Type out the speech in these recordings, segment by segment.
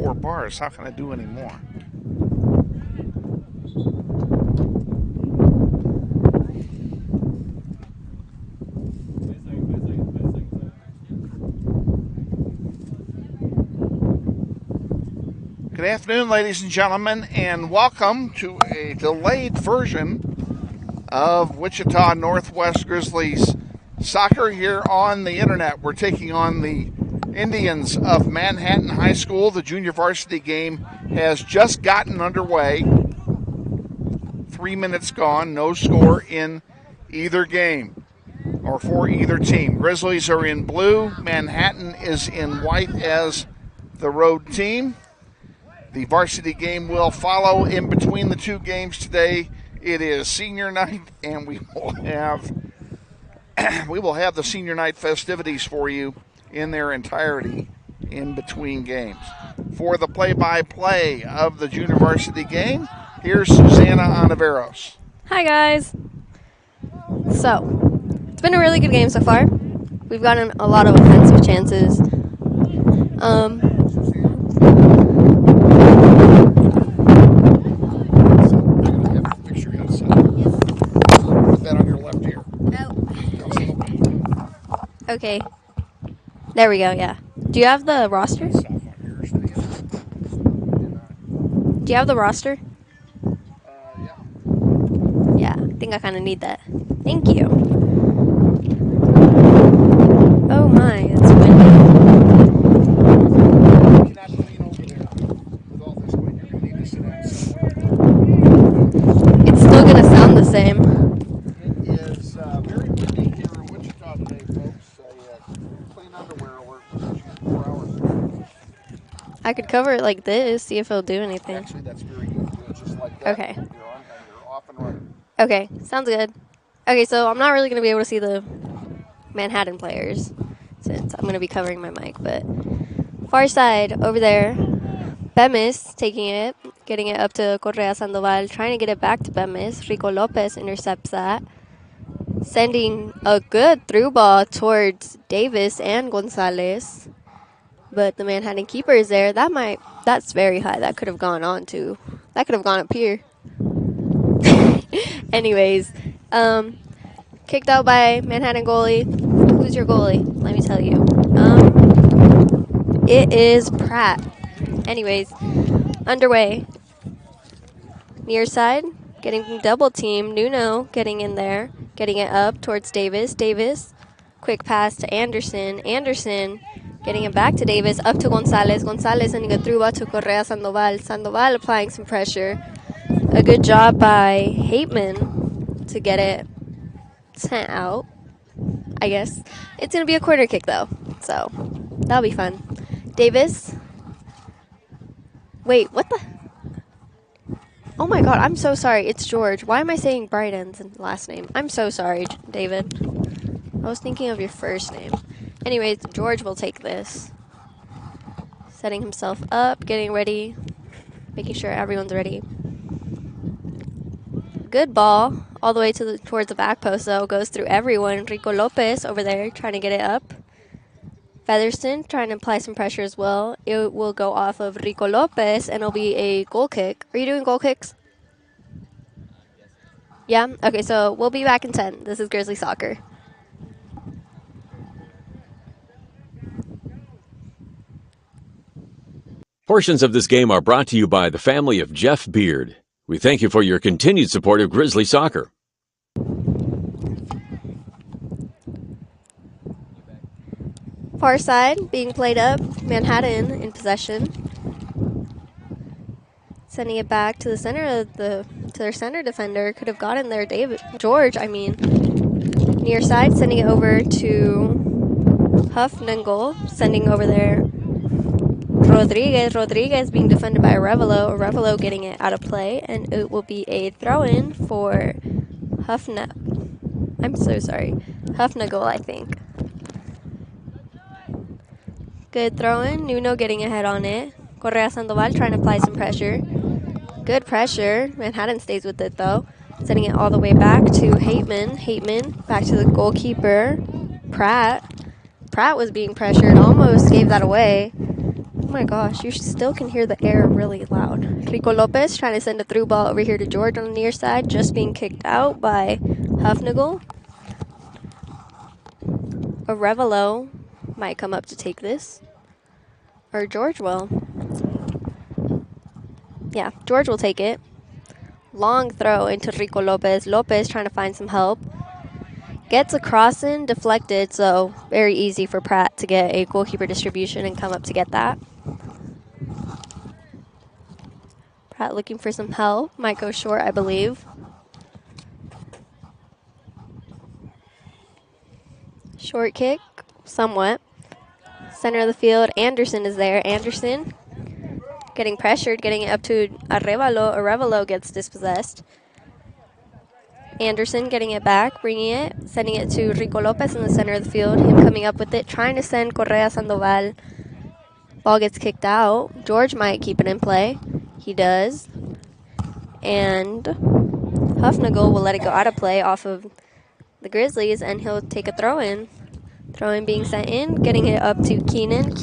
4 bars. How can I do any more? Good afternoon, ladies and gentlemen, and welcome to a delayed version of Wichita Northwest Grizzlies soccer here on the internet. We're taking on the Indians of Manhattan High School. The junior varsity game has just gotten underway. 3 minutes gone, no score in either game or for either team. Grizzlies are in blue, Manhattan is in white as the road team. The varsity game will follow in between the two games today. It is senior night, and we will have the senior night festivities for you in their entirety in between games. For the play-by-play of the junior varsity game, here's Sussana Ontiveros. Hi guys. So, it's been a really good game so far. We've gotten a lot of offensive chances. Okay. There we go, yeah. Do you have the roster? Do you have the roster? Yeah. Yeah, I think I kind of need that. Thank you. Oh my, it's windy. It's still going to sound the same. I could cover it like this, see if it'll do anything. Actually, that's very good. Do it just like that. Okay. You're on and you're off and running. Okay, sounds good. Okay, so I'm not really going to be able to see the Manhattan players since I'm going to be covering my mic, but far side over there, Bemis taking it, getting it up to Correa Sandoval, trying to get it back to Bemis. Rico Lopez intercepts that, sending a good through ball towards Davis and Gonzalez. But the Manhattan keeper is there. That's very high. That could have gone on too. That could have gone up here. Anyways, kicked out by Manhattan goalie. Who's your goalie? Let me tell you. It is Pratt. Anyways, underway. Near side, getting double team. Nuno getting in there, getting it up towards Davis. Davis, quick pass to Anderson. Anderson getting it back to Davis, up to Gonzalez. Gonzalez sending a through ball to Correa Sandoval. Sandoval applying some pressure. A good job by Hateman to get it sent out, I guess. It's going to be a corner kick, though, so that'll be fun. Davis. Wait, what the? Oh, my God, I'm so sorry. It's George. Why am I saying Brighton's last name? I'm so sorry, David. I was thinking of your first name. Anyways, George will take this. Setting himself up, getting ready, making sure everyone's ready. Good ball, all the way towards the back post, though. Goes through everyone. Rico Lopez over there trying to get it up. Featherston trying to apply some pressure as well. It will go off of Rico Lopez, and it'll be a goal kick. Are you doing goal kicks? Yeah? Okay, so we'll be back in 10. This is Grizzly Soccer. Portions of this game are brought to you by the family of Jeff Beard. We thank you for your continued support of Grizzly Soccer. Far side being played up. Manhattan in possession. Sending it back to the center of to their center defender. Could have gotten there, George. Near side, sending it over to Huffnagel. Sending over there Rodriguez being defended by Revelo getting it out of play, and it will be a throw-in for Huffnagel, I think. Good throw-in. Nuno getting ahead on it. Correa Sandoval trying to apply some pressure. Good pressure. Manhattan stays with it, though. Sending it all the way back to Hateman. Hateman back to the goalkeeper, Pratt. Pratt was being pressured. Almost gave that away. Oh my gosh, you still can hear the air really loud. Rico Lopez trying to send a through ball over here to George on the near side, just being kicked out by Hufnagel. Arevalo might come up to take this. Or George will. Yeah, George will take it. Long throw into Rico Lopez. Lopez trying to find some help. Gets a cross-in, deflected, so very easy for Pratt to get a goalkeeper distribution and come up to get that. Pratt looking for some help. Might go short, I believe. Short kick, somewhat. Center of the field, Anderson is there. Anderson getting pressured, getting it up to Arevalo. Arevalo gets dispossessed. Anderson getting it back, bringing it, sending it to Rico Lopez in the center of the field. Him coming up with it, trying to send Correa Sandoval. Ball gets kicked out. George might keep it in play. He does. And Hufnagel will let it go out of play off of the Grizzlies, and he'll take a throw-in. Throw-in being sent in, getting it up to Keenan.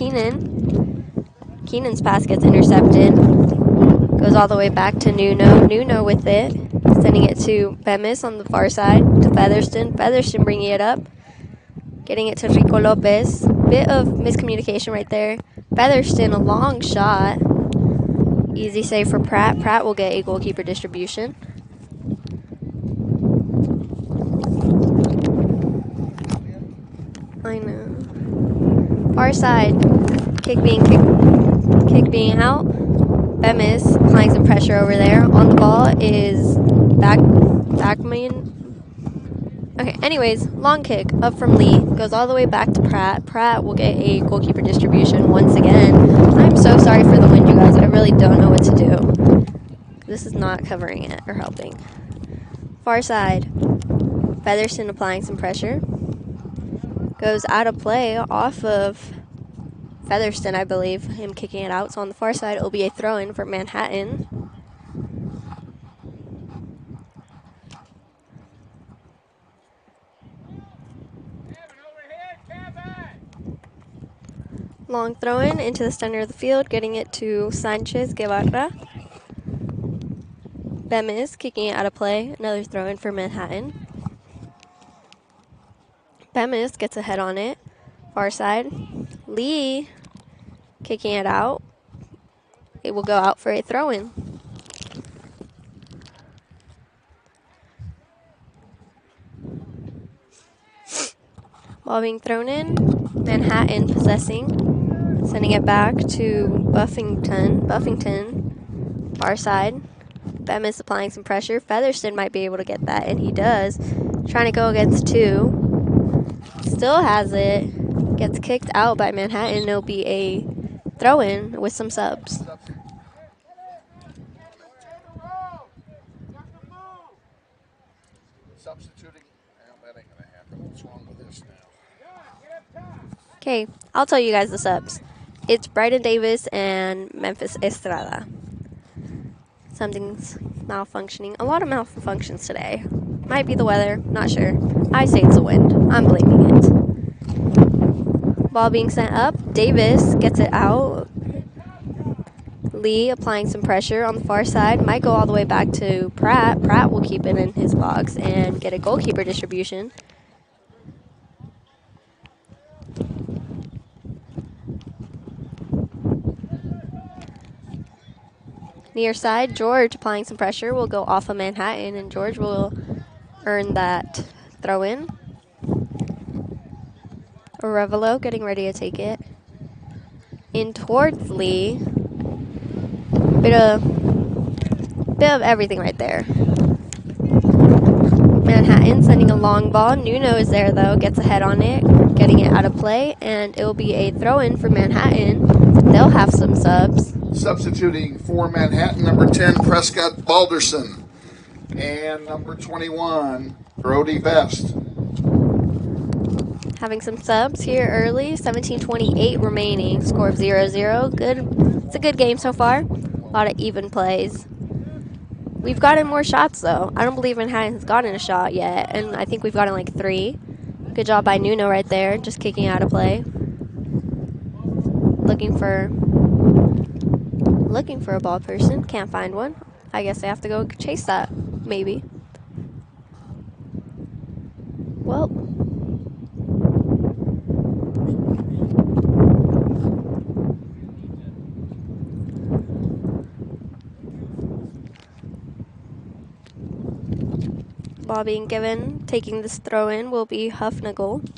Keenan's pass gets intercepted. Goes all the way back to Nuno. Nuno with it, sending it to Bemis on the far side, to Featherston. Featherston bringing it up, getting it to Rico Lopez. Bit of miscommunication right there. Featherston, a long shot. Easy save for Pratt. Pratt will get a goalkeeper distribution. I know. Far side. Kick being out. Bemis applying some pressure over there. On the ball is Backman. Okay, anyways, long kick up from Lee. Goes all the way back to Pratt. Pratt will get a goalkeeper distribution once again. I'm so sorry for the wind, you guys. I really don't know what to do. This is not covering it or helping. Far side. Featherston applying some pressure. Goes out of play off of Featherston, I believe. Him kicking it out. So on the far side, it'll be a throw-in for Manhattan. Long throw-in into the center of the field, getting it to Sanchez Guevara. Bemis kicking it out of play. Another throw-in for Manhattan. Bemis gets a head on it. Far side. Lee kicking it out. It will go out for a throw-in. Ball being thrown in. Manhattan possessing. Sending it back to Buffington. Far side. Bemis applying some pressure. Featherston might be able to get that, and he does. Trying to go against two. Still has it. Gets kicked out by Manhattan. It'll be a throw-in with some subs. Substituting. That ain't gonna happen. What's wrong with this now? Okay, I'll tell you guys the subs. It's Bryden Davis and Memphis Estrada. Something's malfunctioning. A lot of malfunctions today. Might be the weather, not sure. I say it's the wind. I'm blaming it. Ball being sent up. Davis gets it out. Lee applying some pressure on the far side. Might go all the way back to Pratt. Pratt will keep it in his box and get a goalkeeper distribution. Near side, George applying some pressure will go off of Manhattan, and George will earn that throw-in. Arevalo getting ready to take it. In towards Lee. Bit of everything right there. Manhattan sending a long ball. Nuno is there though, gets a head on it, getting it out of play, and it will be a throw-in for Manhattan. They'll have some subs. Substituting for Manhattan, number 10, Prescott Balderson. And number 21, Brody Best. Having some subs here early. 17:28 remaining. Score of 0-0. Good. It's a good game so far. A lot of even plays. We've gotten more shots though. I don't believe Manhattan's gotten a shot yet, and I think we've gotten like 3. Good job by Nuno right there, just kicking out of play. Looking for looking for a ball person. Can't find one. I guess I have to go chase that, maybe. Well. Ball being given. Taking this throw in will be Huffnagel.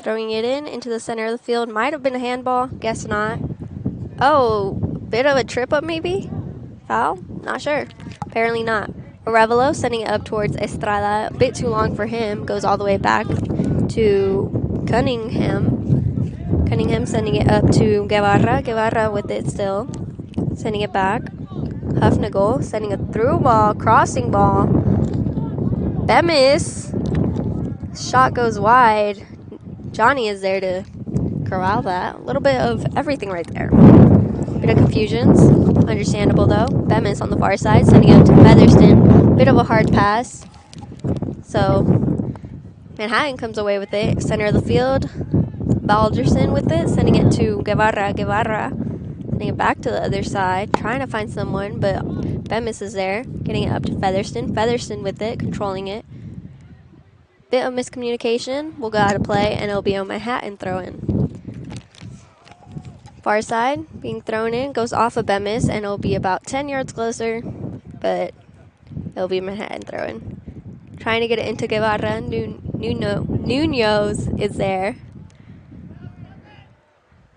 Throwing it in into the center of the field. Might have been a handball. Guess not. Oh, bit of a trip up maybe? Foul? Not sure. Apparently not. Arevalo sending it up towards Estrada. A bit too long for him. Goes all the way back to Cunningham. Cunningham sending it up to Guevara. Guevara with it still. Sending it back. Huffnagel sending a through ball. Crossing ball. Bemis. Shot goes wide. Johnny is there to corral that. A little bit of everything right there. Bit of confusions. Understandable though. Bemis on the far side, sending it to Featherston. Bit of a hard pass. So Manhattan comes away with it. Center of the field. Balderson with it, sending it to Guevara. Guevara sending it back to the other side. Trying to find someone, but Bemis is there. Getting it up to Featherston. Featherston with it, controlling it. Bit of miscommunication. We'll go out of play, and it'll be a Manhattan throw-in. Far side, being thrown in, goes off of Bemis, and it'll be about 10 yards closer, but it'll be a Manhattan throw-in. Trying to get it into Guevara. Nuno's is there.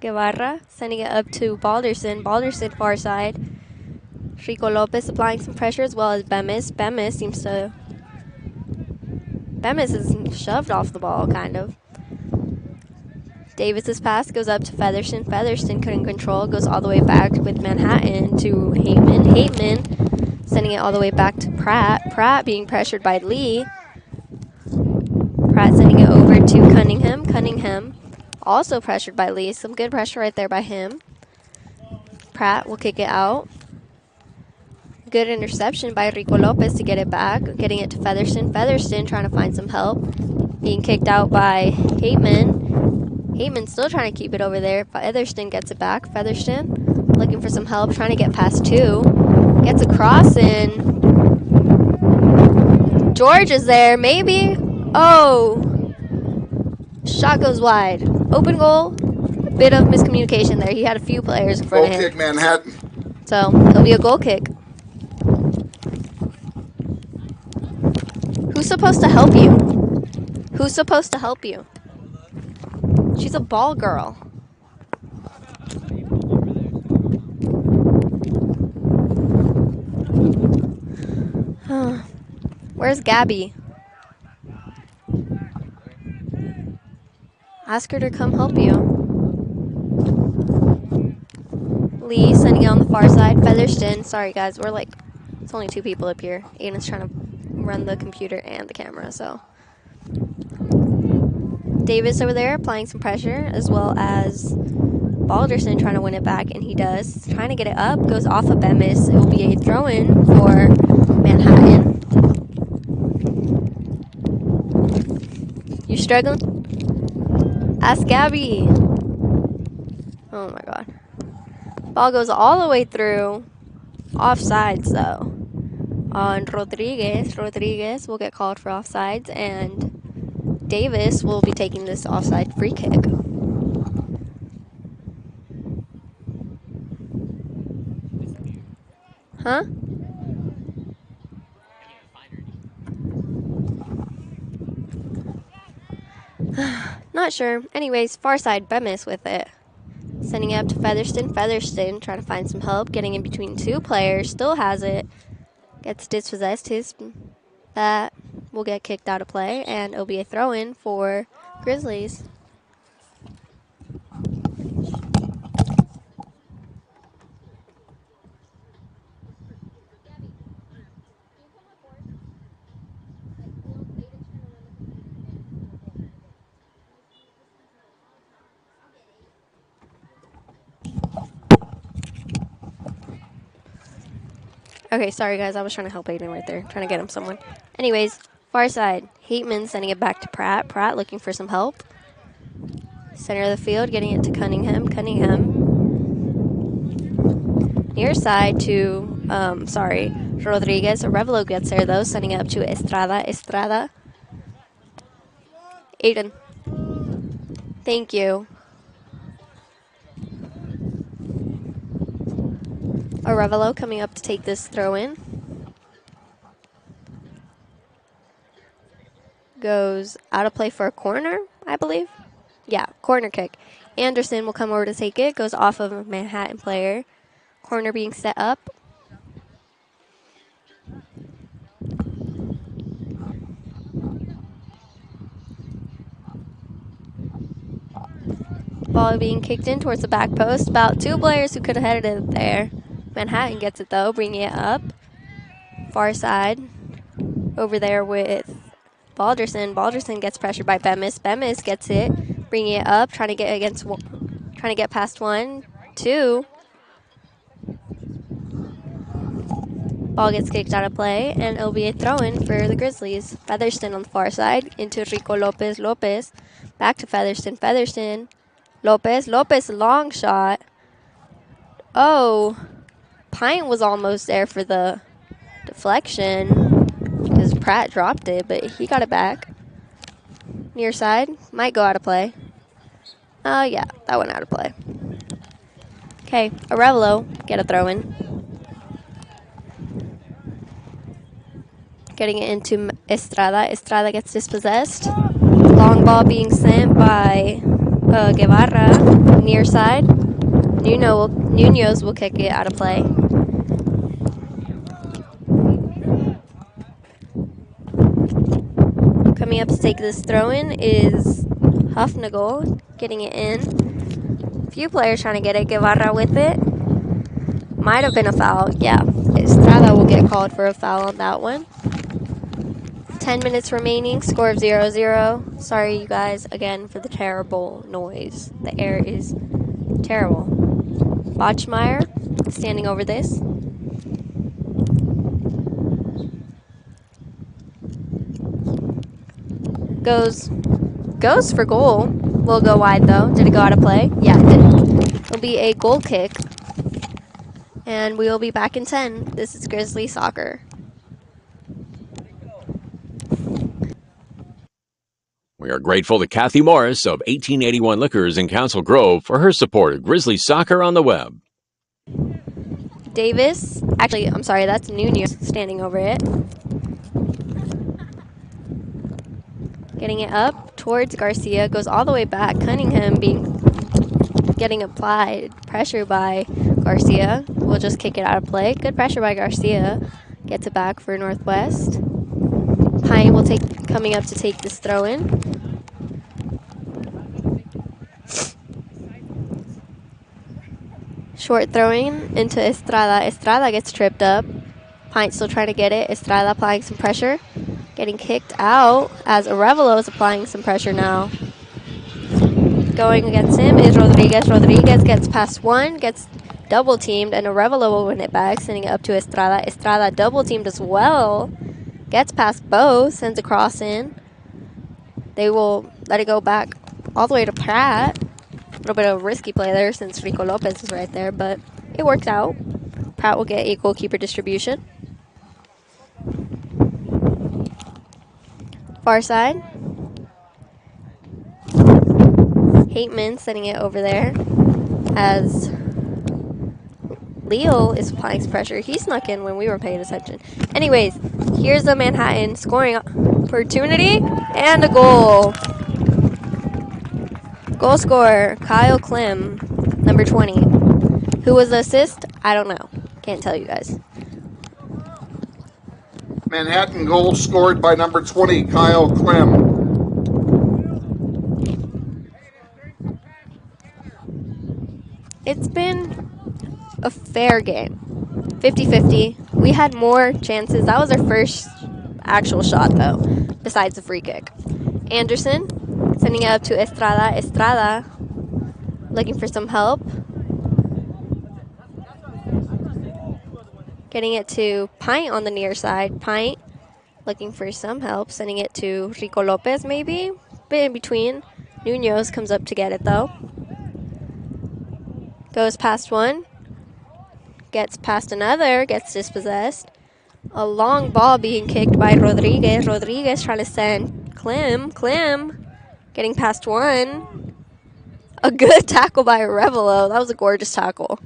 Guevara sending it up to Balderson. Balderson far side. Rico Lopez applying some pressure as well as Bemis. Bemis is shoved off the ball, kind of. Davis's pass goes up to Featherston. Featherston couldn't control. Goes all the way back with Manhattan to Hateman. Hateman sending it all the way back to Pratt. Pratt being pressured by Lee. Pratt sending it over to Cunningham. Cunningham also pressured by Lee. Some good pressure right there by him. Pratt will kick it out. Good interception by Rico Lopez to get it back. Getting it to Featherston. Featherston trying to find some help. Being kicked out by Hateman. Hateman still trying to keep it over there. Featherston gets it back. Featherston looking for some help. Trying to get past two. Gets a cross in. George is there. Maybe. Oh. Shot goes wide. Open goal. Bit of miscommunication there. He had a few players in front of him. Goal kick, Manhattan. So it'll be a goal kick. Who's supposed to help you? Who's supposed to help you? She's a ball girl. Where's Gabby? Ask her to come help you. Lee sending it on the far side. Featherston. Sorry guys, we're like, it's only two people up here. Aiden's trying to run the computer and the camera, so. Davis over there applying some pressure, as well as Balderson trying to win it back, and he does. Trying to get it up, goes off of Bemis. It will be a throw-in for Manhattan. You struggling? Ask Gabby. Oh my god. Ball goes all the way through. Offsides though. On Rodriguez. Rodriguez will get called for offsides, and Davis will be taking this offside free kick. Huh? Not sure. Anyways, far side, Bemis with it. Sending it up to Featherston. Featherston trying to find some help. Getting in between two players. Still has it. Gets dispossessed. That will get kicked out of play, and it'll be a throw-in for Grizzlies. Okay, sorry guys, I was trying to help Aiden right there, trying to get him someone. Anyways, far side, Hateman sending it back to Pratt. Pratt looking for some help. Center of the field, getting it to Cunningham. Cunningham. Near side to, Rodriguez. Arevalo gets there though, sending it up to Estrada. Estrada. Aiden. Thank you. Arevalo coming up to take this throw in. Goes out of play for a corner, I believe. Yeah, corner kick. Anderson will come over to take it. Goes off of a Manhattan player. Corner being set up. Ball being kicked in towards the back post. About 2 players who could have headed it there. Manhattan gets it though, bringing it up. Far side. Over there with Balderson. Balderson gets pressured by Bemis. Bemis gets it, bringing it up, trying to get past 1, 2. Ball gets kicked out of play, and it'll be a throw-in for the Grizzlies. Featherston on the far side into Rico Lopez. Lopez back to Featherston. Featherston. Lopez. Lopez, long shot. Oh, Pint was almost there for the deflection because Pratt dropped it, but he got it back. Near side. Might go out of play. Oh, yeah, that went out of play. Okay, Arevalo, get a throw-in. Getting it into Estrada. Estrada gets dispossessed. Long ball being sent by Guevara. Near side. Nunez will kick it out of play. Coming up to take this throw-in is Huffnagel, getting it in. A few players trying to get it. Guevara with it. Might have been a foul. Yeah, Estrada will get called for a foul on that one. 10 minutes remaining, score of 0-0. Sorry, you guys, again, for the terrible noise. The air is terrible. Botchmeyer standing over this. Goes for goal. Will go wide, though. Did it go out of play? Yeah, it did. It'll be a goal kick. And we will be back in 10. This is Grizzly Soccer. We are grateful to Kathy Morris of 1881 Liquors in Council Grove for her support of Grizzly Soccer on the web. Davis, actually, I'm sorry, that's Nunez standing over it. Getting it up towards Garcia, goes all the way back. Cunningham getting applied pressure by Garcia. We'll just kick it out of play. Good pressure by Garcia. Gets it back for Northwest. Pine will coming up to take this throw in. Short throwing into Estrada. Estrada gets tripped up. Pine still trying to get it. Estrada applying some pressure. Getting kicked out as Arevalo is applying some pressure now. Going against him is Rodriguez. Rodriguez gets past 1, gets double teamed, and Arevalo will win it back, sending it up to Estrada. Estrada double teamed as well. Gets past both, sends a cross in. They will let it go back all the way to Pratt. A little bit of a risky play there since Rico Lopez is right there, but it works out. Pratt will get a goalkeeper distribution. Far side. Hateman sending it over there as Leo is applying some pressure. He snuck in when we were paying attention. Anyways, here's the Manhattan scoring opportunity and a goal. Goal scorer, Kyle Klim, number 20. Who was the assist? I don't know. Can't tell you guys. Manhattan goal scored by number 20, Kyle Clem. It's been a fair game. 50-50. We had more chances. That was our first actual shot, though, besides the free kick. Anderson sending it up to Estrada. Estrada looking for some help. Getting it to Pint on the near side. Pint looking for some help. Sending it to Rico Lopez, maybe. Bit in between. Munoz comes up to get it though. Goes past one. Gets past another. Gets dispossessed. A long ball being kicked by Rodriguez. Rodriguez trying to send Clem. Clem getting past one. A good tackle by Revelo. That was a gorgeous tackle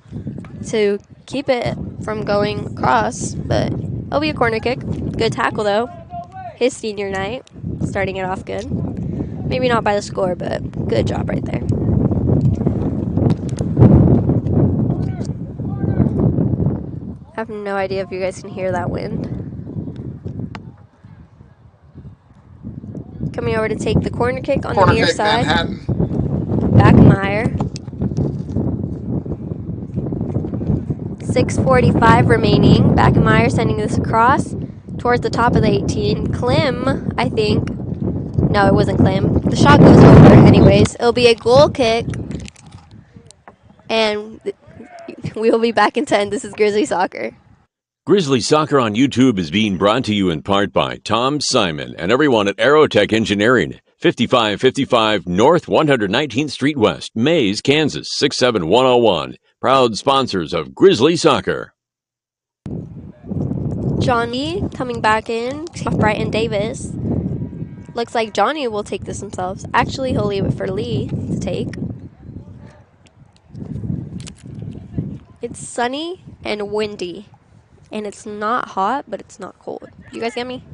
to keep it from going across, but it'll be a corner kick. Good tackle though. His senior night, starting it off good. Maybe not by the score, but good job right there. I have no idea if you guys can hear that wind. Coming over to take the corner kick on the near side. Backmeyer. 6:45 remaining. Backmeyer sending this across towards the top of the 18. Clem, I think. No, it wasn't Clem. The shot goes over anyways. It'll be a goal kick. And we'll be back in 10. This is Grizzly Soccer. Grizzly Soccer on YouTube is being brought to you in part by Tom Simon and everyone at Aerotech Engineering, 5555 North 119th Street West, Mays, Kansas, 67101. Proud sponsors of Grizzly Soccer. Johnny coming back in, off Brighton Davis. Looks like Johnny will take this himself. Actually, he'll leave it for Lee to take. It's sunny and windy. And it's not hot, but it's not cold. You guys get me?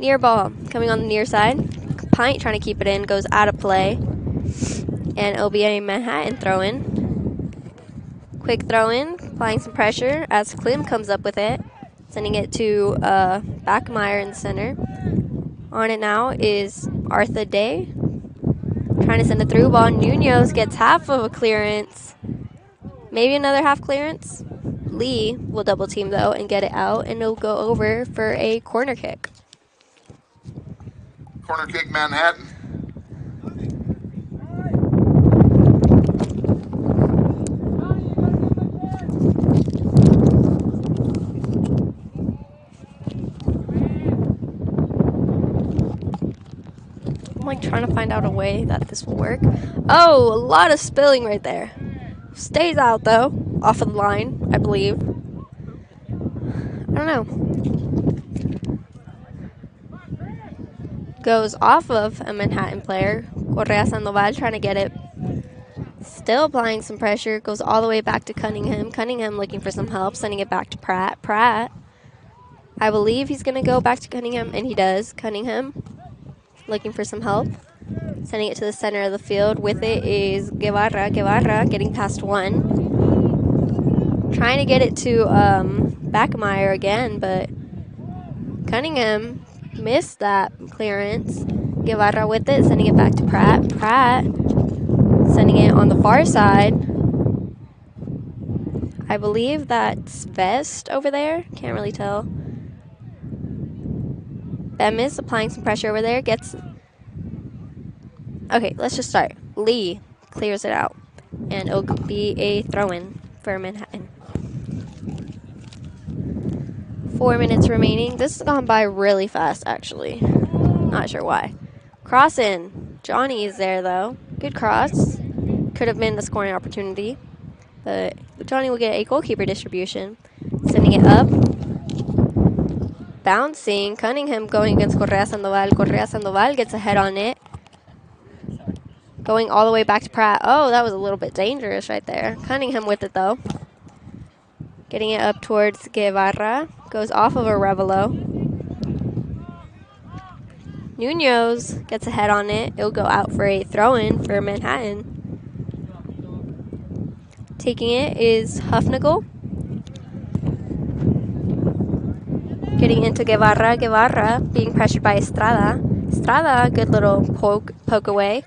Near ball, coming on the near side. Pint trying to keep it in, goes out of play. And it'll be a Manhattan throw-in. Quick throw-in, applying some pressure as Clem comes up with it. Sending it to Backmeyer in the center. On it now is Arthur Day. Trying to send it through. Ball. Munoz gets half of a clearance. Maybe another half clearance. Lee will double team though and get it out, and it'll go over for a corner kick. Corner kick, Manhattan. I'm like trying to find out a way that this will work. Oh, a lot of spilling right there. Stays out though, off of the line, I believe. I don't know. Goes off of a Manhattan player. Correa Sandoval trying to get it. Still applying some pressure. Goes all the way back to Cunningham. Cunningham looking for some help, sending it back to Pratt. Pratt, I believe he's going to go back to Cunningham, and he does. Cunningham looking for some help. Sending it to the center of the field. With it is Guevara. Guevara getting past one. Trying to get it to Backmeyer again, but Cunningham missed that clearance. Guevara with it, sending it back to Pratt. Pratt sending it on the far side. I believe that's Vest over there. Can't really tell. Bemis applying some pressure over there. Gets... Okay, let's just start. Lee clears it out. And it'll be a throw-in for Manhattan. 4 minutes remaining. This has gone by really fast, actually. Not sure why. Cross in. Johnny is there, though. Good cross. Could have been a scoring opportunity. But Johnny will get a goalkeeper distribution. Sending it up. Bouncing. Cunningham going against Correa Sandoval. Correa Sandoval gets a head on it. Going all the way back to Pratt. Oh, that was a little bit dangerous right there. Cunningham with it, though. Getting it up towards Guevara. Goes off of a Revelo. Munoz gets a head on it. It'll go out for a throw-in for Manhattan. Taking it is Huffnagel. Getting into Guevara. Guevara being pressured by Estrada. Estrada, good little poke away.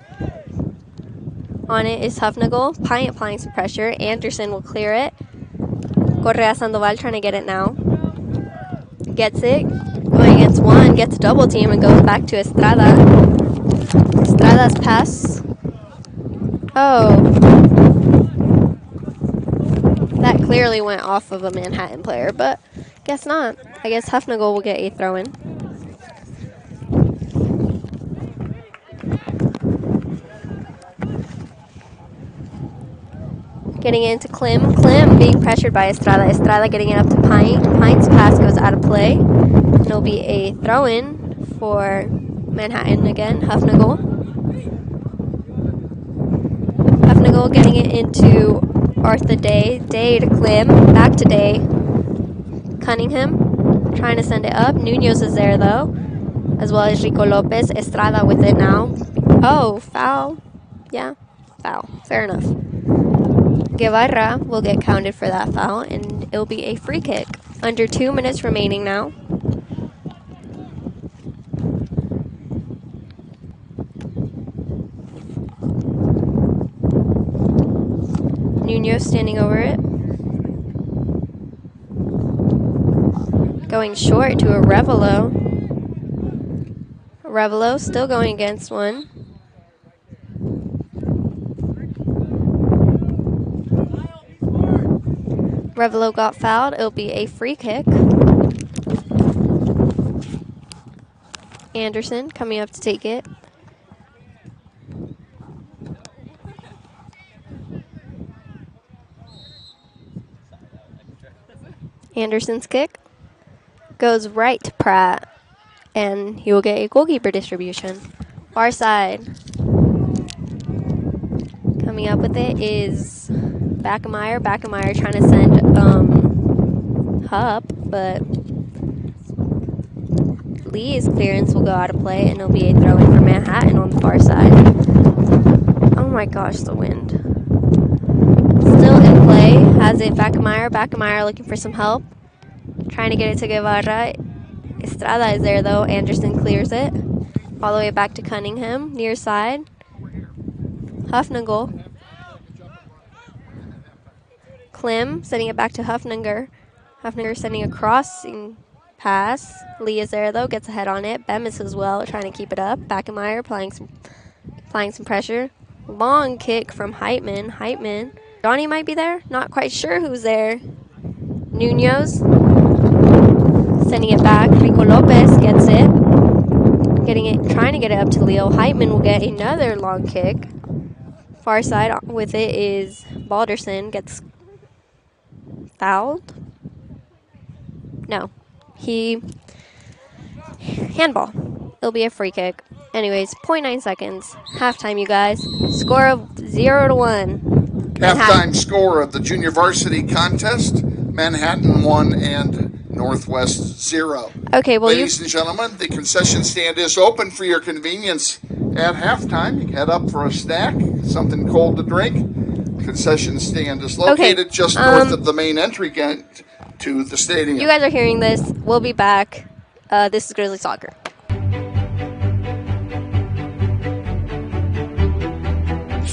On it is Huffnagel. Pint applying some pressure. Anderson will clear it. Correa Sandoval trying to get it now. Gets it. Going against one. Gets a double team and goes back to Estrada. Estrada's pass. Oh. That clearly went off of a Manhattan player, but guess not. I guess Huffnagel will get a throw-in. Getting it into Klim. Klim being pressured by Estrada. Estrada getting it up to Pint. Pint's pass goes out of play. And it'll be a throw-in for Manhattan again. Hufnagel. Hufnagel getting it into Arthur Day. Day to Klim. Back to Day. Cunningham trying to send it up. Nunez is there though, as well as Rico Lopez. Estrada with it now. Oh, foul. Yeah, foul. Fair enough. Guevara will get counted for that foul, and it'll be a free kick. Under 2 minutes remaining now. Nunez standing over it. Going short to a Revelo. Revelo still going against one. Revelo got fouled. It'll be a free kick. Anderson coming up to take it. Anderson's kick goes right to Pratt, and he will get a goalkeeper distribution. Far side. Coming up with it is Backemeyer. Backemeyer trying to send Hupp, but Lee's clearance will go out of play, and it'll be a throw-in for Manhattan on the far side. Oh my gosh, the wind. Still in play. Has it Backemeyer. Backemeyer looking for some help. Trying to get it to Guevara. Estrada is there though. Anderson clears it. All the way back to Cunningham. Near side. Hufnagel. Klim sending it back to Hufninger. Hufninger sending a crossing pass. Lee is there though. Gets a head on it. Bemis as well. Trying to keep it up. Backemeyer applying some pressure. Long kick from Heitman. Heitman. Johnny might be there. Not quite sure who's there. Nunez. Sending it back. Rico Lopez gets it. Trying to get it up to Leo. Heitman will get another long kick. Far side with it is Balderson. Gets fouled. No. Handball. It'll be a free kick. Anyways, 0.9 seconds. Halftime, you guys. Score of 0-1. Halftime score of the junior varsity contest. Manhattan 1 and Northwest 0. Okay, well, ladies and gentlemen, the concession stand is open for your convenience at halftime. You can head up for a snack, something cold to drink. Concession stand is located just north of the main entry gate to the stadium. You guys are hearing this. We'll be back. This is Grizzly Soccer.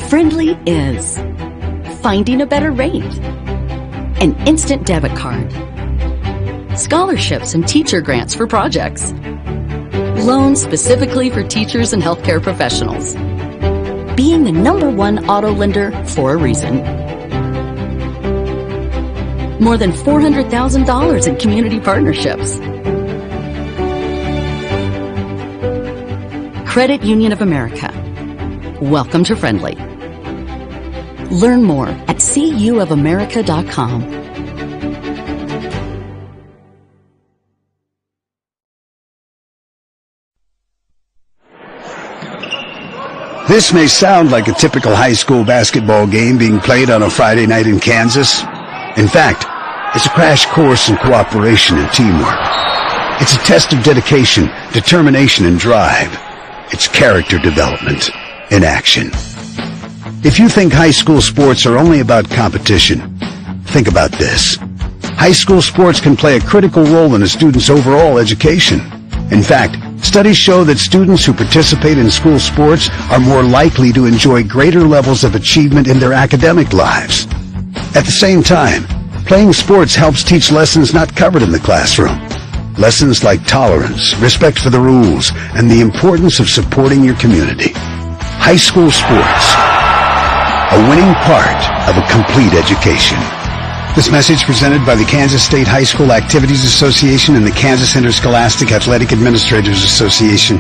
Friendly is finding a better rate, an instant debit card, scholarships and teacher grants for projects, loans specifically for teachers and healthcare professionals, being the #1 auto lender for a reason, more than $400,000 in community partnerships. Credit Union of America. Welcome to Friendly. Learn more at cuofamerica.com. This may sound like a typical high school basketball game being played on a Friday night in Kansas. In fact, it's a crash course in cooperation and teamwork. It's a test of dedication, determination, and drive. It's character development in action. If you think high school sports are only about competition, think about this. High school sports can play a critical role in a student's overall education. In fact, studies show that students who participate in school sports are more likely to enjoy greater levels of achievement in their academic lives. At the same time, playing sports helps teach lessons not covered in the classroom. Lessons like tolerance, respect for the rules, and the importance of supporting your community. High school sports, a winning part of a complete education. This message presented by the Kansas State High School Activities Association and the Kansas Interscholastic Athletic Administrators Association.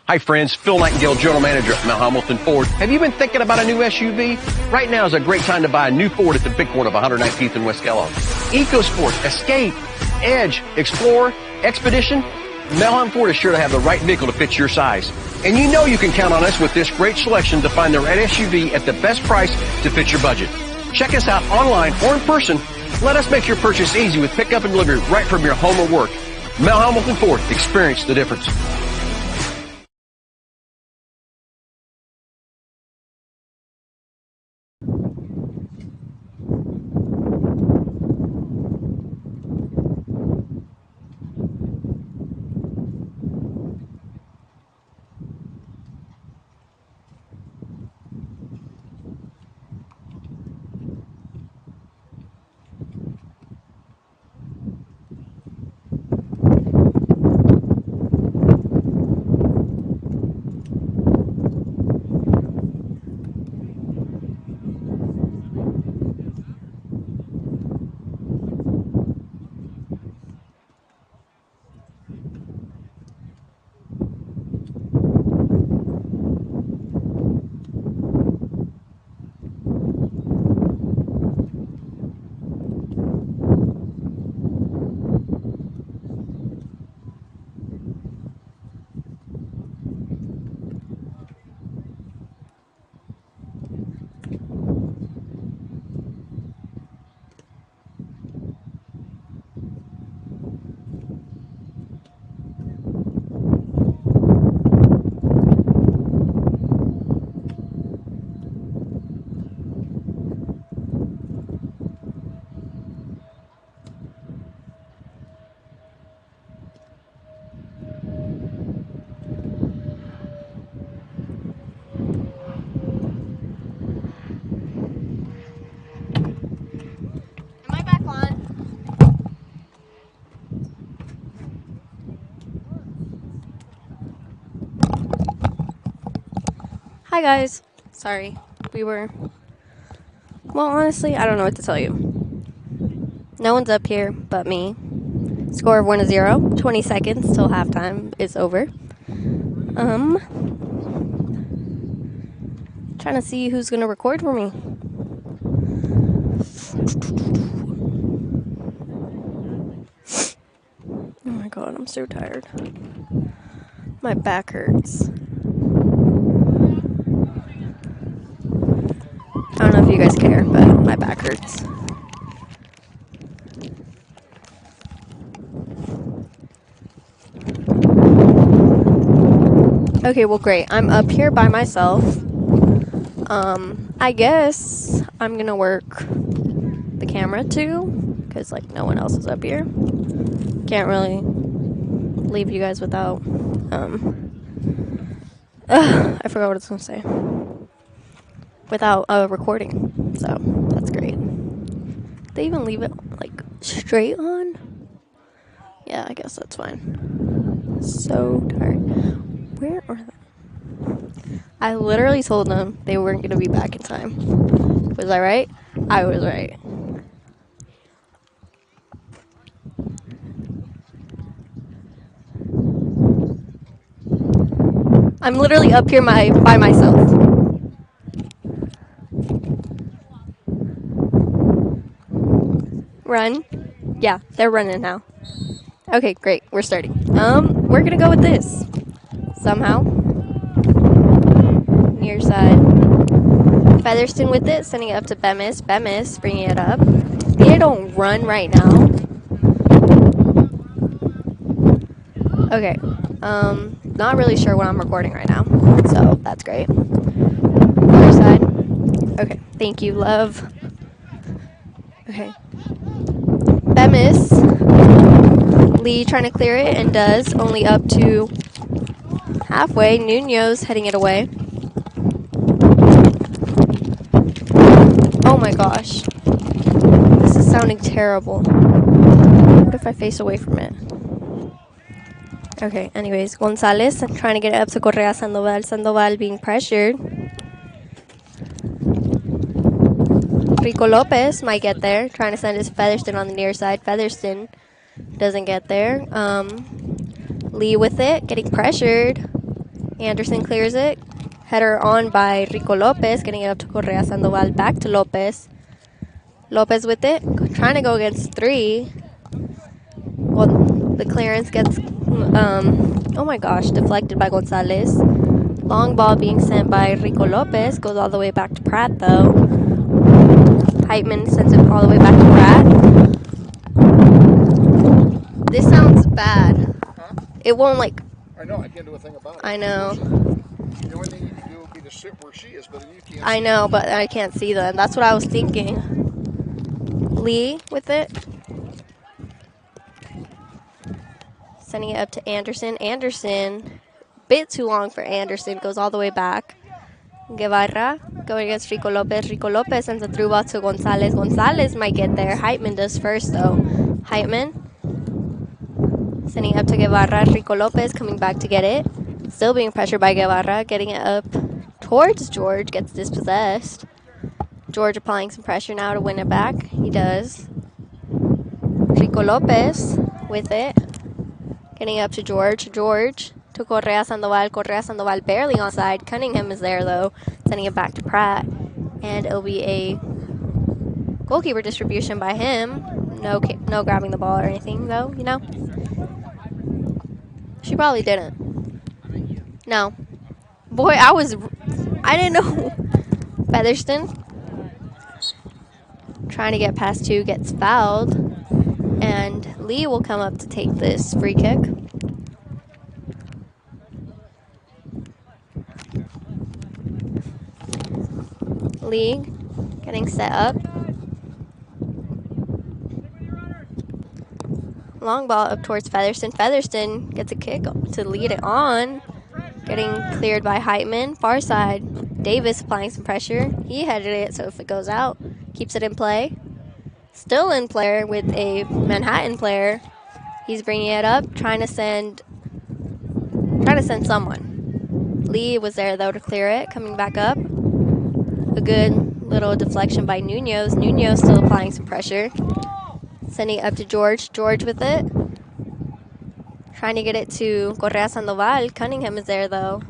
Hi friends, Phil Nightingale, General Manager at Mount Hamilton Ford. Have you been thinking about a new SUV? Right now is a great time to buy a new Ford at the big one of 119th and West Kellogg. EcoSport, Escape, Edge, Explorer, Expedition. Mount Hamilton Ford is sure to have the right vehicle to fit your size. And you know you can count on us with this great selection to find the right SUV at the best price to fit your budget. Check us out online or in person. Let us make your purchase easy with pickup and delivery right from your home or work. Mount Hamilton Ford, experience the difference. Hi guys. Sorry. Well, honestly, I don't know what to tell you. No one's up here but me. Score of 1-0. 20 seconds till halftime is over. Trying to see who's gonna record for me. Oh my god, I'm so tired. My back hurts. I don't know if you guys care, but my back hurts. Okay, well great. I'm up here by myself. I guess I'm gonna work the camera too, because like no one else is up here. Can't really leave you guys without, I forgot what I was gonna say. Without recording, so that's great. They even leave it like straight on? Yeah, I guess that's fine. So tired. Where are they? I literally told them they weren't gonna be back in time. Was I right? I was right. I'm literally up here by myself. Run. Yeah, they're running now. Okay, great. We're starting. We're gonna go with this. Somehow. Near side. Featherston with it, sending it up to Bemis. Bemis bringing it up. They don't run right now. Okay. Not really sure what I'm recording right now, so that's great. Near side. Okay, thank you, love. Okay. Bemis. Lee trying to clear it and does, only up to halfway. Nuno's heading it away. Oh my gosh. This is sounding terrible. What if I face away from it? Okay, anyways, Gonzalez trying to get it up to Correa Sandoval. Sandoval being pressured. Rico Lopez might get there, trying to send his Featherston on the near side. Featherston doesn't get there. Lee with it, getting pressured. Anderson clears it. Header on by Rico Lopez, getting it up to Correa Sandoval, back to Lopez. Lopez with it, trying to go against 3. Well, the clearance gets, oh my gosh, deflected by Gonzalez. Long ball being sent by Rico Lopez, goes all the way back to Pratt though. Heitman sends it all the way back to Pratt. This sounds bad. Huh? It won't like, I know, I can't do a thing about it. I know. The only thing you can do would be to sit where she is, but then you can't. I know, but I can't see them. That's what I was thinking. Lee with it. Sending it up to Anderson. Anderson, bit too long for Anderson, goes all the way back. Guevara going against Rico Lopez. Rico Lopez sends a through ball to Gonzalez. Gonzalez might get there. Heitman does first though. Heitman sending it up to Guevara. Rico Lopez coming back to get it. Still being pressured by Guevara. Getting it up towards George. Gets dispossessed. George applying some pressure now to win it back. He does. Rico Lopez with it. Getting up to George. George to Correa Sandoval. Correa Sandoval barely onside. Cunningham is there though. Sending it back to Pratt. And it'll be a goalkeeper distribution by him. No grabbing the ball or anything though, you know. She probably didn't. No. Boy, I didn't know. Featherston trying to get past 2, gets fouled. And Lee will come up to take this free kick. Lee getting set up. Long ball up towards Featherston. Featherston gets a kick to lead it on. Getting cleared by Heitman. Far side. Davis applying some pressure. He headed it, so if it goes out, keeps it in play. Still in play with a Manhattan player. He's bringing it up, trying to send someone. Lee was there though to clear it. Coming back up. A good little deflection by Nuno's. Nuno's still applying some pressure. Sending it up to George. George with it. Trying to get it to Correa Sandoval. Cunningham is there though.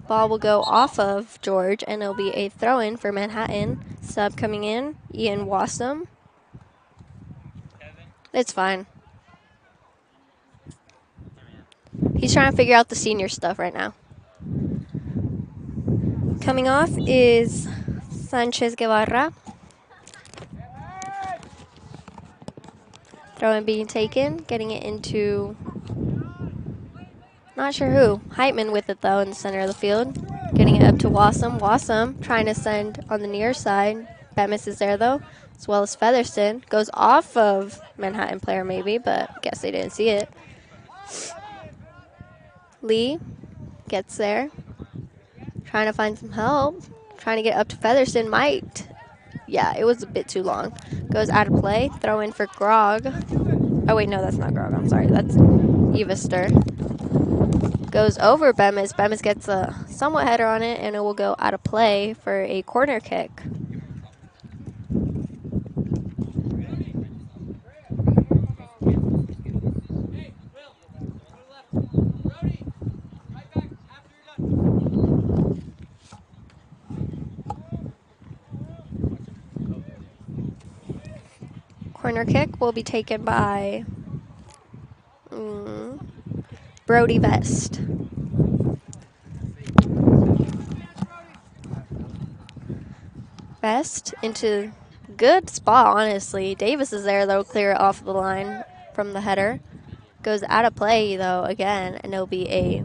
Ball will go off of George and it'll be a throw-in for Manhattan. Sub coming in, Ian Wassam. It's fine. He's trying to figure out the senior stuff right now. Coming off is Sanchez Guevara. Throw-in being taken, getting it into, not sure who. Heitman with it though in the center of the field. Getting it up to Wassam. Wassam trying to send on the near side. Bemis is there though, as well as Featherston. Goes off of Manhattan player maybe, but I guess they didn't see it. Lee gets there. Trying to find some help. Trying to get up to Featherston. Might. Yeah, it was a bit too long. Goes out of play. Throw in for Grog. Oh wait, no, that's not Grog. I'm sorry. That's Evaster. Goes over Bemis. Bemis gets a somewhat header on it, and it will go out of play for a corner kick. Corner kick will be taken by Brody Vest. Vest into good spot, honestly. Davis is there, though, clear it off the line from the header. Goes out of play, though, again, and it'll be a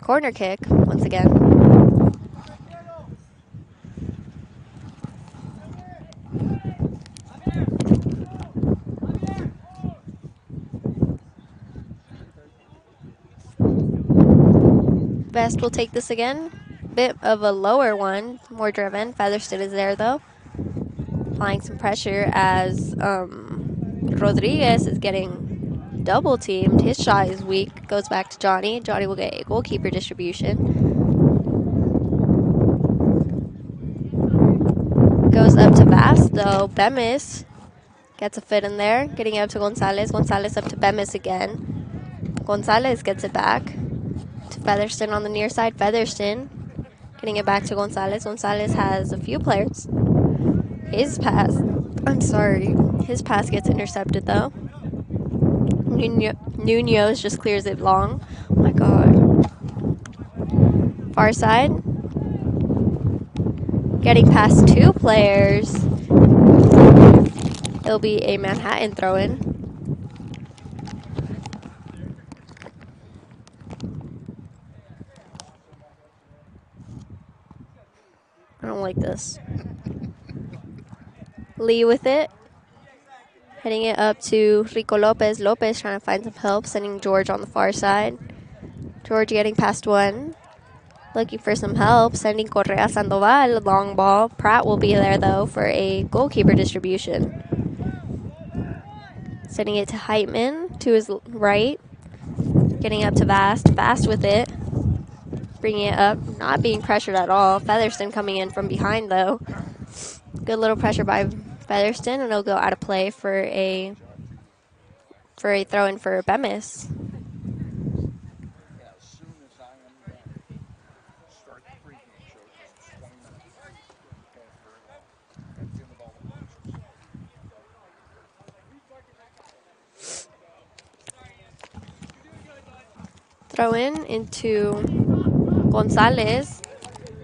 corner kick once again. Best will take this again. Bit of a lower one, more driven. Featherston is there though. Applying some pressure as Rodriguez is getting double teamed. His shot is weak. Goes back to Johnny. Johnny will get a goalkeeper distribution. Goes up to Vast though. Bemis gets a fit in there. Getting up to Gonzalez. Gonzalez up to Bemis again. Gonzalez gets it back. Featherston on the near side. Featherston getting it back to Gonzalez. Gonzalez has a few players. His pass gets intercepted though. Nunez just clears it long. Oh my god. Far side. Getting past 2 players. It'll be a Manhattan throw-in. I don't like this. Lee with it. Heading it up to Rico Lopez. Lopez trying to find some help, sending George on the far side. George getting past 1. Looking for some help, sending Correa Sandoval. Long ball. Pratt will be there, though, for a goalkeeper distribution. Sending it to Heitman to his right. Getting up to Vast. Vast with it. Bringing it up. Not being pressured at all. Featherston coming in from behind, though. Good little pressure by Featherston, and it'll go out of play for a throw-in for Bemis. Throw in into Gonzalez.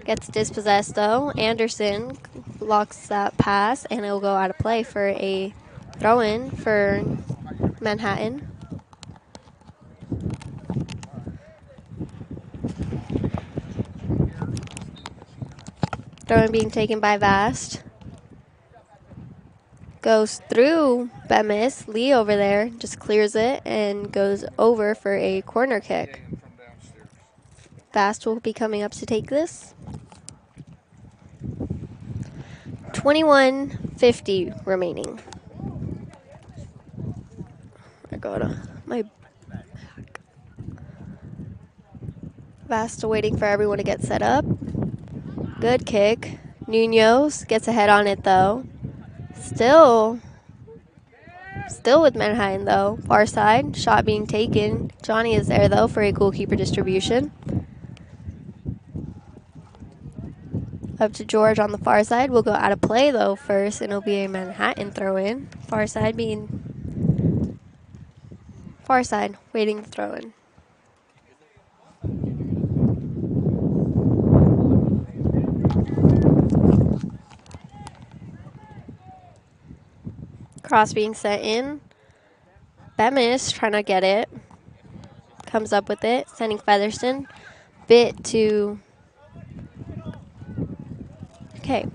Gets dispossessed though. Anderson blocks that pass and it'll go out of play for a throw-in for Manhattan. Throw-in being taken by Vast. Goes through Bemis. Lee over there just clears it and goes over for a corner kick. Vast will be coming up to take this. 21:50 remaining. I got my back. Vast waiting for everyone to get set up. Good kick. Nunez gets ahead on it though. Still with Manhattan though. Far side, shot being taken. Johnny is there though for a goalkeeper distribution. Up to George on the far side. We'll go out of play though first, and it'll be a Manhattan throw in. Far side waiting to throw in. Cross being set in. Bemis trying to get it. Comes up with it, sending Featherston. Bit to... Okay.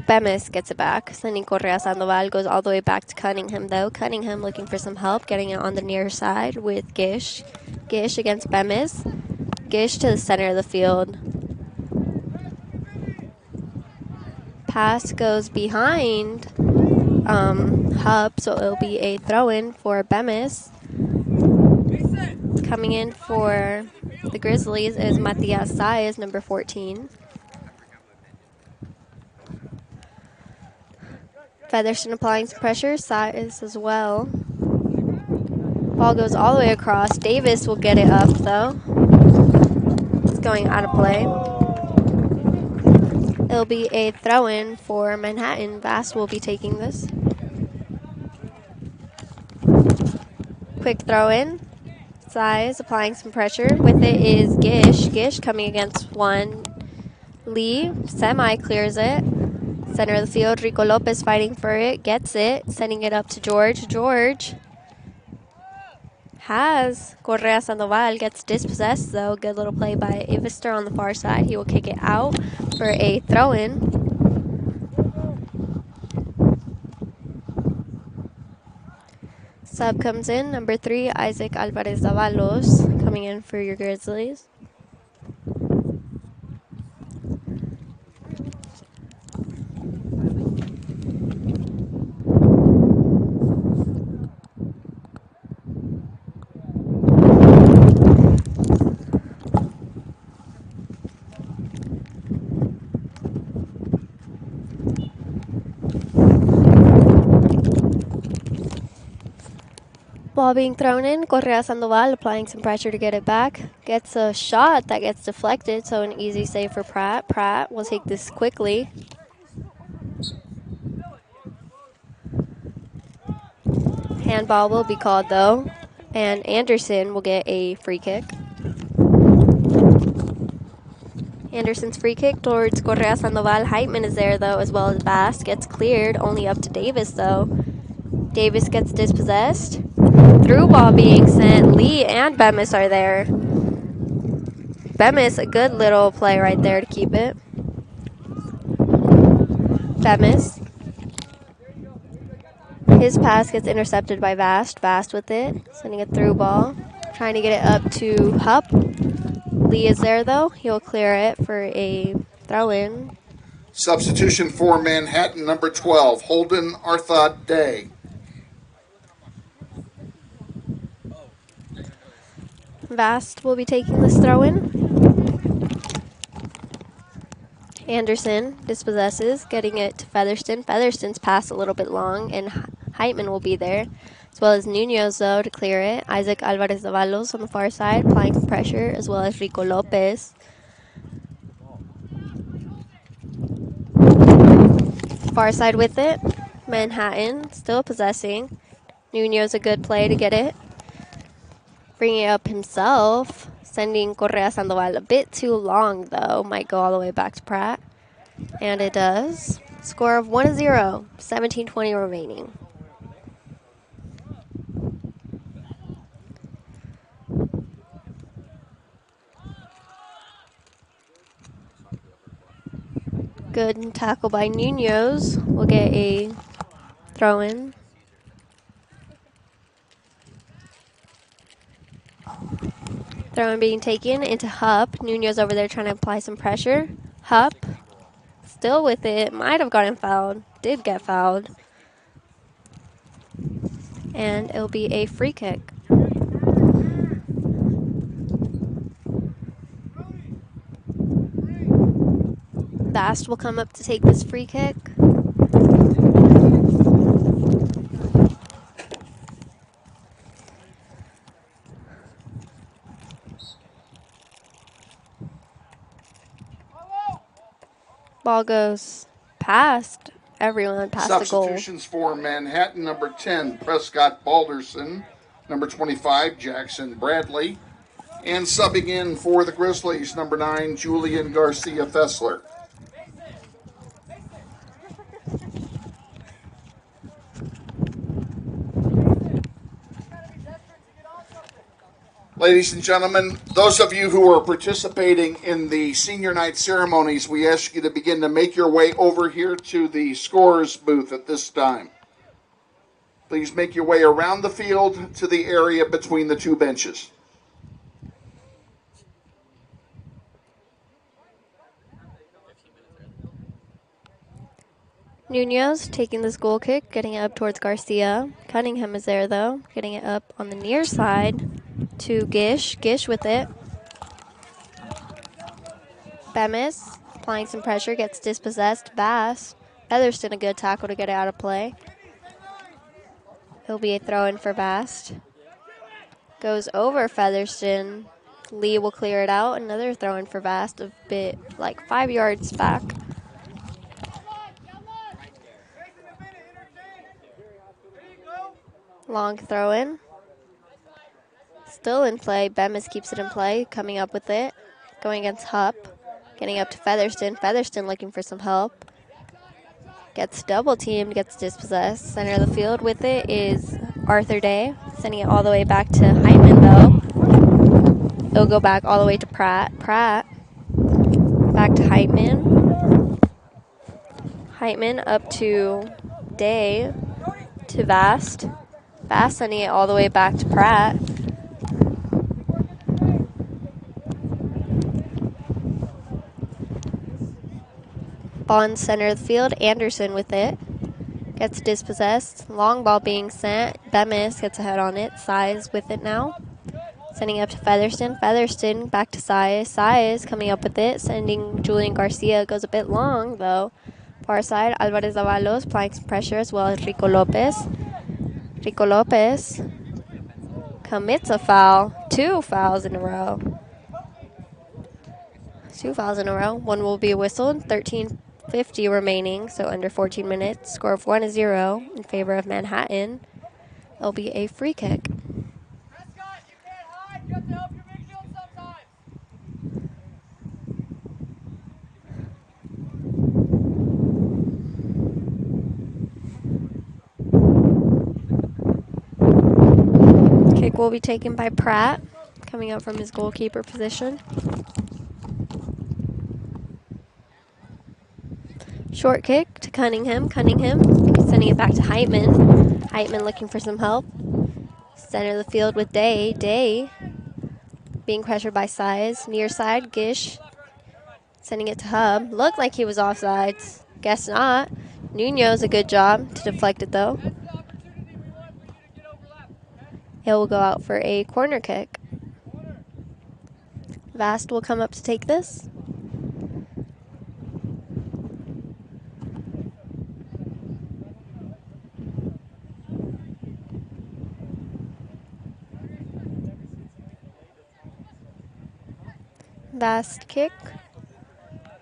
Bemis gets it back, sending Correa Sandoval. Goes all the way back to Cunningham, though. Cunningham looking for some help, getting it on the near side with Gish. Gish against Bemis. Gish to the center of the field. Pass goes behind Hub, so it'll be a throw-in for Bemis. Coming in for the Grizzlies is Matias Saez, number 14. Featherston applying some pressure, Saez as well. Ball goes all the way across. Davis will get it up though. It's going out of play. It'll be a throw-in for Manhattan. Vast will be taking this. Quick throw-in. Saez applying some pressure. With it is Gish. Gish coming against one. Lee semi-clears it. Center of the field. Rico Lopez fighting for it. Gets it. Sending it up to George. George has Correa Sandoval. Gets dispossessed though. Good little play by Ivister on the far side. He will kick it out for a throw-in. Sub comes in, number 3, Isaac Alvarez Zavalos, coming in for your Grizzlies. Ball being thrown in. Correa Sandoval applying some pressure to get it back. Gets a shot that gets deflected, so an easy save for Pratt. Pratt will take this quickly. Handball will be called, though, and Anderson will get a free kick. Anderson's free kick towards Correa Sandoval. Heitman is there, though, as well as Bast. Gets cleared, only up to Davis, though. Davis gets dispossessed. Through ball being sent. Lee and Bemis are there. Bemis, a good little play right there to keep it. Bemis. His pass gets intercepted by Vast. Vast with it, sending a through ball. Trying to get it up to Hupp. Lee is there, though. He'll clear it for a throw-in. Substitution for Manhattan, number 12, Holden Arthod Day. Vast will be taking this throw-in. Anderson dispossesses, getting it to Featherston. Featherston's pass a little bit long, and Heitman will be there, as well as Nunez, though, to clear it. Isaac Alvarez Zavalos on the far side, applying some pressure, as well as Rico Lopez. Far side with it. Manhattan still possessing. Nunez, a good play to get it. Bringing it up himself. Sending Correa Sandoval a bit too long, though. Might go all the way back to Pratt. And it does. Score of 1-0. 17:20 remaining. Good tackle by Nunez. We'll get a throw-in. Throw-in being taken into Hupp. Nunez over there trying to apply some pressure. Hupp still with it. Might have gotten fouled. Did get fouled. And it'll be a free kick. Vast will come up to take this free kick. Ball goes past everyone, past the goal. Substitutions for Manhattan, number 10, Prescott Balderson. Number 25, Jackson Bradley. And subbing in for the Grizzlies, number 9, Julian Garcia Fessler. Ladies and gentlemen, those of you who are participating in the senior night ceremonies, we ask you to begin to make your way over here to the scorer's booth at this time. Please make your way around the field to the area between the two benches. Nunez taking this goal kick, getting it up towards Garcia. Cunningham is there, though, getting it up on the near side to Gish. Gish with it. Bemis applying some pressure, gets dispossessed. Bass. Featherston, a good tackle to get it out of play. It'll be a throw-in for Bast. Goes over Featherston. Lee will clear it out. Another throw-in for Bast, a bit like 5 yards back. Long throw-in. Still in play. Bemis keeps it in play, coming up with it. Going against Hupp. Getting up to Featherston. Featherston looking for some help. Gets double teamed, gets dispossessed. Center of the field with it is Arthur Day. Sending it all the way back to Heitman, though. It'll go back all the way to Pratt. Pratt. Back to Heitman. Heitman up to Day. To Vast. Vast sending it all the way back to Pratt. Ball in the center of the field. Anderson with it. Gets dispossessed. Long ball being sent. Bemis gets a head on it. Size with it now. Sending it up to Featherston. Featherston back to Size. Size coming up with it. Sending Julian Garcia. Goes a bit long, though. Far side. Alvarez Zavalos applying some pressure, as well as Rico Lopez. Rico Lopez Commits a foul. 2 fouls in a row. 2 fouls in a row. One will be whistled. 13:50 remaining, so under 14 minutes. Score of 1-0 in favor of Manhattan. It'll be a free kick. Kick will be taken by Pratt, coming up from his goalkeeper position. Short kick to Cunningham. Cunningham sending it back to Heitman. Heitman looking for some help. Center of the field with Day. Day being pressured by Size. Near side, Gish sending it to Hub. Looked like he was offsides. Guess not. Nuno's a good job to deflect it though. It will go out for a corner kick. Vast will come up to take this. Vast kick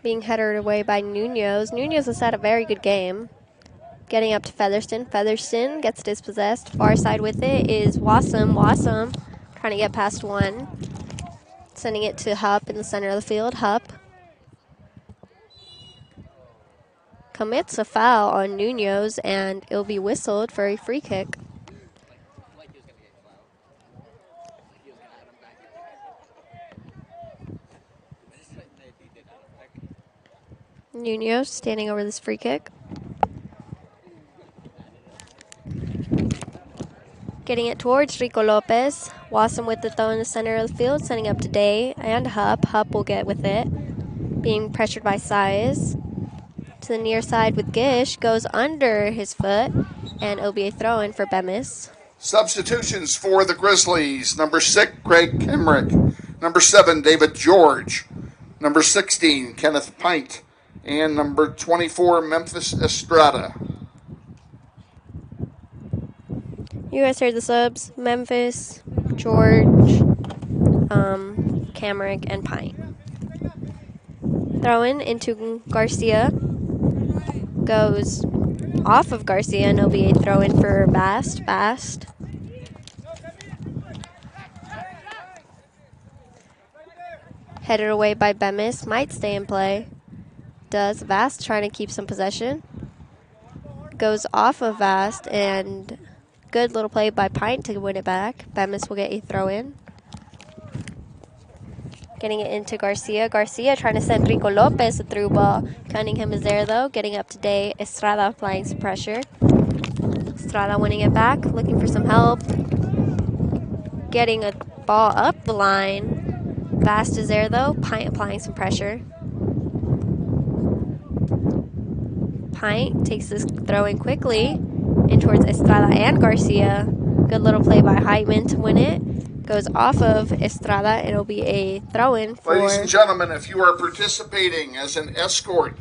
being headed away by Nuno's. Nuno's has had a very good game. Getting up to Featherston. Featherston gets dispossessed. Far side with it is Wassam. Wassam trying to get past one. Sending it to Hupp in the center of the field. Hupp commits a foul on Nuno's, and it'll be whistled for a free kick. Nuno standing over this free kick. Getting it towards Rico Lopez. Wassam with the throw in the center of the field, sending up to Day and Hupp. Hupp will get with it. Being pressured by Size. To the near side with Gish. Goes under his foot, and it'll be a throw-in for Bemis. Substitutions for the Grizzlies. Number 6, Greg Kimrick. Number 7, David George. Number 16, Kenneth Pint. And number 24, Memphis Estrada. You guys heard the subs. Memphis, George, Camrick, and Pine. Throw-in into Garcia. Goes off of Garcia, and it'll be a throw-in for Bast. Bast. Headed away by Bemis. Might stay in play. Does. Vast trying to keep some possession. Goes off of Vast, and good little play by Pint to win it back. Bemis will get a throw-in. Getting it into Garcia. Garcia trying to send Rico Lopez a through ball. Cunningham is there though. Getting up to Day. Estrada applying some pressure. Estrada winning it back. Looking for some help. Getting a ball up the line. Vast is there though. Pint applying some pressure. Pint takes this throw in quickly in towards Estrada and Garcia. Good little play by Heitman to win it. Goes off of Estrada, and it'll be a throw-in for... Ladies and gentlemen, if you are participating as an escort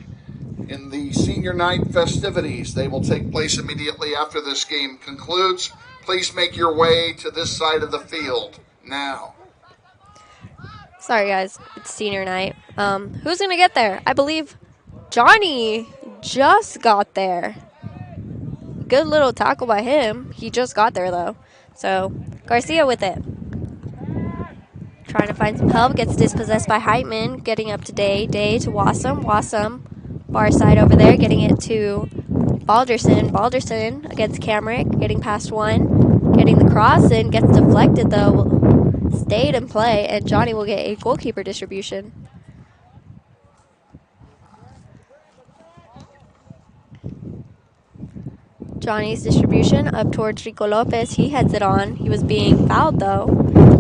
in the senior night festivities, they will take place immediately after this game concludes. Please make your way to this side of the field now. Sorry, guys. It's senior night. Who's going to get there? I believe Johnny just got there. Good little tackle by him. He just got there, though. So, Garcia with it. Trying to find some help. Gets dispossessed by Heitman. Getting up to Day. Day to Wassam. Wassam, far side over there. Getting it to Balderson. Balderson against Camrick. Getting past one. Getting the cross in. Gets deflected, though. Stayed in play, and Johnny will get a goalkeeper distribution. Johnny's distribution up towards Rico Lopez. He heads it on. He was being fouled, though,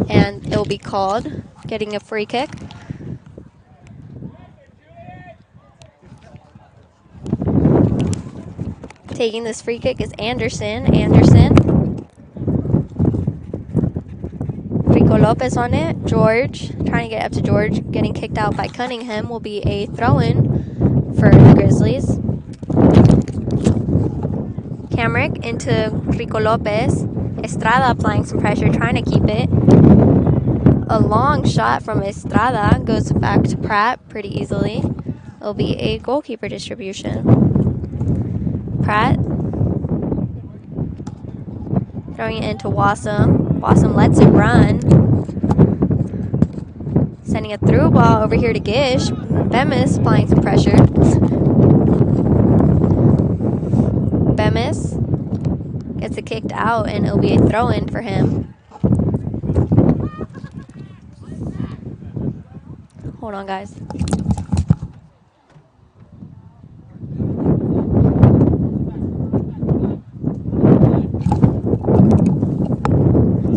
and it will be called. Getting a free kick. Taking this free kick is Anderson. Anderson. Rico Lopez on it. George. Trying to get up to George. Getting kicked out by Cunningham will be a throw-in for the Grizzlies. Camrick into Rico Lopez. Estrada applying some pressure, trying to keep it. A long shot from Estrada goes back to Pratt pretty easily. It'll be a goalkeeper distribution. Pratt throwing it into Wassam. Wassam lets it run. Sending a through ball over here to Gish. Bemis applying some pressure. Bemis gets it kicked out, and it'll be a throw-in for him. Hold on, guys.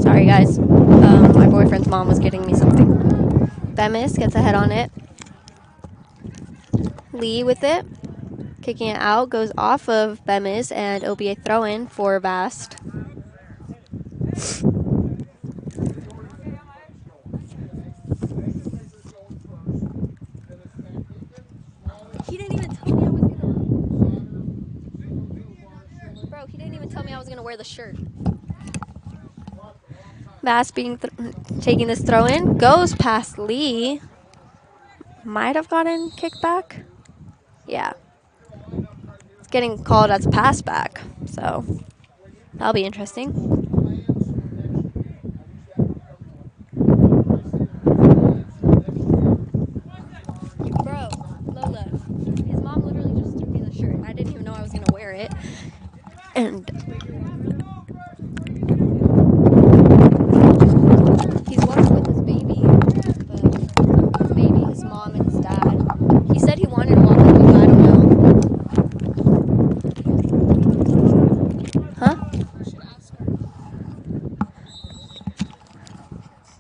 Sorry, guys. My boyfriend's mom was getting me something. Bemis gets a head on it. Lee with it. Kicking it out, goes off of Bemis, and it'll be a throw-in for Vast. He didn't even tell me I was gonna... Bro, he didn't even tell me I was gonna wear the shirt. Vast taking this throw-in, goes past Lee. Might have gotten kicked back. Yeah. Getting called as a pass back, so that'll be interesting. Bro, Lola, his mom literally just threw me the shirt. I didn't even know I was gonna wear it, and he's walking with his baby, his mom, and his dad. He said he wanted to walk with me, but I don't know.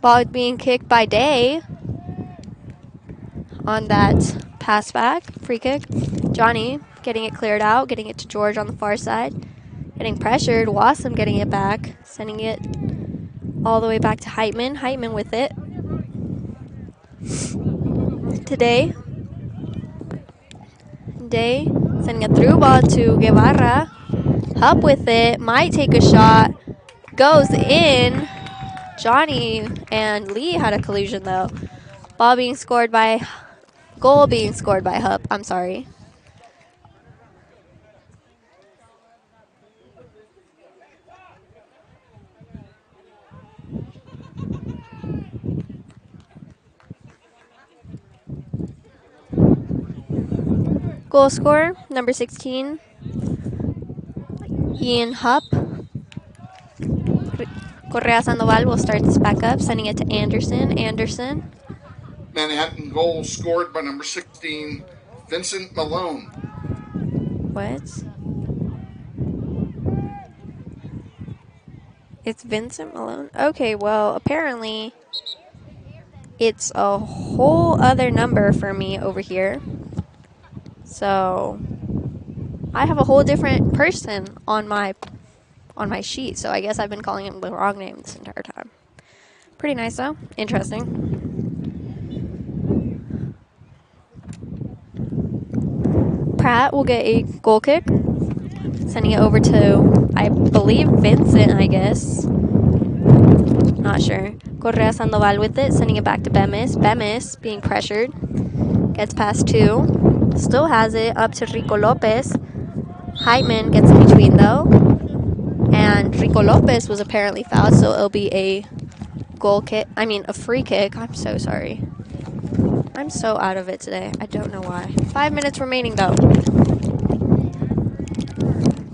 Ball being kicked by Day on that pass back, free kick. Johnny getting it cleared out, getting it to George on the far side. Getting pressured, Wassam getting it back, sending it all the way back to Heitman. Heitman with it. Today, Day sending a through ball to Guevara. Up with it, might take a shot, goes in. Johnny and Lee had a collision though. Goal being scored by Hupp. I'm sorry. Goal scorer, number 16, Ian Hupp. Correa Sandoval will start this back up, sending it to Anderson. Anderson. Manhattan goal scored by number 16, Vincent Malone. What? It's Vincent Malone? Okay, well, apparently it's a whole other number for me over here. So I have a whole different person on my sheet, so I guess I've been calling him the wrong name this entire time. Pretty nice though. Interesting. Pratt will get a goal kick, sending it over to, I believe, Vincent, I guess. Not sure. Correa Sandoval with it, sending it back to Bemis. Bemis being pressured. Gets past two. Still has it up to Rico Lopez. Heitman gets in between though. And Rico Lopez was apparently fouled, so it'll be a a free kick. I'm so sorry. I'm so out of it today. I don't know why. 5 minutes remaining though.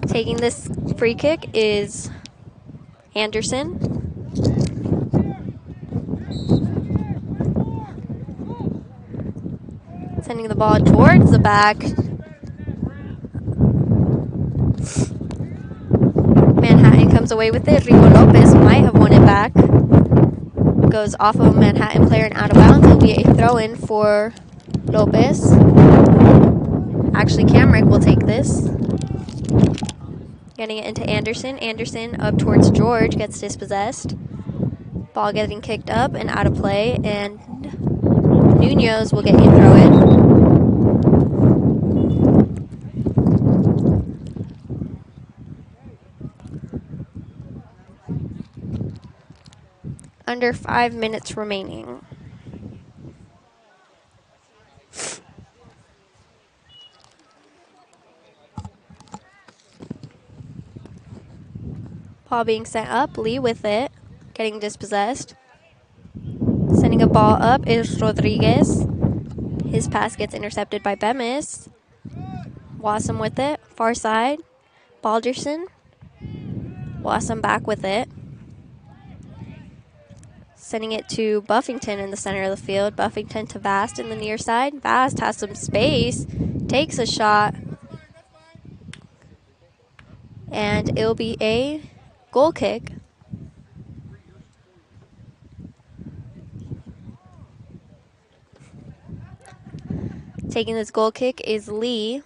Taking this free kick is Anderson. Sending the ball towards the back. Manhattan comes away with it. Rico Lopez might have won it back. Goes off of a Manhattan player and out of bounds. It'll be a throw-in for Lopez. Actually, Camrick will take this. Getting it into Anderson. Anderson up towards George. Gets dispossessed. Ball getting kicked up and out of play. And Nunez will get a throw-in. Under 5 minutes remaining. Ball being sent up. Lee with it. Getting dispossessed. Sending a ball up is Rodriguez. His pass gets intercepted by Bemis. Wassam with it. Far side. Balderson. Wassam back with it. Sending it to Buffington in the center of the field. Buffington to Vast in the near side. Vast has some space. Takes a shot. And it'll be a goal kick. Taking this goal kick is Lee.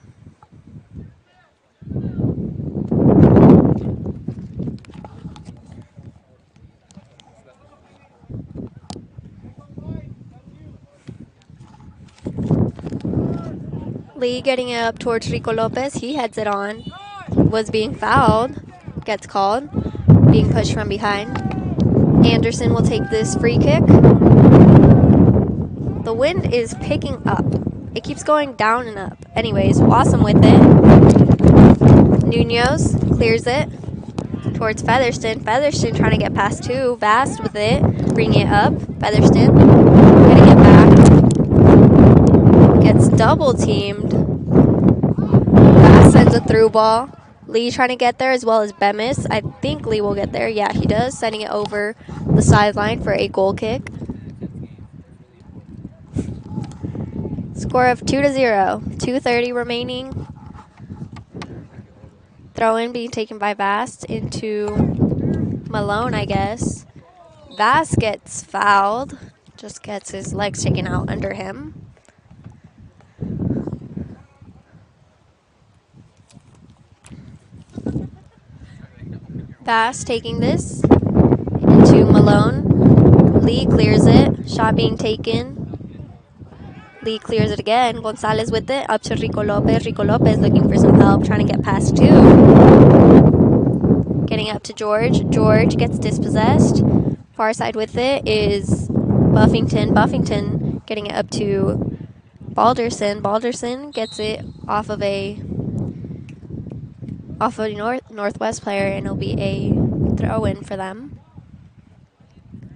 Lee getting it up towards Rico Lopez. He heads it on. Was being fouled. Gets called. Being pushed from behind. Anderson will take this free kick. The wind is picking up. It keeps going down and up. Anyways, Wassam with it. Nunez clears it towards Featherston. Featherston trying to get past two. Vast with it. Bringing it up. Featherston getting it back. Gets double teamed. Vast sends a through ball. Lee trying to get there as well as Bemis. I think Lee will get there. Yeah, he does. Sending it over the sideline for a goal kick. Score of 2-0. 2:30 remaining. Throw in being taken by Vast into Malone, I guess. Vast gets fouled. Just gets his legs taken out under him. Vast taking this into Malone. Lee clears it. Shot being taken. Lee clears it again. Gonzalez with it. Up to Rico Lopez. Rico Lopez looking for some help. Trying to get past two. Getting up to George. George gets dispossessed. Far side with it is Buffington. Buffington getting it up to Balderson. Balderson gets it off of a Northwest player, and it'll be a throw-in for them.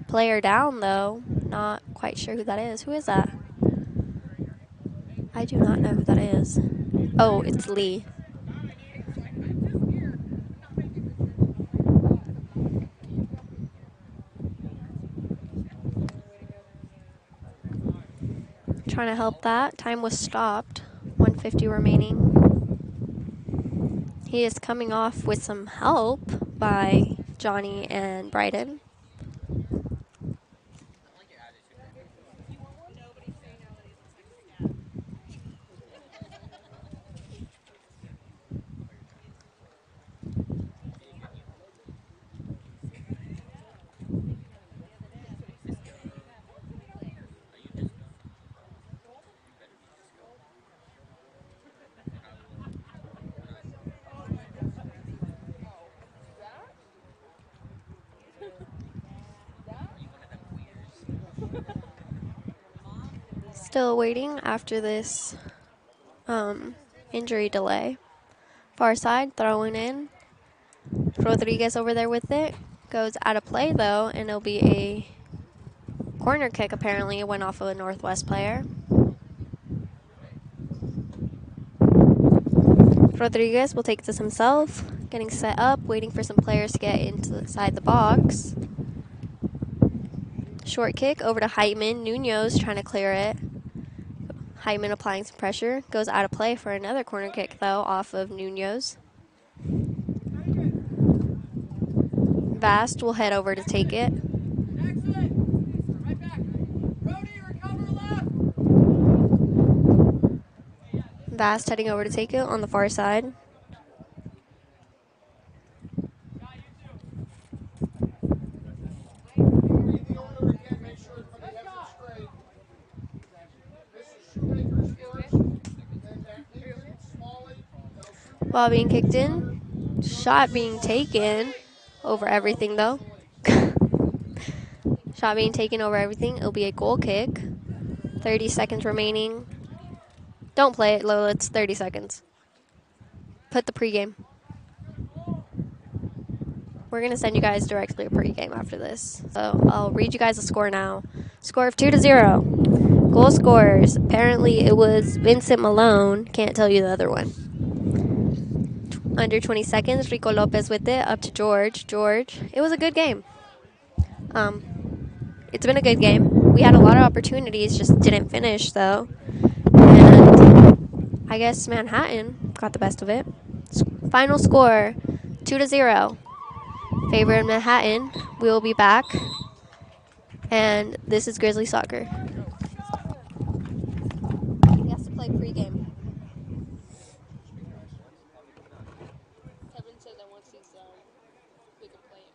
Player down, though. Not quite sure who that is. Who is that? I do not know who that is. Oh, it's Lee. Trying to help that. Time was stopped. 1:50 remaining. He is coming off with some help by Johnny and Bryden. Still waiting after this injury delay. Far side, throwing in. Rodriguez over there with it. Goes out of play, though, and it'll be a corner kick, apparently. It went off of a Northwest player. Rodriguez will take this himself. Getting set up, waiting for some players to get inside the box. Short kick over to Heitman. Nunez trying to clear it. Heitman applying some pressure. Goes out of play for another corner kick, though, off of Nunez. Vast will head over to take it. Vast heading over to take it on the far side. Ball being kicked in. Shot being taken over everything, though. Shot Shot being taken over everything. It'll be a goal kick. 30 seconds remaining. Don't play it, Lola. It's 30 seconds. Put the pregame. We're going to send you guys directly a pregame after this. So I'll read you guys the score now. Score of 2-0. Goal scorers. Apparently it was Vincent Malone. Can't tell you the other one. Under 20 seconds. Rico Lopez with it. Up to George. George. It was a good game. It's been a good game. We had a lot of opportunities. Just didn't finish, though. And I guess Manhattan got the best of it. Final score, 2-0. Favor in Manhattan. We will be back. And this is Grizzly Soccer. He has to play pregame. Kevin said that once he's done, we can play it.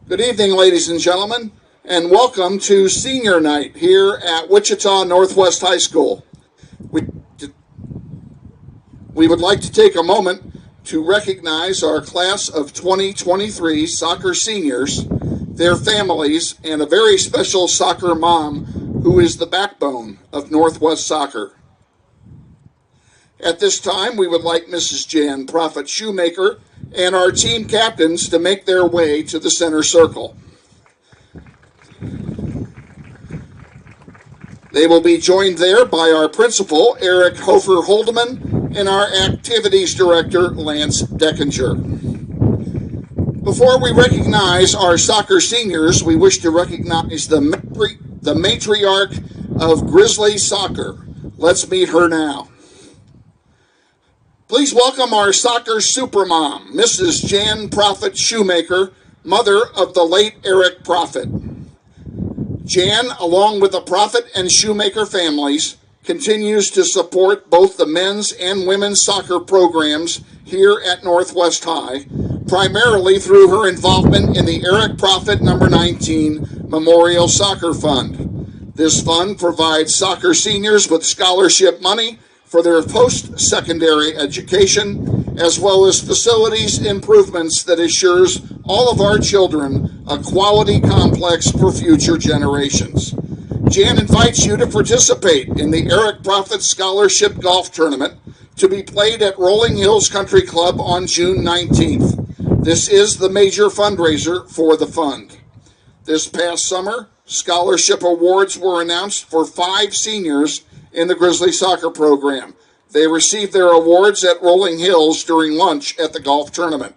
Good evening, ladies and gentlemen, and welcome to Senior Night here at Wichita Northwest High School. We would like to take a moment to recognize our class of 2023 soccer seniors, their families, and a very special soccer mom who is the backbone of Northwest Soccer. At this time, we would like Mrs. Jan Prophet Shoemaker and our team captains to make their way to the center circle. They will be joined there by our principal, Eric Hofer Holdeman, and our activities director, Lance Deckinger. Before we recognize our soccer seniors, we wish to recognize the matriarch of Grizzly Soccer. Let's meet her now. Please welcome our soccer supermom, Mrs. Jan Prophet Shoemaker, mother of the late Eric Prophet. Jan, along with the Prophet and Shoemaker families, continues to support both the men's and women's soccer programs here at Northwest High, primarily through her involvement in the Eric Prophet No. 19 Memorial Soccer Fund. This fund provides soccer seniors with scholarship money for their post-secondary education, as well as facilities improvements that assures all of our children a quality complex for future generations. Jan invites you to participate in the Eric Prophet Scholarship Golf Tournament to be played at Rolling Hills Country Club on June 19th. This is the major fundraiser for the fund. This past summer, scholarship awards were announced for 5 seniors in the Grizzly Soccer program. They received their awards at Rolling Hills during lunch at the golf tournament.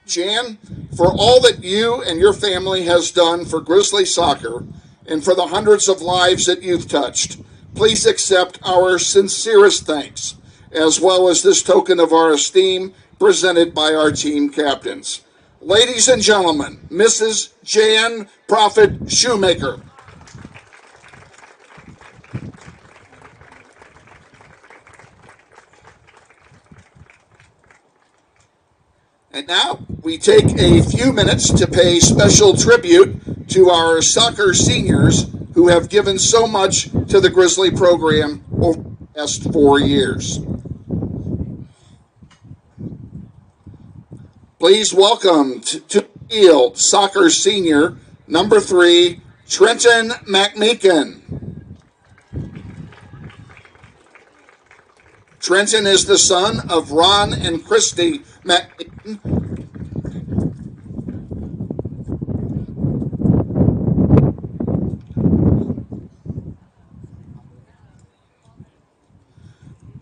Jan, for all that you and your family has done for Grizzly Soccer, and for the hundreds of lives that you've touched. Please accept our sincerest thanks, as well as this token of our esteem presented by our team captains. Ladies and gentlemen, Mrs. Jan Prophet Shoemaker. And now we take a few minutes to pay special tribute to our soccer seniors who have given so much to the Grizzly program over the past 4 years. Please welcome to the field soccer senior number 3, Trenton McMeekin. Trenton is the son of Ron and Christy McMeekin.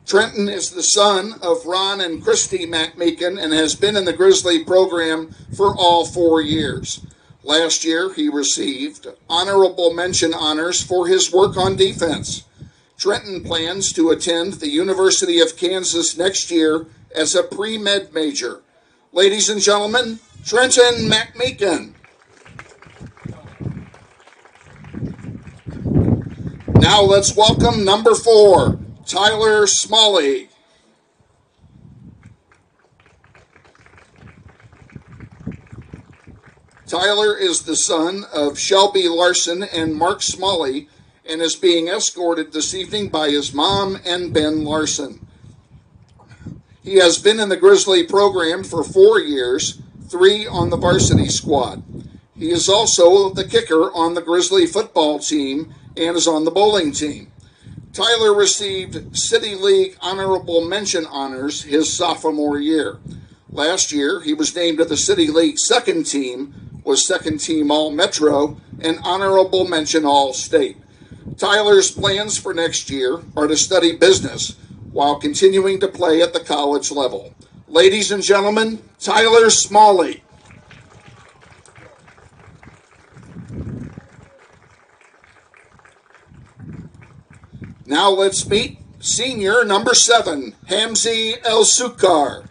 Trenton is the son of Ron and Christy McMeekin and has been in the Grizzly program for all 4 years. Last year, he received honorable mention honors for his work on defense. Trenton plans to attend the University of Kansas next year as a pre-med major. Ladies and gentlemen, Trenton McMeekin. Now let's welcome number 4, Tyler Smalley. Tyler is the son of Shelby Larson and Mark Smalley and is being escorted this evening by his mom and Ben Larson. He has been in the Grizzly program for 4 years, 3 on the varsity squad. He is also the kicker on the Grizzly football team and is on the bowling team. Tyler received City League honorable mention honors his sophomore year. Last year, he was named to the City League second team, was second team All-Metro, and honorable mention All-State. Tyler's plans for next year are to study business while continuing to play at the college level. Ladies and gentlemen, Tyler Smalley. Now let's meet senior number 7, Hamzi El-Sukar.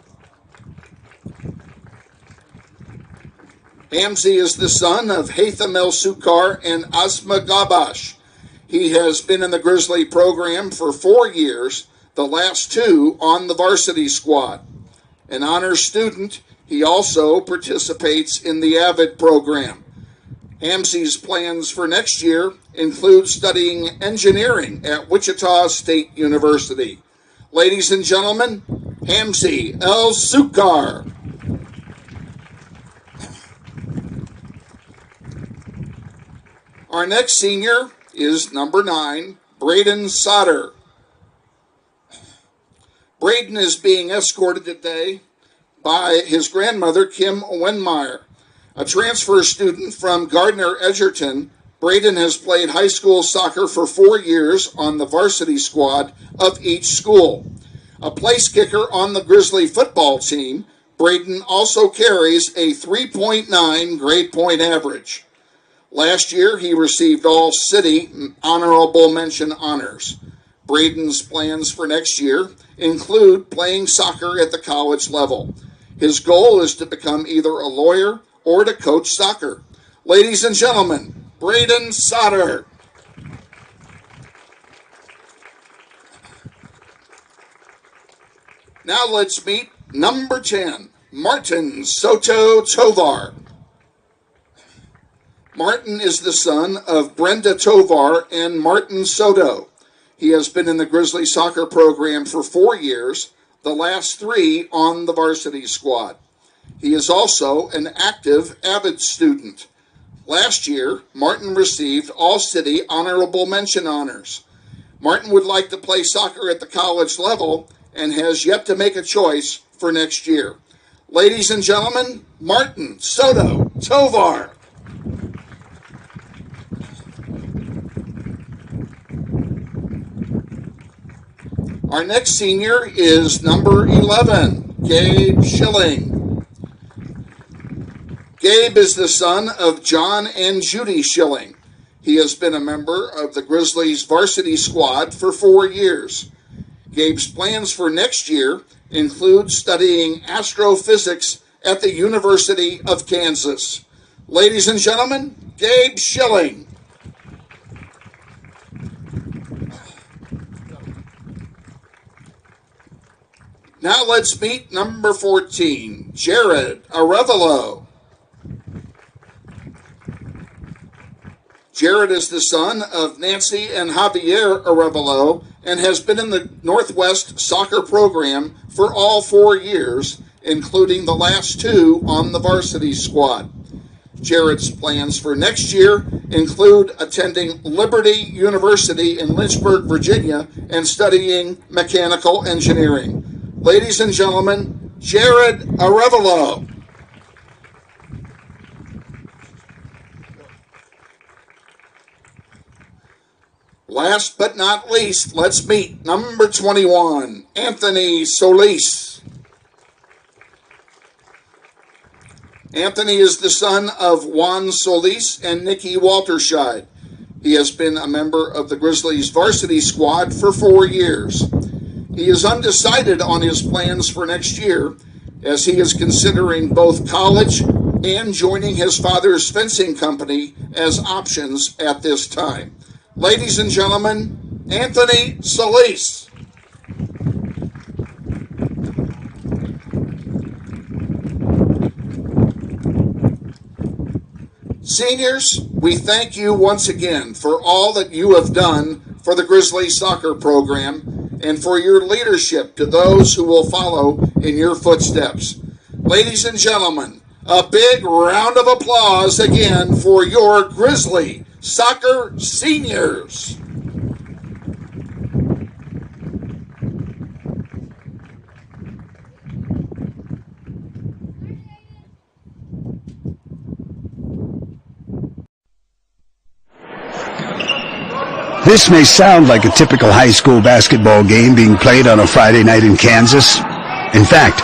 Hamzi is the son of Haitham El-Sukar and Asma Gabash. He has been in the Grizzly program for 4 years, the last 2 on the varsity squad. An honors student, he also participates in the AVID program. Hamzi's plans for next year include studying engineering at Wichita State University. Ladies and gentlemen, Hamzi El-Sukar. Our next senior is number 9, Braden Soder. Braden is being escorted today by his grandmother, Kim Wenmeyer. A transfer student from Gardner Edgerton, Braden has played high school soccer for 4 years on the varsity squad of each school. A place kicker on the Grizzly football team, Braden also carries a 3.9 grade point average. Last year, he received all city honorable mention honors. Braden's plans for next year include playing soccer at the college level. His goal is to become either a lawyer or to coach soccer. Ladies and gentlemen, Braden Soder. Now let's meet number 10, Martin Soto Tovar. Martin is the son of Brenda Tovar and Martin Soto. He has been in the Grizzly soccer program for 4 years, the last 3 on the varsity squad. He is also an active AVID student. Last year, Martin received All-City honorable mention honors. Martin would like to play soccer at the college level and has yet to make a choice for next year. Ladies and gentlemen, Martin Soto Tovar. Our next senior is number 11, Gabe Schilling. Gabe is the son of John and Judy Schilling. He has been a member of the Grizzlies varsity squad for 4 years. Gabe's plans for next year include studying astrophysics at the University of Kansas. Ladies and gentlemen, Gabe Schilling. Now let's meet number 14, Jared Arevalo. Jared is the son of Nancy and Javier Arevalo and has been in the Northwest soccer program for all 4 years, including the last 2 on the varsity squad. Jared's plans for next year include attending Liberty University in Lynchburg, Virginia, and studying mechanical engineering. Ladies and gentlemen, Jared Arevalo. Last but not least, let's meet number 21, Anthony Solis. Anthony is the son of Juan Solis and Nikki Walterscheid. He has been a member of the Grizzlies varsity squad for 4 years. He is undecided on his plans for next year, as he is considering both college and joining his father's fencing company as options at this time. Ladies and gentlemen, Anthony Solis. Seniors, we thank you once again for all that you have done for the Grizzlies soccer program and for your leadership to those who will follow in your footsteps. Ladies and gentlemen, a big round of applause again for your Grizzly soccer seniors. This may sound like a typical high school basketball game being played on a Friday night in Kansas. In fact,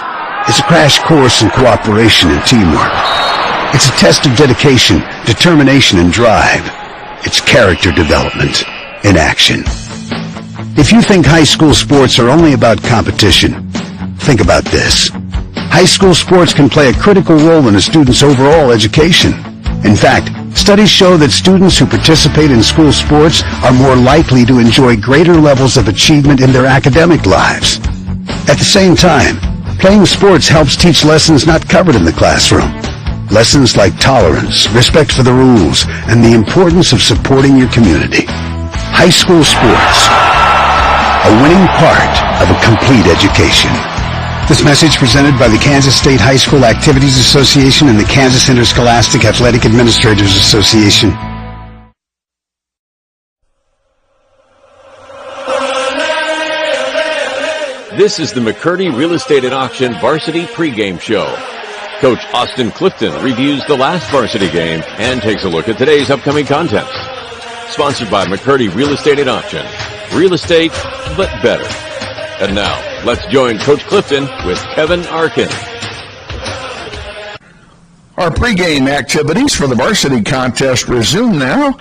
it's a crash course in cooperation and teamwork. It's a test of dedication, determination, and drive. It's character development in action. If you think high school sports are only about competition, think about this. High school sports can play a critical role in a student's overall education. In fact, studies show that students who participate in school sports are more likely to enjoy greater levels of achievement in their academic lives. At the same time, playing sports helps teach lessons not covered in the classroom. Lessons like tolerance, respect for the rules, and the importance of supporting your community. High school sports, a winning part of a complete education. This message presented by the Kansas State High School Activities Association and the Kansas Interscholastic Athletic Administrators Association. This is the McCurdy Real Estate at Auction Varsity Pregame Show. Coach Austin Clifton reviews the last varsity game and takes a look at today's upcoming contest. Sponsored by McCurdy Real Estate at Auction. Real estate, but better. And now, let's join Coach Clifton with Kevin Arkin. Our pregame activities for the varsity contest resume now.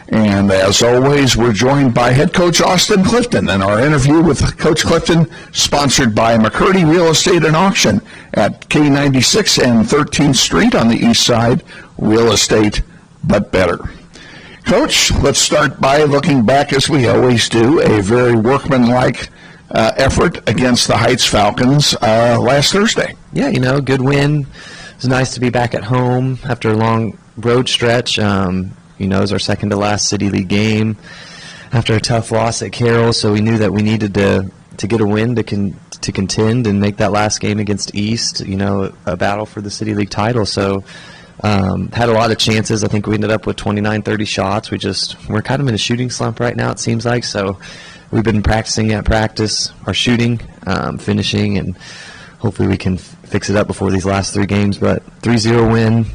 And as always, we're joined by head coach Austin Clifton, and our interview with Coach Clifton sponsored by McCurdy Real Estate and Auction at K96 and 13th Street on the east side. Real estate, but better. Coach, let's start by looking back, as we always do, a very workmanlike effort against the Heights Falcons last Thursday. Yeah, good win. It was nice to be back at home after a long road stretch. It was our second to last City League game after a tough loss at Carroll, so we knew that we needed to get a win to contend and make that last game against East, a battle for the City League title. So had a lot of chances. I think we ended up with 29, 30 shots. We're kind of in a shooting slump right now, it seems like. So we've been practicing at practice our shooting, finishing, and hopefully we can fix it up before these last 3 games. But 3-0 win.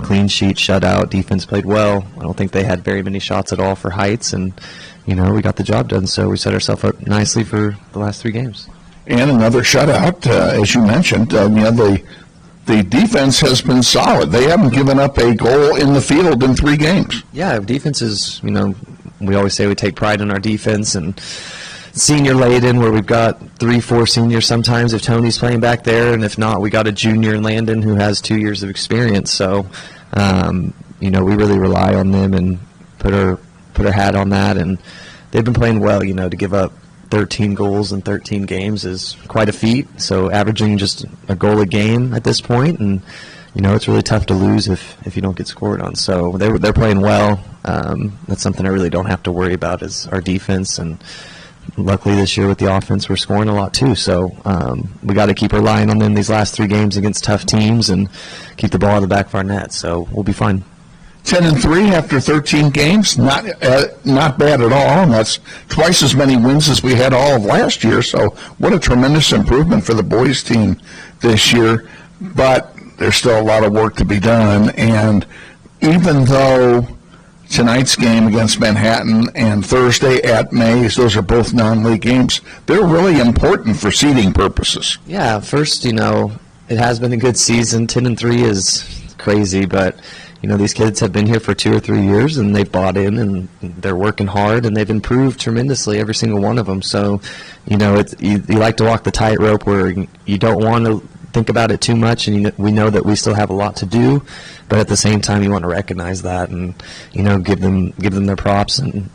Clean sheet, shutout, defense played well. I don't think they had very many shots at all for Heights, and, we got the job done, so we set ourselves up nicely for the last 3 games. And another shutout, as you mentioned. The the defense has been solid. They haven't given up a goal in the field in 3 games. Yeah, defense is, we always say we take pride in our defense, and senior laden where we've got 3-4 seniors sometimes if Tony's playing back there, and if not, we got a junior in Landon who has 2 years of experience. So, we really rely on them and put our hat on that, and they've been playing well. To give up 13 goals in 13 games is quite a feat. So averaging just a goal a game at this point, and it's really tough to lose if you don't get scored on. So they're playing well. That's something I really don't have to worry about is our defense, and luckily this year with the offense we're scoring a lot too. So we got to keep relying on them these last 3 games against tough teams and keep the ball in the back of our net. So we'll be fine. 10-3 after 13 games, not bad at all, and that's twice as many wins as we had all of last year. So what a tremendous improvement for the boys team this year. But there's still a lot of work to be done, and even though tonight's game against Manhattan and Thursday at Mays, those are both non-league games, they're really important for seeding purposes. Yeah, first, it has been a good season. 10-3 is crazy, but these kids have been here for 2 or 3 years, and they've bought in, and they're working hard, and they've improved tremendously, every single one of them. So, you like to walk the tightrope where you don't want to think about it too much, and we know that we still have a lot to do, but at the same time, you want to recognize that and give them their props and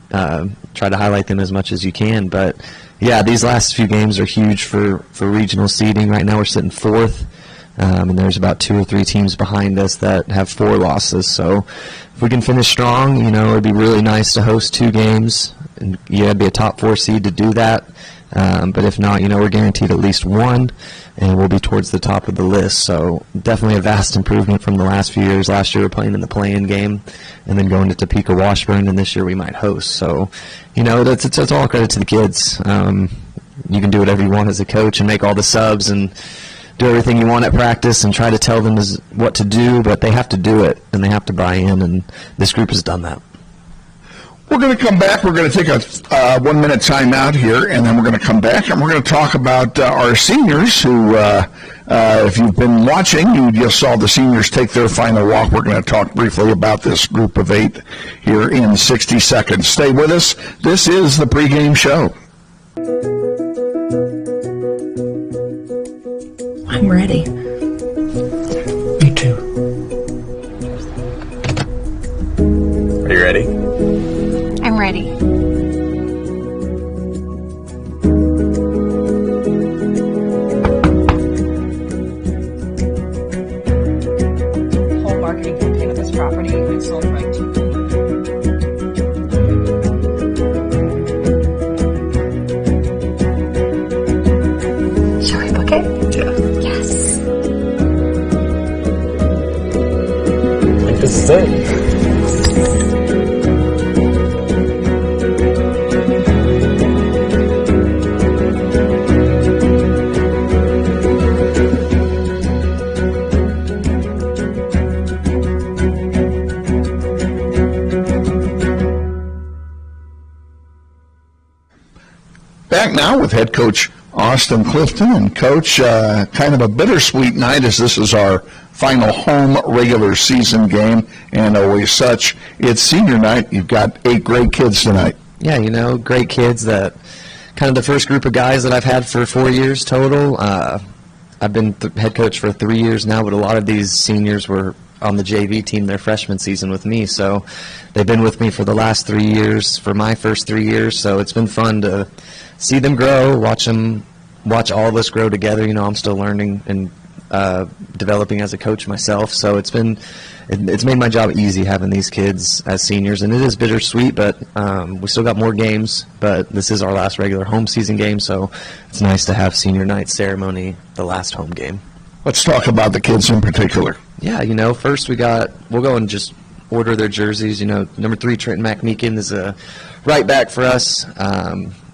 try to highlight them as much as you can. But yeah, these last few games are huge for regional seeding. Right now, we're sitting 4th. And there's about 2 or 3 teams behind us that have 4 losses. So if we can finish strong, it'd be really nice to host 2 games. And you got to be a top 4 seed to do that. But if not, we're guaranteed at least 1, and we'll be towards the top of the list. So definitely a vast improvement from the last few years. Last year we were playing in the play-in game and then going to Topeka Washburn, and this year we might host. So, it's all credit to the kids. You can do whatever you want as a coach and make all the subs and do everything you want at practice and try to tell them what to do, but they have to do it, and they have to buy in, and this group has done that. We're going to come back. We're going to take a 1-minute timeout here, and then we're going to come back, and we're going to talk about our seniors who, if you've been watching, you just saw the seniors take their final walk. We're going to talk briefly about this group of 8 here in 60 seconds. Stay with us. This is the pregame show. I'm ready. Me too. Are you ready? I'm ready. Whole marketing campaign of this property and sold right to Shall we book it? Yeah. Yes. I think this is it. Back now with head coach Austin Clifton. And Coach, kind of a bittersweet night as this is our final home regular season game, and always such. It's senior night. You've got 8 great kids tonight. Yeah, great kids, that kind of the first group of guys that I've had for 4 years total. I've been head coach for 3 years now, but a lot of these seniors were on the JV team their freshman season with me, so they've been with me for the last 3 years, for my first 3 years, so it's been fun to see them grow, watch all of us grow together. I'm still learning and developing as a coach myself, so it's made my job easy having these kids as seniors, and it is bittersweet, but we still got more games, but this is our last regular home season game, so it's nice to have senior night ceremony, the last home game. Let's talk about the kids in particular. Yeah, first we'll go and just order their jerseys. Number 3, Trenton McMeekin is a right back for us.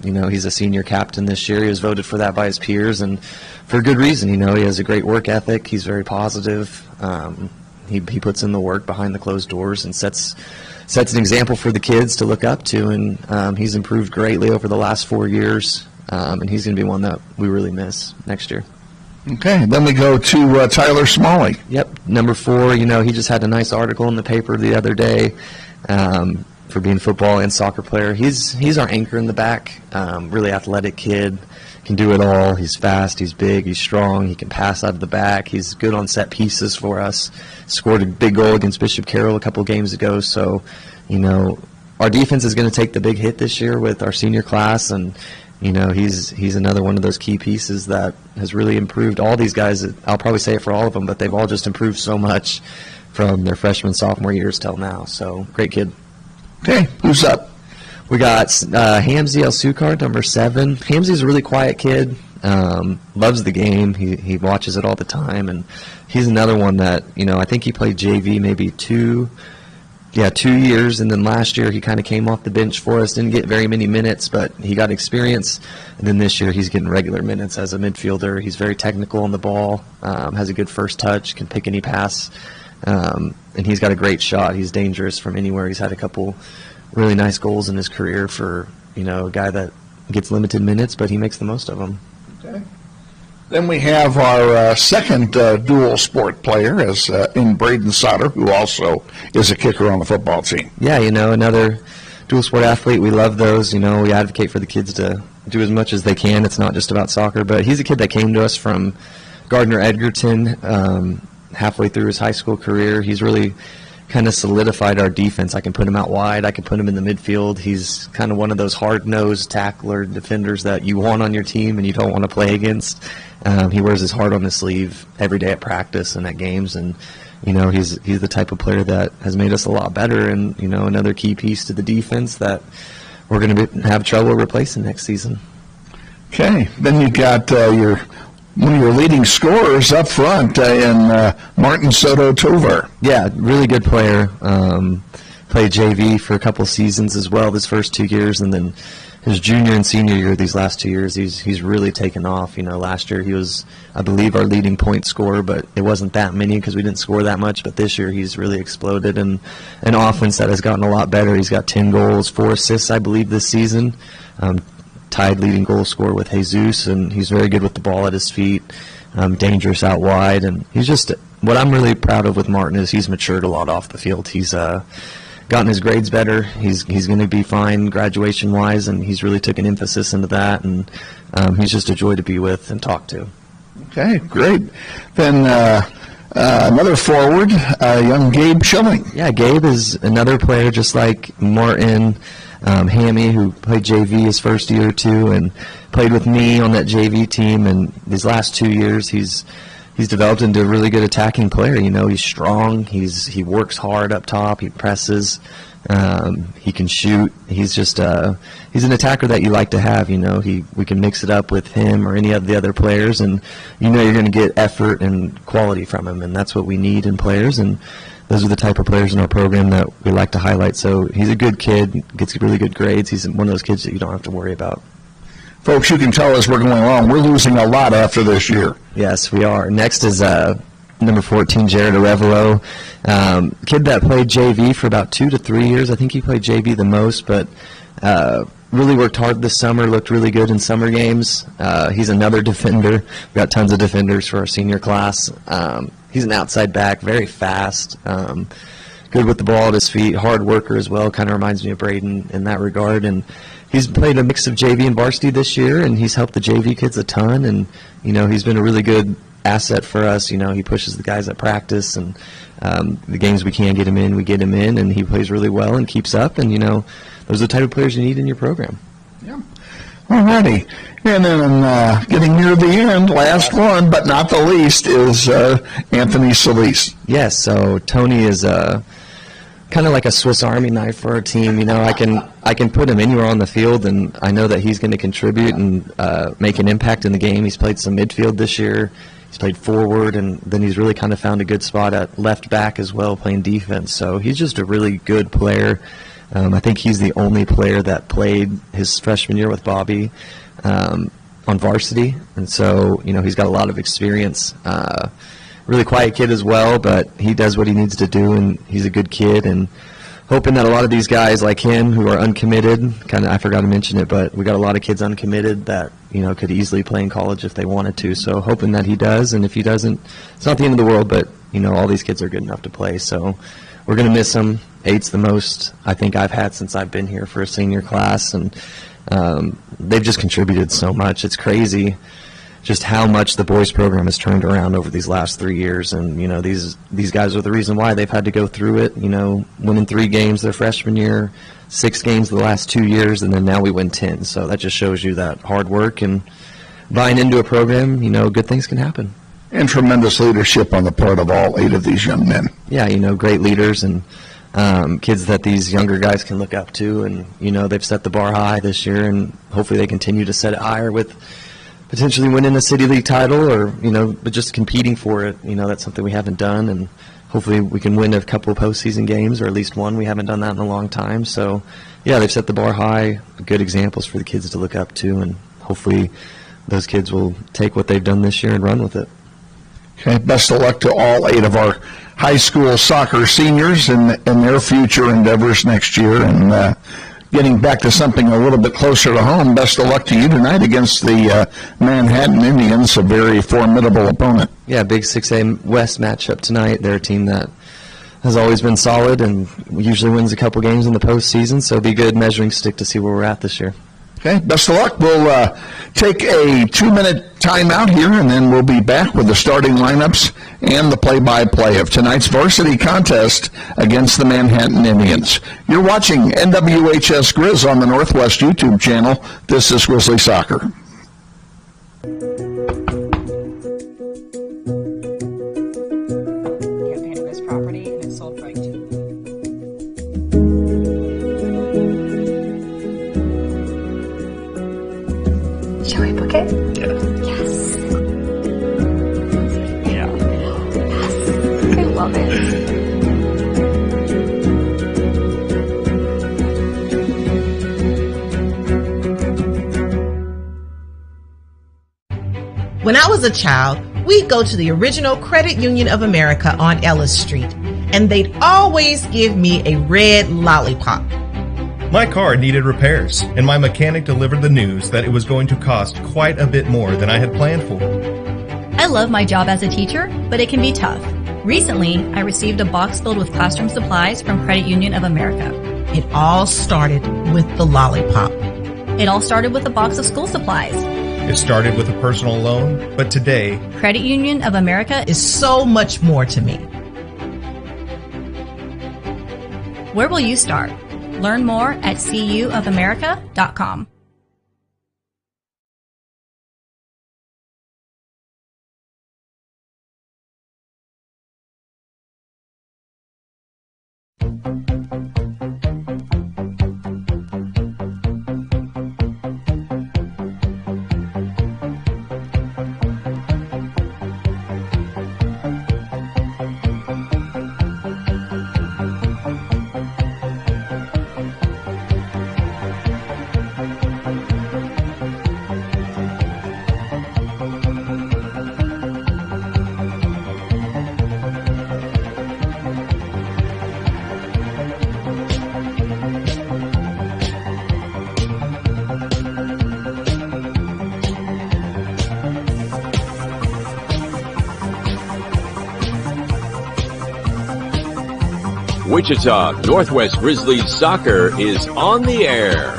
He's a senior captain this year. He was voted for that by his peers, and for good reason. He has a great work ethic. He's very positive. He puts in the work behind the closed doors and sets an example for the kids to look up to, and he's improved greatly over the last 4 years, and he's going to be one that we really miss next year. Okay, then we go to Tyler Smalley. Yep, number 4. He just had a nice article in the paper the other day for being a football and soccer player. He's our anchor in the back. Really athletic kid, can do it all. He's fast, he's big, he's strong. He can pass out of the back. He's good on set pieces for us. Scored a big goal against Bishop Carroll a couple games ago. So, our defense is going to take the big hit this year with our senior class, and he's another one of those key pieces that has really improved all these guys. I'll probably say it for all of them, but they've all just improved so much from their freshman, sophomore years till now. So, great kid. Okay, who's up? We got Hamzy El-Sukar, number 7. Hamzy's a really quiet kid, loves the game. He watches it all the time, and he's another one that, I think he played JV maybe 2 years, and then last year he kind of came off the bench for us, didn't get very many minutes, but he got experience, and then this year he's getting regular minutes as a midfielder. He's very technical on the ball, has a good first touch, can pick any pass, and he's got a great shot. He's dangerous from anywhere. He's had a couple really nice goals in his career for, a guy that gets limited minutes, but he makes the most of them. Okay. Then we have our second dual sport player in Braden Sauter, who also is a kicker on the football team. Yeah, another dual sport athlete. We love those. We advocate for the kids to do as much as they can. It's not just about soccer, but he's a kid that came to us from Gardner Edgerton halfway through his high school career. He's really kind of solidified our defense. I can put him out wide. I can put him in the midfield. He's kind of one of those hard-nosed tackler defenders that you want on your team and you don't want to play against. He wears his heart on his sleeve every day at practice and at games, and he's the type of player that has made us a lot better, and another key piece to the defense that we're going to have trouble replacing next season. Okay, then you got one of your leading scorers up front in Martin Soto Tovar. Yeah, really good player. Played JV for a couple seasons as well his first 2 years, and then his junior and senior year these last 2 years, he's really taken off. Last year he was, I believe, our leading point scorer, but it wasn't that many because we didn't score that much. But this year he's really exploded, and an offense that has gotten a lot better. He's got 10 goals, 4 assists, I believe, this season. Tied leading goal scorer with Jesus, and he's very good with the ball at his feet, dangerous out wide, and he's just, what I'm really proud of with Martin is he's matured a lot off the field. He's gotten his grades better. He's going to be fine graduation-wise, and he's really took an emphasis into that, and he's just a joy to be with and talk to. Okay, great. Then another forward, young Gabe Schilling. Yeah, Gabe is another player just like Martin, Hammy, who played JV his first year or two and played with me on that JV team, and these last 2 years he's developed into a really good attacking player. He's strong, he works hard up top, he presses, he can shoot. He's just he's an attacker that you like to have. We can mix it up with him or any of the other players, and you're going to get effort and quality from him, and that's what we need in players, and those are the type of players in our program that we like to highlight. So he's a good kid, gets really good grades. He's one of those kids that you don't have to worry about. Folks, you can tell as we're going along, we're losing a lot after this year. Yes, we are. Next is number 14, Jared Arevalo, kid that played JV for about 2 to 3 years. I think he played JV the most, but really worked hard this summer, looked really good in summer games. He's another defender. We've got tons of defenders for our senior class. He's an outside back, very fast, good with the ball at his feet, hard worker as well, kind of reminds me of Braden in that regard. And he's played a mix of JV and varsity this year, and he's helped the JV kids a ton, and he's been a really good asset for us. He pushes the guys at practice, and the games we can get him in, we get him in, and he plays really well and keeps up, and those are the type of players you need in your program. Yeah. All righty. And then getting near the end, last one, but not the least, is Anthony Solis. Yes, so Tony is kind of like a Swiss Army knife for our team. I can put him anywhere on the field, and I know that he's going to contribute and make an impact in the game. He's played some midfield this year. He's played forward, and then he's really kind of found a good spot at left back as well, playing defense. So he's just a really good player. I think he's the only player that played his freshman year with Bobby on varsity, and so he's got a lot of experience. Really quiet kid as well, but he does what he needs to do, and he's a good kid. And hoping that a lot of these guys like him who are uncommitted, I forgot to mention it, but we got a lot of kids uncommitted that, could easily play in college if they wanted to. So hoping that he does, and if he doesn't, it's not the end of the world, but, all these kids are good enough to play. So we're going to miss him. 8's the most I think I've had since I've been here for a senior class, and they've just contributed so much. It's crazy just how much the boys program has turned around over these last 3 years, and these guys are the reason why they've had to go through it. Winning 3 games their freshman year, 6 games the last 2 years, and then now we win 10. So that just shows you that hard work and buying into a program, good things can happen. And tremendous leadership on the part of all 8 of these young men. Yeah, great leaders and kids that these younger guys can look up to, and they've set the bar high this year, and hopefully they continue to set it higher with potentially winning a city league title, or but just competing for it. That's something we haven't done, and hopefully we can win a couple of postseason games, or at least one. We haven't done that in a long time. So yeah, they've set the bar high, good examples for the kids to look up to, and hopefully those kids will take what they've done this year and run with it. Okay, best of luck to all 8 of our high school soccer seniors in their future endeavors next year. And getting back to something a little bit closer to home, best of luck to you tonight against the Manhattan Indians, a very formidable opponent. Yeah, big 6A West matchup tonight. They're a team that has always been solid and usually wins a couple games in the postseason, so it'll be a good measuring stick to see where we're at this year. Okay, best of luck. We'll take a 2-minute timeout here, and then we'll be back with the starting lineups and the play-by-play of tonight's varsity contest against the Manhattan Indians. You're watching NWHS Grizz on the Northwest YouTube channel. This is Grizzly Soccer. Shall we book it? Yeah. Yes. Yeah. Yes. I love it. When I was a child, we'd go to the original Credit Union of America on Ellis Street, and they'd always give me a red lollipop. My car needed repairs, and my mechanic delivered the news that it was going to cost quite a bit more than I had planned for. I love my job as a teacher, but it can be tough. Recently, I received a box filled with classroom supplies from Credit Union of America. It all started with the lollipop. It all started with a box of school supplies. It started with a personal loan, but today, Credit Union of America is so much more to me. Where will you start? Learn more at cuofamerica.com. Wichita Northwest Grizzlies soccer is on the air.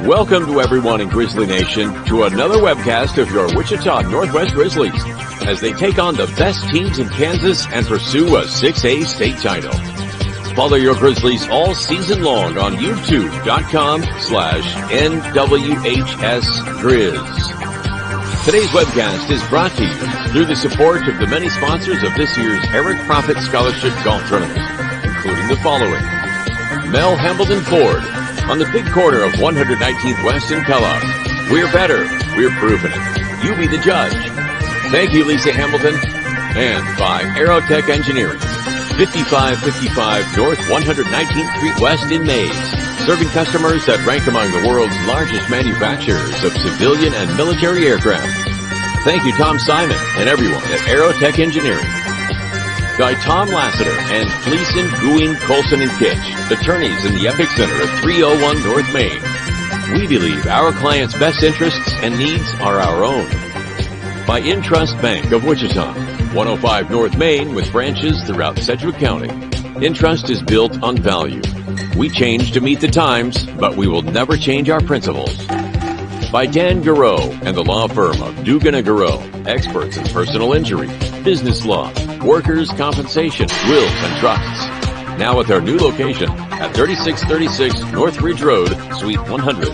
Welcome to everyone in Grizzly Nation to another webcast of your Wichita Northwest Grizzlies as they take on the best teams in Kansas and pursue a 6A state title. Follow your Grizzlies all season long on youtube.com/NWHSGrizz. Today's webcast is brought to you through the support of the many sponsors of this year's Eric Profit Scholarship Golf Tournament, including the following: Mel Hambledon Ford on the big corner of 119th West in Kellogg. We're better. We're proving it. You be the judge. Thank you, Lisa Hamilton. And by Aerotech Engineering, 5555 North 119th Street West in Mays, serving customers that rank among the world's largest manufacturers of civilian and military aircraft. Thank you, Tom Simon, and everyone at Aerotech Engineering. by Tom Lassiter and Gleason, Gooing, Colson, and Kitch, attorneys in the Epic Center at 301 North Main. We believe our clients' best interests and needs are our own. By Intrust Bank of Wichita, 105 North Main with branches throughout Sedgwick County. Intrust is built on value. We change to meet the times, but we will never change our principles. By Dan Garreau and the law firm of Dugan & Garreau, experts in personal injury, business law, workers' compensation, wills, and trusts. Now with our new location at 3636 North Ridge Road, Suite 100.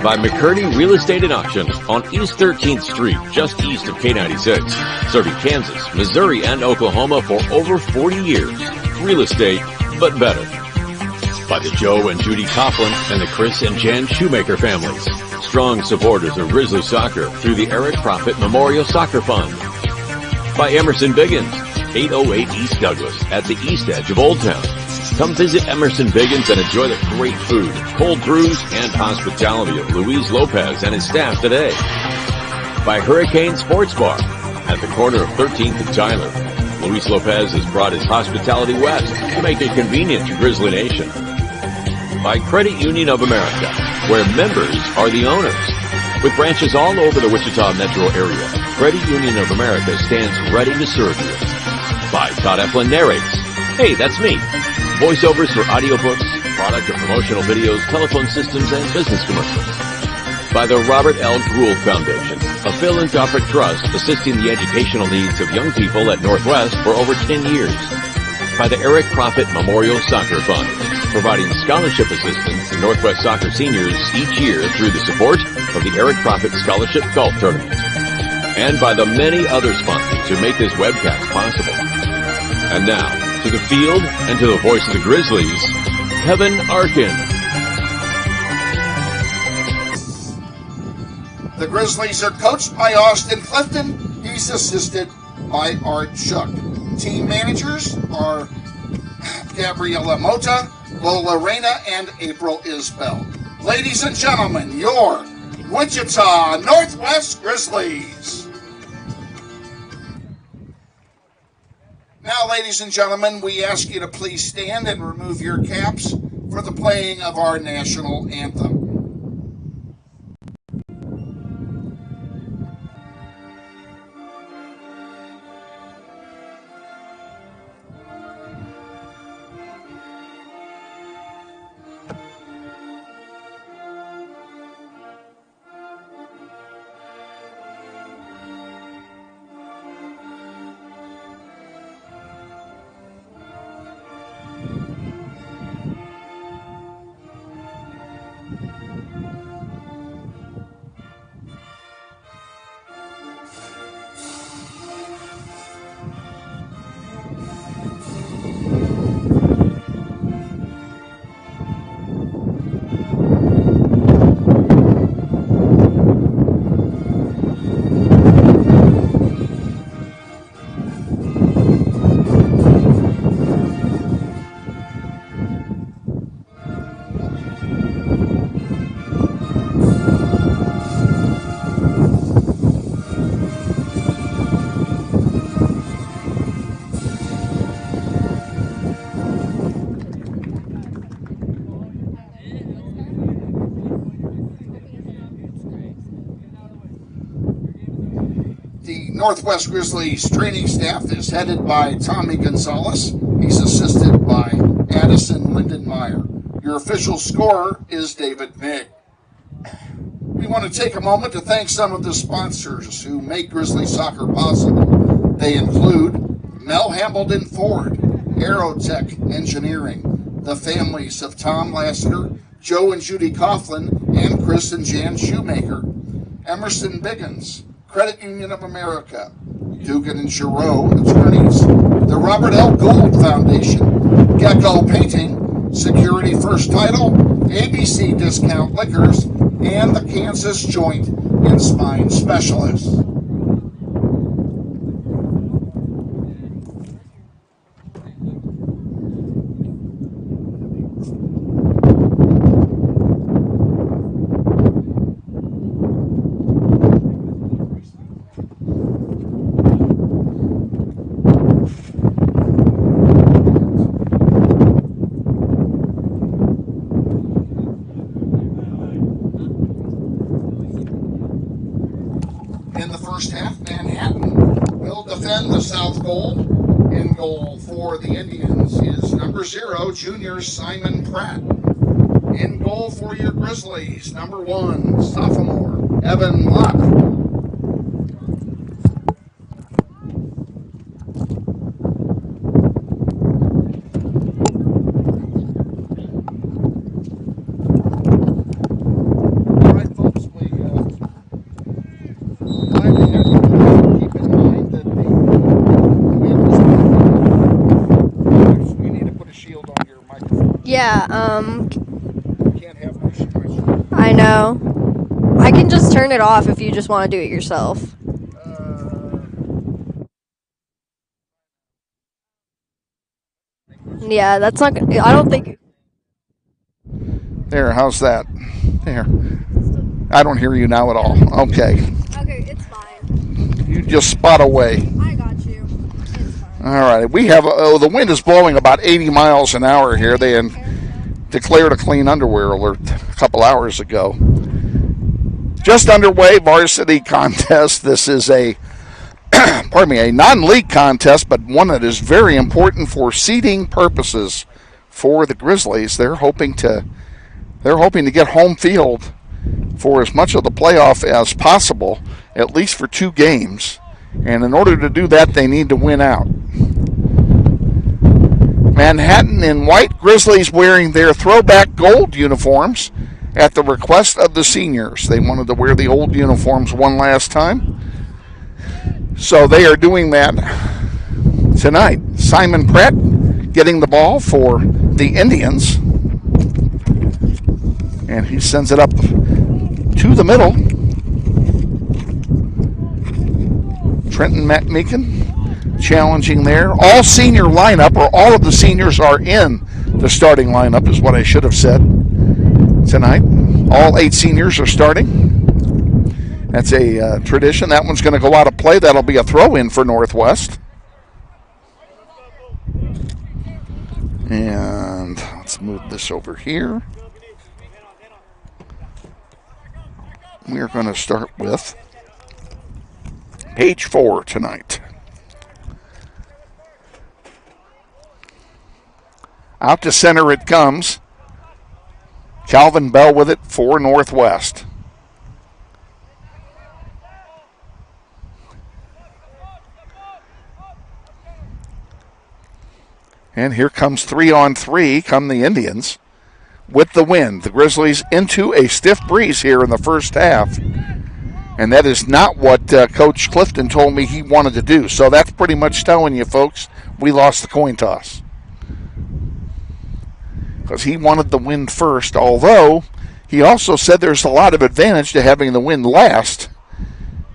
By McCurdy Real Estate and Auction on East 13th Street, just east of K96, serving Kansas, Missouri, and Oklahoma for over 40 years. Real estate, but better. By the Joe and Judy Coughlin and the Chris and Jan Shoemaker families, strong supporters of Grizzlies soccer through the Eric Profit Memorial Soccer Fund. By Emerson Biggins, 808 East Douglas at the east edge of Old Town. Come visit Emerson Biggins and enjoy the great food, cold brews, and hospitality of Luis Lopez and his staff today. By Hurricane Sports Bar at the corner of 13th and Tyler. Luis Lopez has brought his hospitality west to make it convenient to Grizzly Nation. By Credit Union of America, where members are the owners. With branches all over the Wichita metro area, Credit Union of America stands ready to serve you. By Todd Eflin Narrates. Hey, that's me. Voiceovers for audiobooks, product or promotional videos, telephone systems, and business commercials. By the Robert L. Gould Foundation, a philanthropic trust assisting the educational needs of young people at Northwest for over 10 years. By the Eric Profit Memorial Soccer Fund, providing scholarship assistance to Northwest soccer seniors each year through the support of the Eric Profit Scholarship Golf Tournament. And by the many other sponsors who make this webcast possible. And now, to the field and to the voice of the Grizzlies, Kevin Arkin. The Grizzlies are coached by Austin Clifton. He's assisted by Art Shuck. Team managers are Gabriela Mota, Lola Reyna, and April Isbell. Ladies and gentlemen, your Wichita Northwest Grizzlies. Now, ladies and gentlemen, we ask you to please stand and remove your caps for the playing of our national anthem. Northwest Grizzlies training staff is headed by Tommy Gonzalez. He's assisted by Addison Lindenmeyer. Your official scorer is David Mig. We want to take a moment to thank some of the sponsors who make Grizzly soccer possible. They include Mel Hambledon Ford, Aerotech Engineering, the families of Tom Lassiter, Joe and Judy Coughlin, and Chris and Jan Shoemaker, Emerson Biggins, Credit Union of America, Dugan and Giroux attorneys, the Robert L. Gould Foundation, Gecko Painting, Security First Title, ABC Discount Liquors, and the Kansas Joint and Spine Specialists. first half. Manhattan will defend the south goal. In goal for the Indians is number 0, junior Simon Pratt. In goal for your Grizzlies, number 1, sophomore Evan Locke. Yeah, I know. I can just turn it off if you just want to do it yourself. Yeah, that's not good. I don't think. There, how's that? There. I don't hear you now at all. Okay. Okay, it's fine. You just spot away. I got you. All right. We have, the wind is blowing about 80 miles an hour here. They declared a clean underwear alert a couple hours ago. Just underway, varsity contest. This is a non-league contest, but one that is very important for seeding purposes for the Grizzlies. They're hoping to get home field for as much of the playoff as possible, at least for 2 games. And in order to do that, they need to win out. Manhattan in white, Grizzlies wearing their throwback gold uniforms at the request of the seniors. They wanted to wear the old uniforms one last time. So they are doing that tonight. Simon Pratt getting the ball for the Indians. And he sends it up to the middle. Trenton McMeekin challenging there. All senior lineup, or all of the seniors are in the starting lineup, is what I should have said tonight. All 8 seniors are starting. That's a tradition. That one's going to go out of play. That'll be a throw-in for Northwest. And let's move this over here. We're going to start with page 4 tonight. Out to center it comes. Calvin Bell with it for Northwest. And here comes 3-on-3, come the Indians with the wind. The Grizzlies into a stiff breeze here in the first half. And that is not what Coach Clifton told me he wanted to do. So that's pretty much telling you, folks, we lost the coin toss. Because he wanted the wind first, although he also said there's a lot of advantage to having the wind last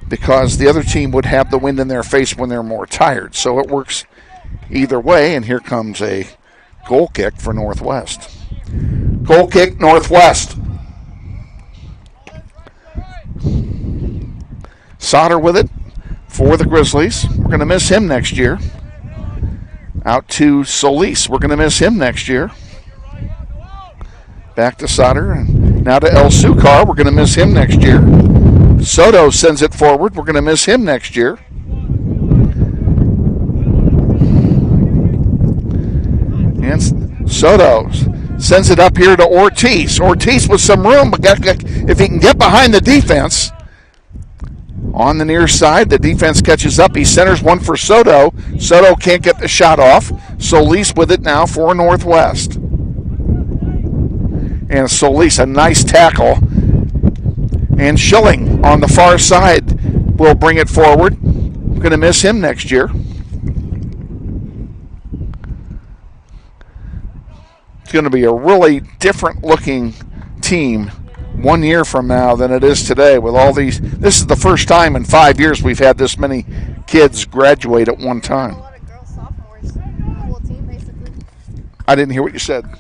because the other team would have the wind in their face when they're more tired. So it works either way, and here comes a goal kick for Northwest. Goal kick, Northwest. Sauter with it for the Grizzlies. We're going to miss him next year. Out to Solis. We're going to miss him next year. Back to Sauter. And now to El Sukar. We're going to miss him next year. Soto sends it forward. We're going to miss him next year. And Soto sends it up here to Ortiz. Ortiz with some room, but if he can get behind the defense, on the near side, the defense catches up. He centers one for Soto. Soto can't get the shot off. Solis with it now for Northwest. And Solis, a nice tackle. And Schilling on the far side will bring it forward. We're going to miss him next year. It's going to be a really different looking team 1 year from now than it is today with all these. This is the first time in 5 years we've had this many kids graduate at one time. A lot of girls, sophomores, the whole team basically. I didn't hear what you said. My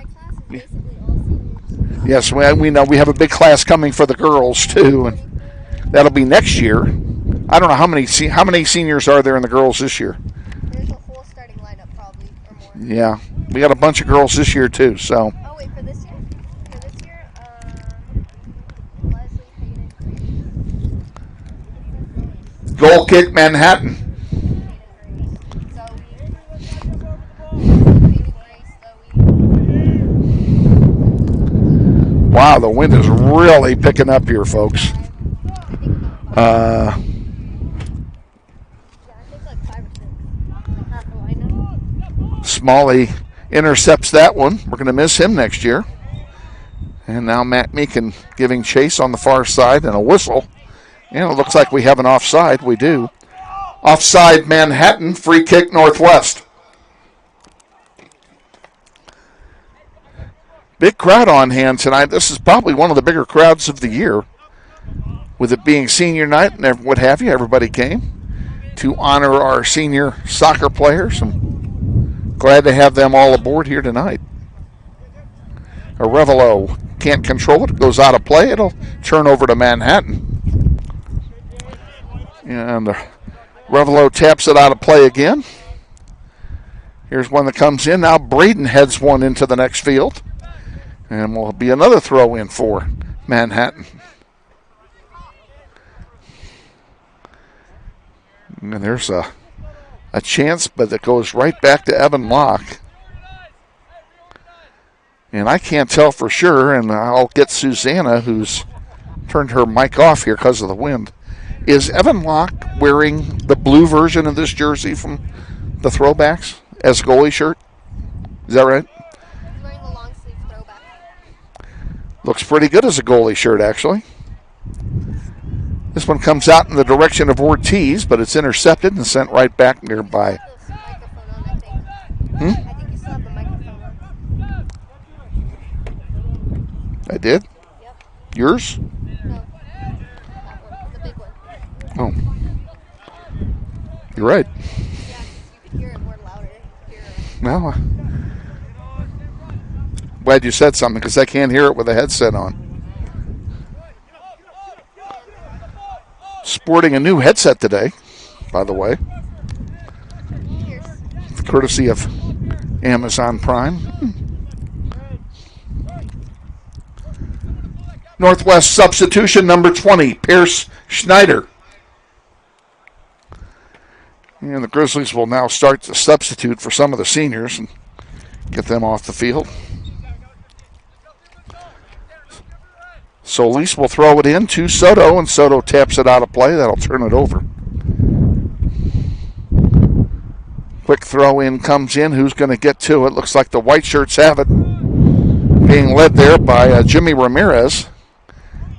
class is basically all seniors. Yes, we know we have a big class coming for the girls too, and that'll be next year. I don't know how many seniors are there in the girls this year. There's a whole starting lineup probably or more. Yeah, we got a bunch of girls this year too. So. Oh wait, for this year? For this year, Leslie, Hayden, Goal kick, Manhattan. Wow, the wind is really picking up here, folks. Smalley intercepts that one. We're going to miss him next year. And now Matt Meekin giving chase on the far side and a whistle. And it looks like we have an offside. We do. Offside, Manhattan. Free kick, Northwest. Big crowd on hand tonight. This is probably one of the bigger crowds of the year. With it being senior night and what have you, everybody came to honor our senior soccer players. I'm glad to have them all aboard here tonight. Arevalo can't control it. It goes out of play. It'll turn over to Manhattan. And Arevalo taps it out of play again. Here's one that comes in. Now Braden heads one into the next field. And will be another throw in for Manhattan. And there's a chance, but it goes right back to Evan Locke. And I can't tell for sure, and I'll get Sussana, who's turned her mic off here because of the wind. Is Evan Locke wearing the blue version of this jersey from the throwbacks as goalie shirt? Is that right? He's wearing the long sleeve throwback. Looks pretty good as a goalie shirt, actually. This one comes out in the direction of Ortiz, but it's intercepted and sent right back nearby. I think you still have the microphone on. I did? Yep. Yours? No. That one. The big one. Oh. You're right. Yeah, you can hear it more louder. Well, glad you said something because I can't hear it with a headset on. Sporting a new headset today, by the way. Courtesy of Amazon Prime. Northwest substitution number 20, Pierce Schneider. And the Grizzlies will now start to substitute for some of the seniors and get them off the field. Solis will throw it in to Soto, and Soto taps it out of play. That'll turn it over. Quick throw in comes in. Who's going to get to it? Looks like the white shirts have it. Being led there by Jimmy Ramirez.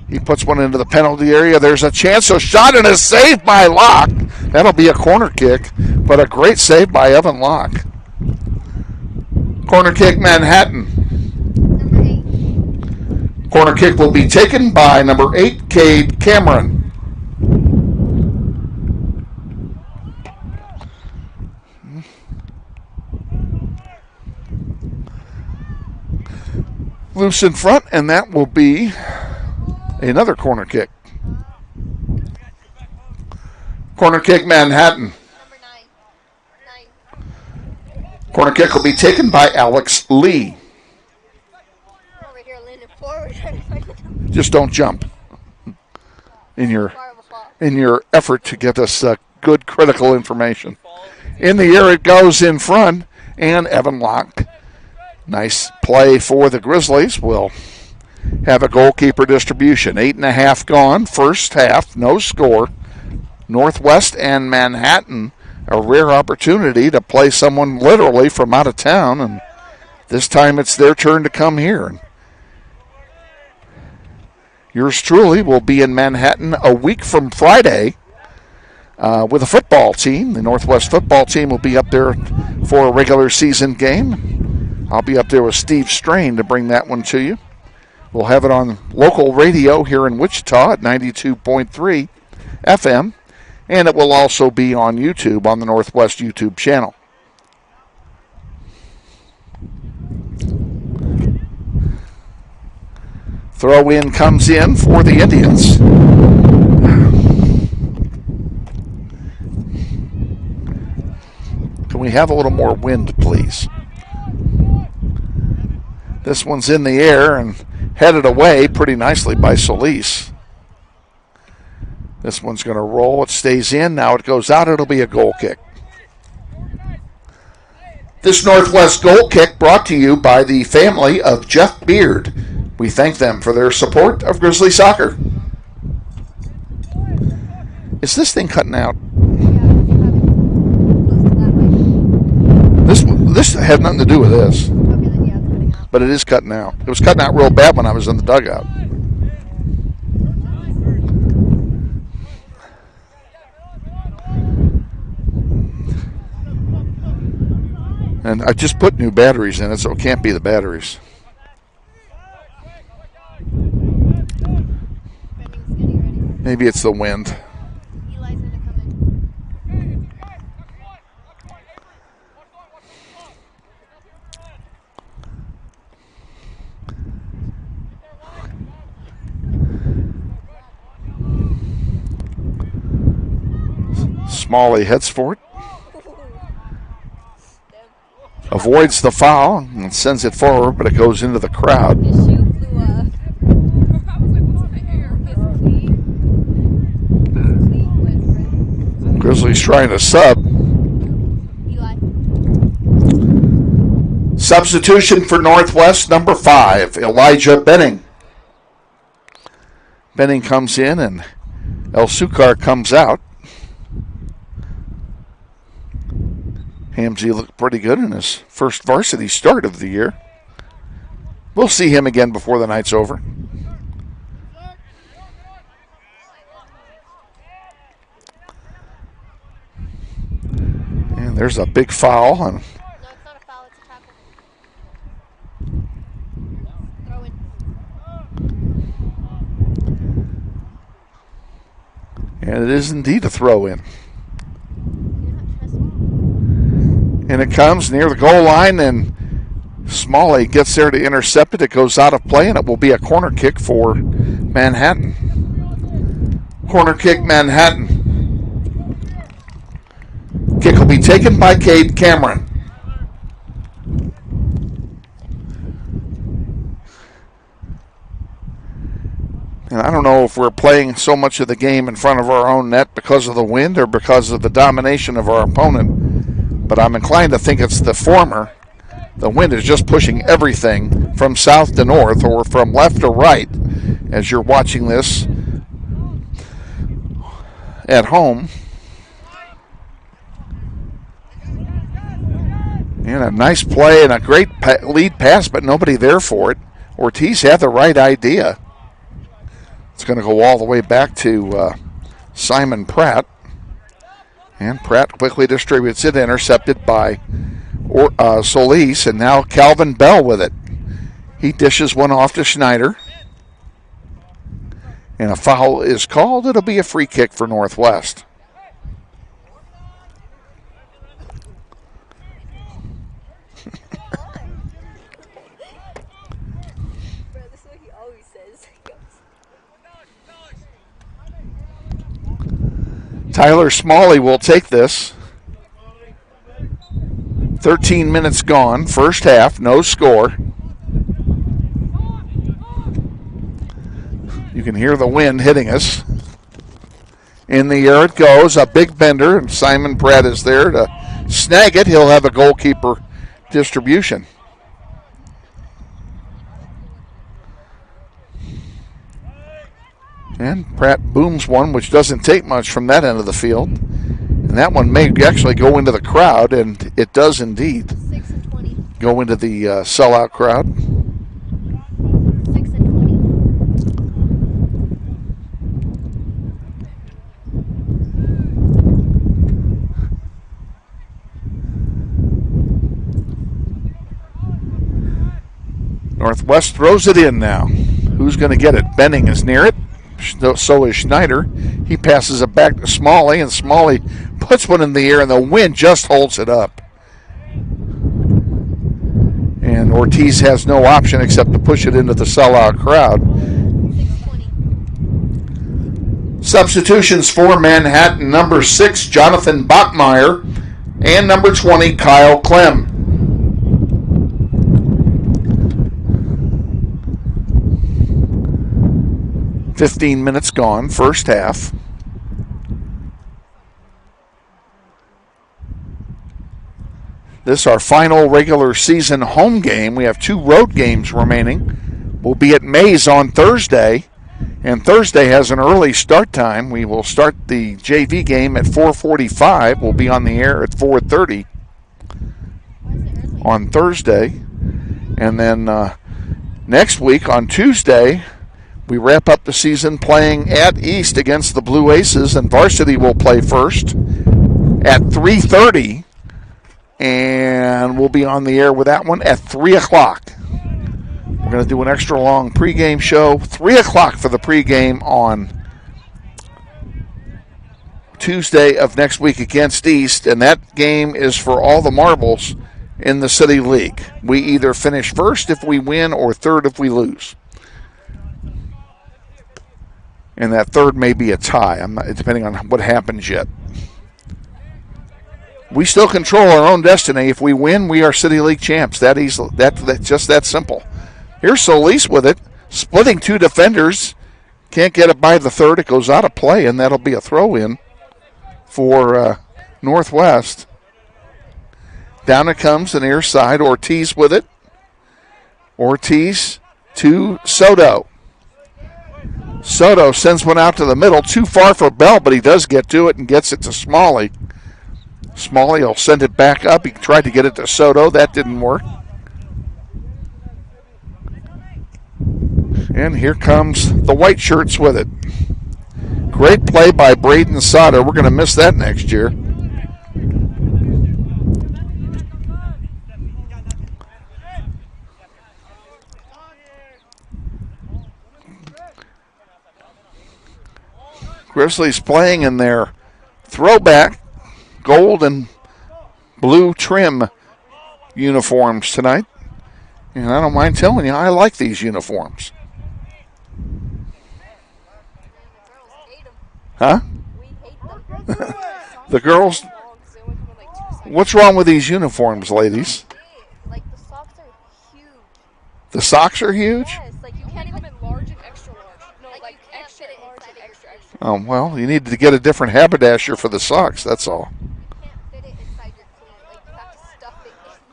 He puts one into the penalty area. There's a chance. A shot and a save by Locke. That'll be a corner kick, but a great save by Evan Locke. Corner kick, Manhattan. Corner kick will be taken by number 8, Cade Cameron. Loose in front, and that will be another corner kick. Corner kick, Manhattan. Corner kick will be taken by Alex Lee. Just don't jump in your effort to get us good critical information. In the air it goes in front, and Evan Locke. Nice play for the Grizzlies. Will have a goalkeeper distribution. 8.5 gone. First half, no score. Northwest and Manhattan, a rare opportunity to play someone literally from out of town, and this time it's their turn to come here. Yours truly will be in Manhattan a week from Friday with a football team. The Northwest football team will be up there for a regular season game. I'll be up there with Steve Strain to bring that one to you. We'll have it on local radio here in Wichita at 92.3 FM, and it will also be on YouTube on the Northwest YouTube channel. Throw in comes in for the Indians. Can we have a little more wind, please? This one's in the air and headed away pretty nicely by Solis. This one's going to roll. It stays in. Now it goes out. It'll be a goal kick. This Northwest goal kick brought to you by the family of Jeff Beard. We thank them for their support of Grizzly soccer. Is this thing cutting out? This had nothing to do with this. But it is cutting out. It was cutting out real bad when I was in the dugout. And I just put new batteries in it, so it can't be the batteries. Maybe it's the wind. Smalley heads for it. Avoids the foul and sends it forward, but it goes into the crowd. Grizzlies trying to sub. Substitution for Northwest, number 5, Elijah Benning. Benning comes in and El Sukar comes out. Hamsey looked pretty good in his first varsity start of the year. We'll see him again before the night's over. And there's a big foul. No, it's not a foul, it's a tackle. Throw in. And it is indeed a throw in. And it comes near the goal line, and Smalley gets there to intercept it. It goes out of play, and it will be a corner kick for Manhattan. Corner kick, Manhattan. Kick will be taken by Cade Cameron. And I don't know if we're playing so much of the game in front of our own net because of the wind or because of the domination of our opponent. But I'm inclined to think it's the former. The wind is just pushing everything from south to north or from left to right as you're watching this at home. And a nice play and a great lead pass, but nobody there for it. Ortiz had the right idea. It's going to go all the way back to Simon Pratt. And Pratt quickly distributes it, intercepted by Solis, and now Calvin Bell with it. He dishes one off to Schneider. And a foul is called. It'll be a free kick for Northwest. Tyler Smalley will take this. 13 minutes gone. First half, no score. You can hear the wind hitting us. In the air it goes. A big bender, and Simon Pratt is there to snag it. He'll have a goalkeeper distribution. And Pratt booms one, which doesn't take much from that end of the field. And that one may actually go into the crowd, and it does indeed go into the sellout crowd. 6 and 20. Northwest throws it in now. Who's going to get it? Benning is near it. So is Schneider. He passes it back to Smalley, and Smalley puts one in the air, and the wind just holds it up. And Ortiz has no option except to push it into the sellout crowd. Substitutions for Manhattan: number 6, Jonathan Bachmeyer, and number 20, Kyle Clem. "15 minutes gone, first half. This is our final regular season home game. We have 2 road games remaining. We'll be at Mays on Thursday, and Thursday has an early start time. We will start the JV game at 4:45. We'll be on the air at 4:30 on Thursday. And then next week on Tuesday, we wrap up the season playing at East against the Blue Aces, and Varsity will play first at 3:30. And we'll be on the air with that one at 3 o'clock. We're going to do an extra long pregame show. 3 o'clock for the pregame on Tuesday of next week against East. And that game is for all the marbles in the City League. We either finish first if we win or third if we lose. And that third may be a tie, depending on what happens yet. We still control our own destiny. If we win, we are City League champs. That's just that simple. Here's Solis with it, splitting 2 defenders. Can't get it by the third. It goes out of play, and that'll be a throw-in for Northwest. Down it comes, the near side. Ortiz with it. Ortiz to Soto. Soto sends one out to the middle. Too far for Bell, but he does get to it and gets it to Smalley. Smalley will send it back up. He tried to get it to Soto. That didn't work. And here comes the white shirts with it. Great play by Braden Sauter. We're going to miss that next year. Grizzlies playing in their throwback gold and blue trim uniforms tonight. And I don't mind telling you, I like these uniforms. Huh? The girls? What's wrong with these uniforms, ladies? Like, the socks are huge. The socks are huge? Yes, like you can't even large and extra large. No, like extra large and extra. Oh, well, you need to get a different haberdasher for the socks, that's all.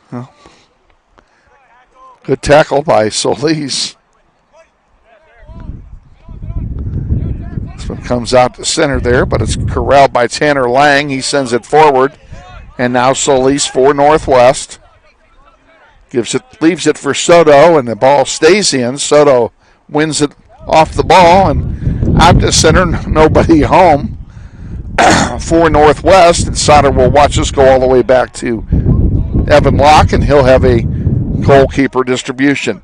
Well, good tackle by Solis. This one comes out to center there, but it's corralled by Tanner Lang. He sends it forward. And now Solis for Northwest. Leaves it for Soto, and the ball stays in. Soto wins it off the ball, and out to center, nobody home for Northwest. And Sauter will watch us go all the way back to Evan Locke, and he'll have a goalkeeper distribution.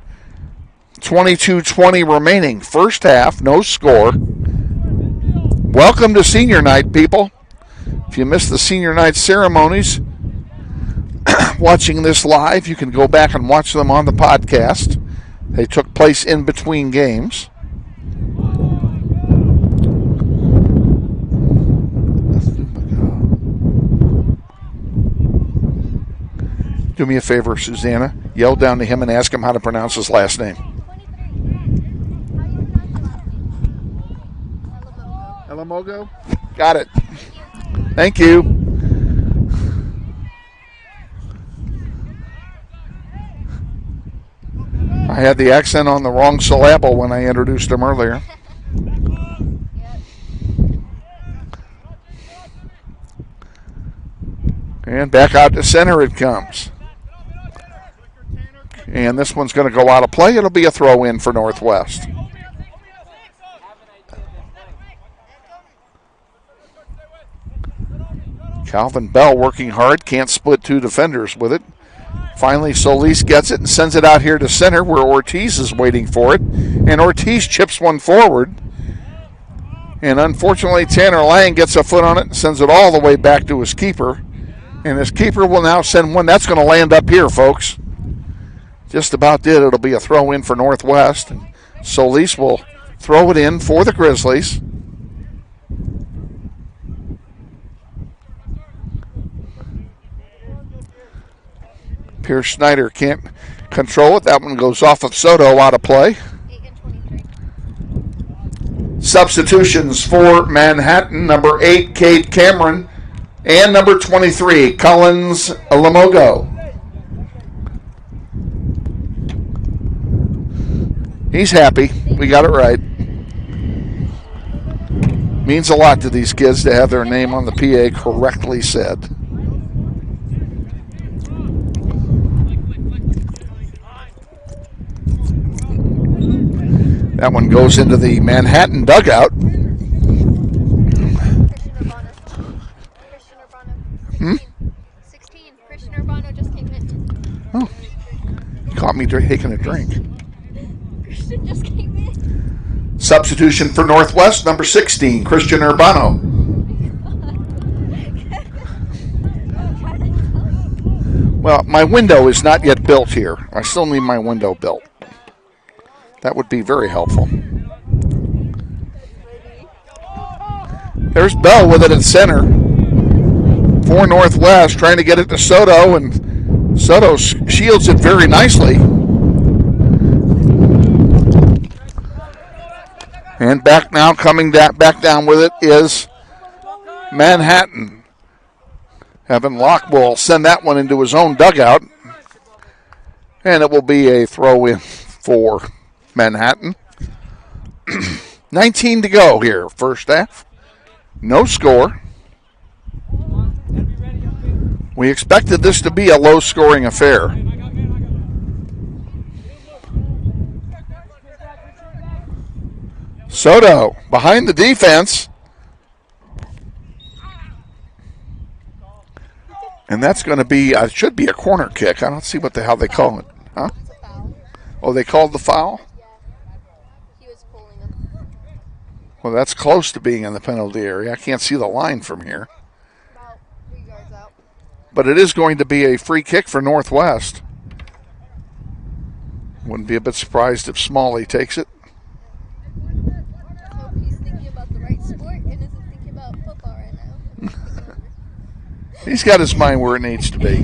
22:20 remaining. First half, no score. Welcome to senior night, people. If you missed the senior night ceremonies, watching this live, you can go back and watch them on the podcast. They took place in between games. Do me a favor, Susanna. Yell down to him and ask him how to pronounce his last name. Elamogo? Got it. Thank you. I had the accent on the wrong syllable when I introduced him earlier. And back out to center it comes. And this one's going to go out of play. It'll be a throw-in for Northwest. Calvin Bell working hard. Can't split 2 defenders with it. Finally, Solis gets it and sends it out here to center where Ortiz is waiting for it. And Ortiz chips one forward. And unfortunately, Tanner Lang gets a foot on it and sends it all the way back to his keeper. And his keeper will now send one. That's going to land up here, folks. Just about did. It'll be a throw-in for Northwest. And Solis will throw it in for the Grizzlies. Pierce Schneider can't control it. That one goes off of Soto, out of play. Substitutions for Manhattan. Number 8, Kate Cameron. And number 23, Collins Lamogo. He's happy. We got it right. Means a lot to these kids to have their name on the PA correctly said. That one goes into the Manhattan dugout. Hmm? 16. Christian Urbano just came in. Oh. Caught me taking a drink. Christian just came in. Substitution for Northwest, number 16, Christian Urbano. Well, my window is not yet built here. I still need my window built. That would be very helpful. There's Bell with it in center. For Northwest, trying to get it to Soto, and Soto shields it very nicely. And back now, coming back down with it is Manhattan. Evan Locke will send that one into his own dugout. And it will be a throw-in for Manhattan. 19 to go here, first half. No score. We expected this to be a low-scoring affair. Soto behind the defense. And that's going to be, should be a corner kick. I don't see what the hell they call it. Huh? Oh, they called the foul? Well, that's close to being in the penalty area. I can't see the line from here. But it is going to be a free kick for Northwest. Wouldn't be a bit surprised if Smalley takes it. I hope he's thinking about the right sport and isn't thinking about football right now. He's got his mind where it needs to be.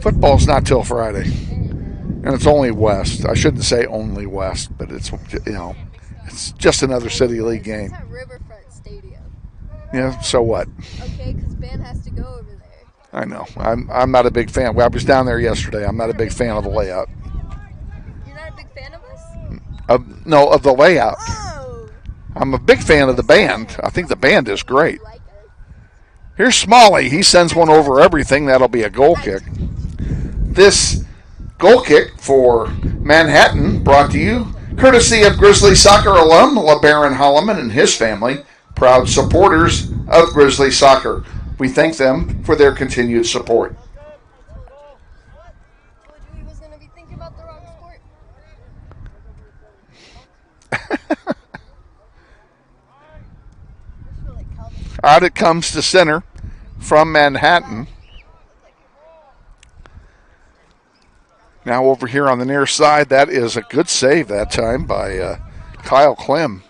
Football's not till Friday. And it's only West. I shouldn't say only West, but it's, it's just another City League game. It's at Riverfront Stadium. Yeah, so what? Okay, because Ben has to go over there. I know. I'm not a big fan. Well, I was down there yesterday. I'm not a big fan of the layout. You're not a big fan of us? No, of the layout. Oh. I'm a big fan of the band. I think the band is great. Here's Smalley. He sends one over everything. That'll be a goal kick. This goal kick for Manhattan brought to you courtesy of Grizzly soccer alum LeBaron Holloman and his family, proud supporters of Grizzly soccer. We thank them for their continued support. He was going to be thinking about the wrong sport. Out it comes to center from Manhattan. Now over here on the near side, that is a good save that time by Kyle Clem.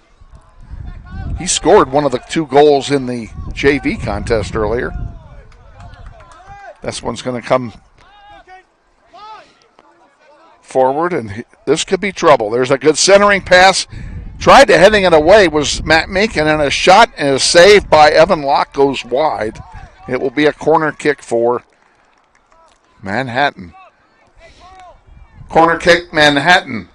He scored one of the 2 goals in the JV contest earlier. This one's going to come forward, and this could be trouble. There's a good centering pass. Tried to heading it away was Matt Minkin, and a shot and a save by Evan Locke goes wide. It will be a corner kick for Manhattan. Corner kick, Manhattan.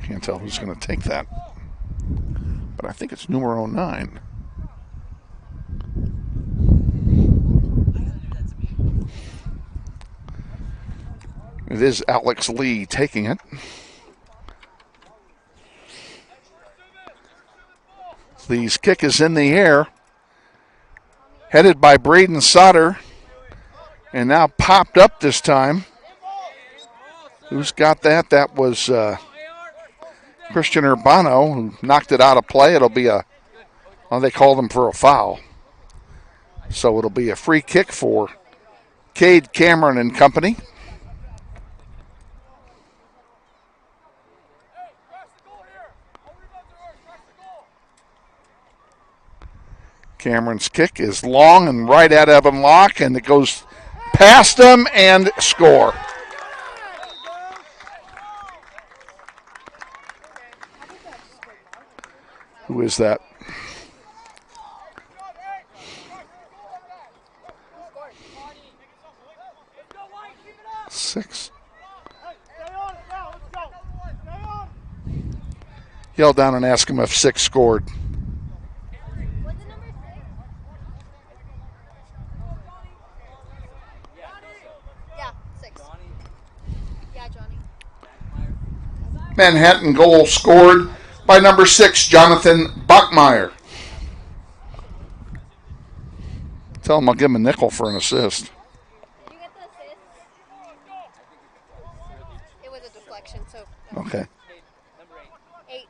Can't tell who's going to take that. But I think it's numero 9. It is Alex Lee taking it. Lee's kick is in the air. Headed by Braden Sauter. And now popped up this time. Who's got that? That was Christian Urbano, who knocked it out of play. It'll be they called him for a foul. So it'll be a free kick for Cade Cameron and company. Cameron's kick is long and right at Evan Locke, and it goes past him and score. Who is that? 6. Yell down and ask him if 6 scored. Manhattan goal scored by number 6, Jonathan Bachmeyer. Tell him I'll give him a nickel for an assist. Did you get the assist? It was a deflection, so. Okay. 8.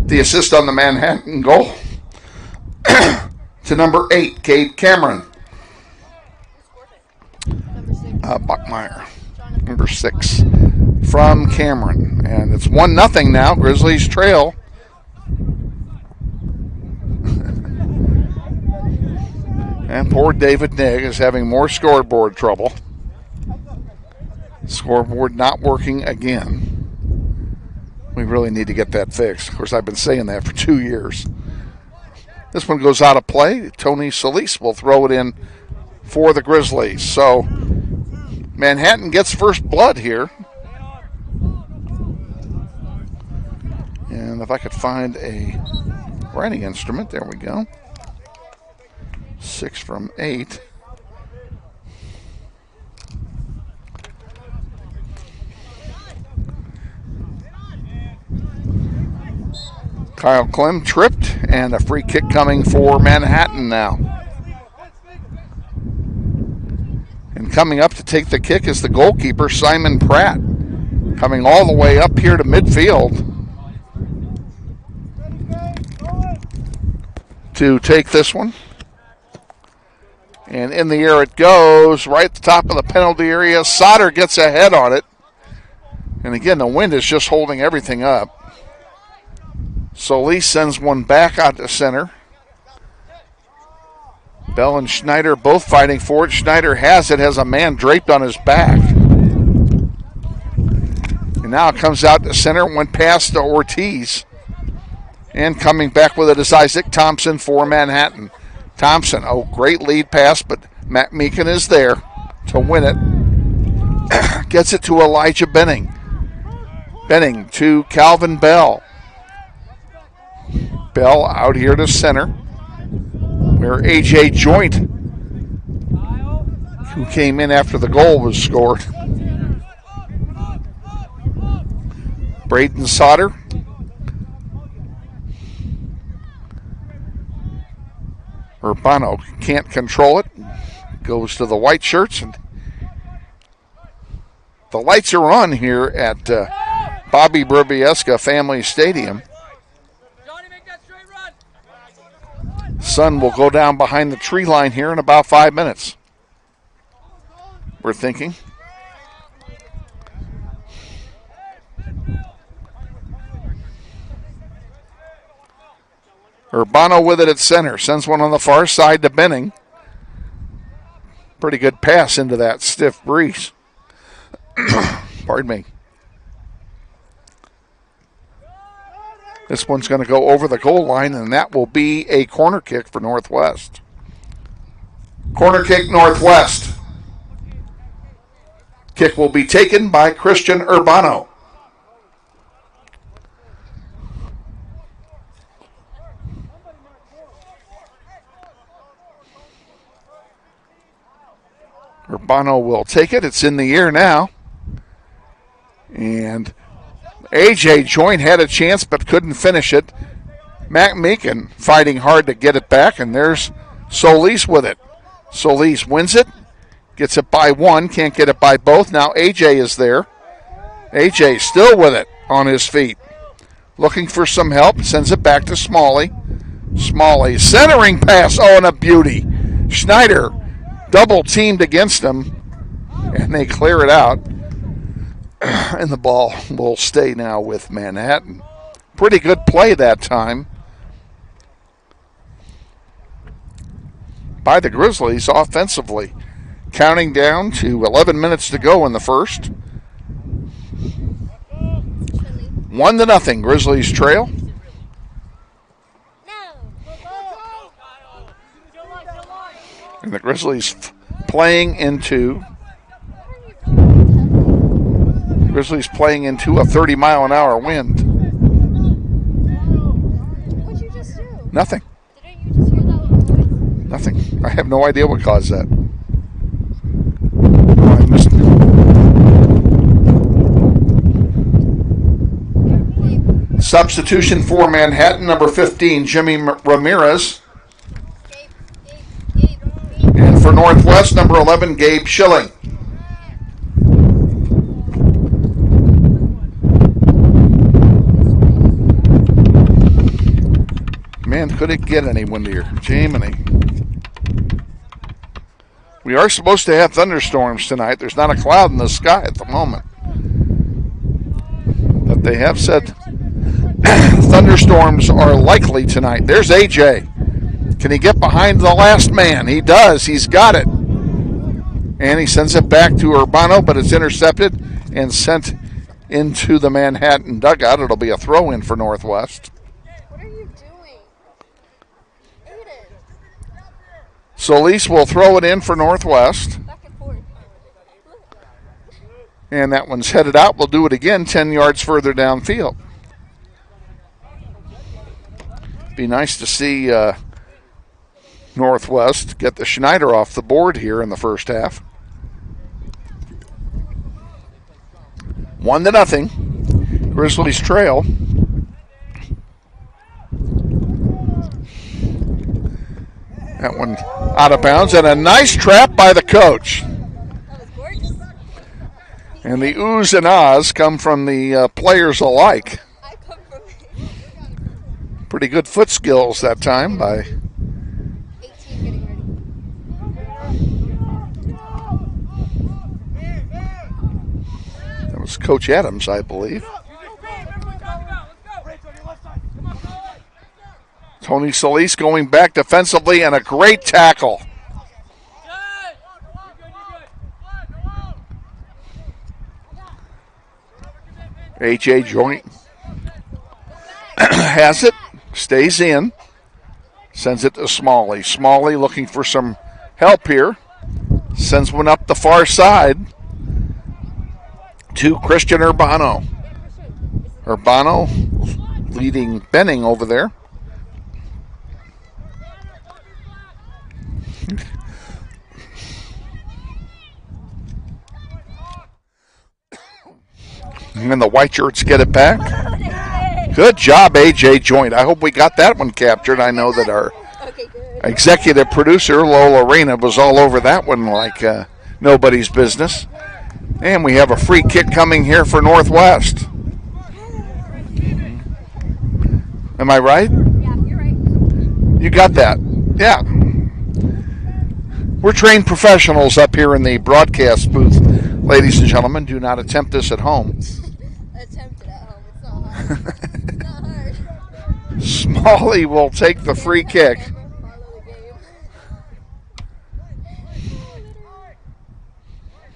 The assist on the Manhattan goal to number 8, Kate Cameron. Bachmeyer, number 6, from Cameron. And it's 1-0 now. Grizzlies trail. And poor David Nigg is having more scoreboard trouble. Scoreboard not working again. We really need to get that fixed. Of course, I've been saying that for 2 years. This one goes out of play. Tony Solis will throw it in for the Grizzlies. So Manhattan gets first blood here. And if I could find a writing instrument, there we go. 6 from 8. Kyle Clem tripped, and a free kick coming for Manhattan now. And coming up to take the kick is the goalkeeper, Simon Pratt, coming all the way up here to midfield to take this one. And in the air it goes, right at the top of the penalty area. Sauter gets a head on it. And again, the wind is just holding everything up. Solis sends one back out to center. Bell and Schneider both fighting for it. Schneider has it, has a man draped on his back. And now it comes out to center, went past to Ortiz. And coming back with it is Isaac Thompson for Manhattan. Thompson, great lead pass, but Matt Meekin is there to win it. Gets it to Elijah Benning. Benning to Calvin Bell. Bell out here to center, where A.J. Joint, who came in after the goal was scored. Braden Sauter. Urbano can't control it. Goes to the white shirts. And the lights are on here at Bobby Bribiesca Family Stadium. Sun will go down behind the tree line here in about 5 minutes, we're thinking. Urbano with it at center. Sends one on the far side to Benning. Pretty good pass into that stiff breeze. Pardon me. This one's going to go over the goal line, and that will be a corner kick for Northwest. Corner kick, Northwest. Kick will be taken by Christian Urbano. Urbano will take it. It's in the air now. And A.J. Joint had a chance but couldn't finish it. Matt Meekin fighting hard to get it back, and there's Solis with it. Solis wins it, gets it by one, can't get it by both. Now A.J. is there. A.J. still with it on his feet. Looking for some help, sends it back to Smalley. Smalley, centering pass, and a beauty. Schneider double teamed against him, and they clear it out. And the ball will stay now with Manhattan. Pretty good play that time by the Grizzlies offensively. Counting down to 11 minutes to go in the first. 1-0, Grizzlies trail. And the Grizzlies playing into a 30-mile-an-hour wind. What'd you just do? Nothing. Didn't you just hear that little noise? Nothing. I have no idea what caused that. Oh, I missed it. Substitution for Manhattan, number 15, Jimmy Ramirez. And for Northwest, number 11, Gabe Schilling. Man, could it get any windier? Jiminy. We are supposed to have thunderstorms tonight. There's not a cloud in the sky at the moment. But they have said thunderstorms are likely tonight. There's AJ. Can he get behind the last man? He does. He's got it. And he sends it back to Urbano, but it's intercepted and sent into the Manhattan dugout. It'll be a throw-in for Northwest. What are you doing? Aiden. Solis will throw it in for Northwest. Back and forth. And that one's headed out. We'll do it again 10 yards further downfield. Be nice to see Northwest get the Schneider off the board here in the first half. 1-0. Grizzlies trail. That one out of bounds, and a nice trap by the coach. And the oohs and ahs come from the players alike. Pretty good foot skills that time by 18 getting ready. that was Coach Adams, I believe. Tony Solis going back defensively, and a great tackle. AJ Joint has it, stays in, sends it to Smalley. Smalley looking for some help here. Sends one up the far side to Christian Urbano. Urbano leading Benning over there. And the white shirts get it back. Good job, AJ Joint. I hope we got that one captured. I know that our executive producer, Lola Reyna, was all over that one like nobody's business. And we have a free kick coming here for Northwest. Am I right? Yeah, you're right. You got that. Yeah. We're trained professionals up here in the broadcast booth. Ladies and gentlemen, do not attempt this at home. Attempt it at home. It's not hard. It's not hard. Smalley will take the free kick.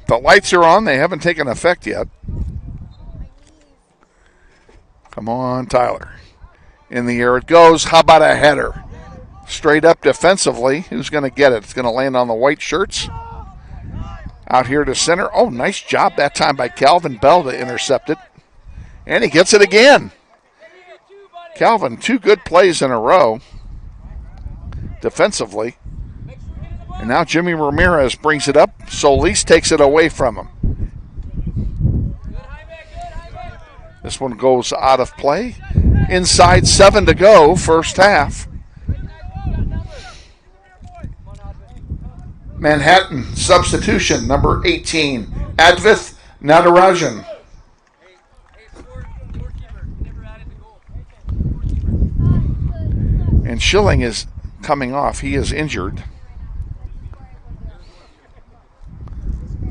The lights are on. They haven't taken effect yet. Come on, Tyler. In the air it goes. How about a header? Straight up defensively. Who's going to get it? It's going to land on the white shirts. Out here to center. Oh, nice job that time by Calvin Bell to intercept it. And he gets it again. Calvin, 2 good plays in a row defensively. And now Jimmy Ramirez brings it up. Solis takes it away from him. This one goes out of play. Inside 7 to go, first half. Manhattan substitution, number 18, Advith Natarajan. And Schilling is coming off. He is injured.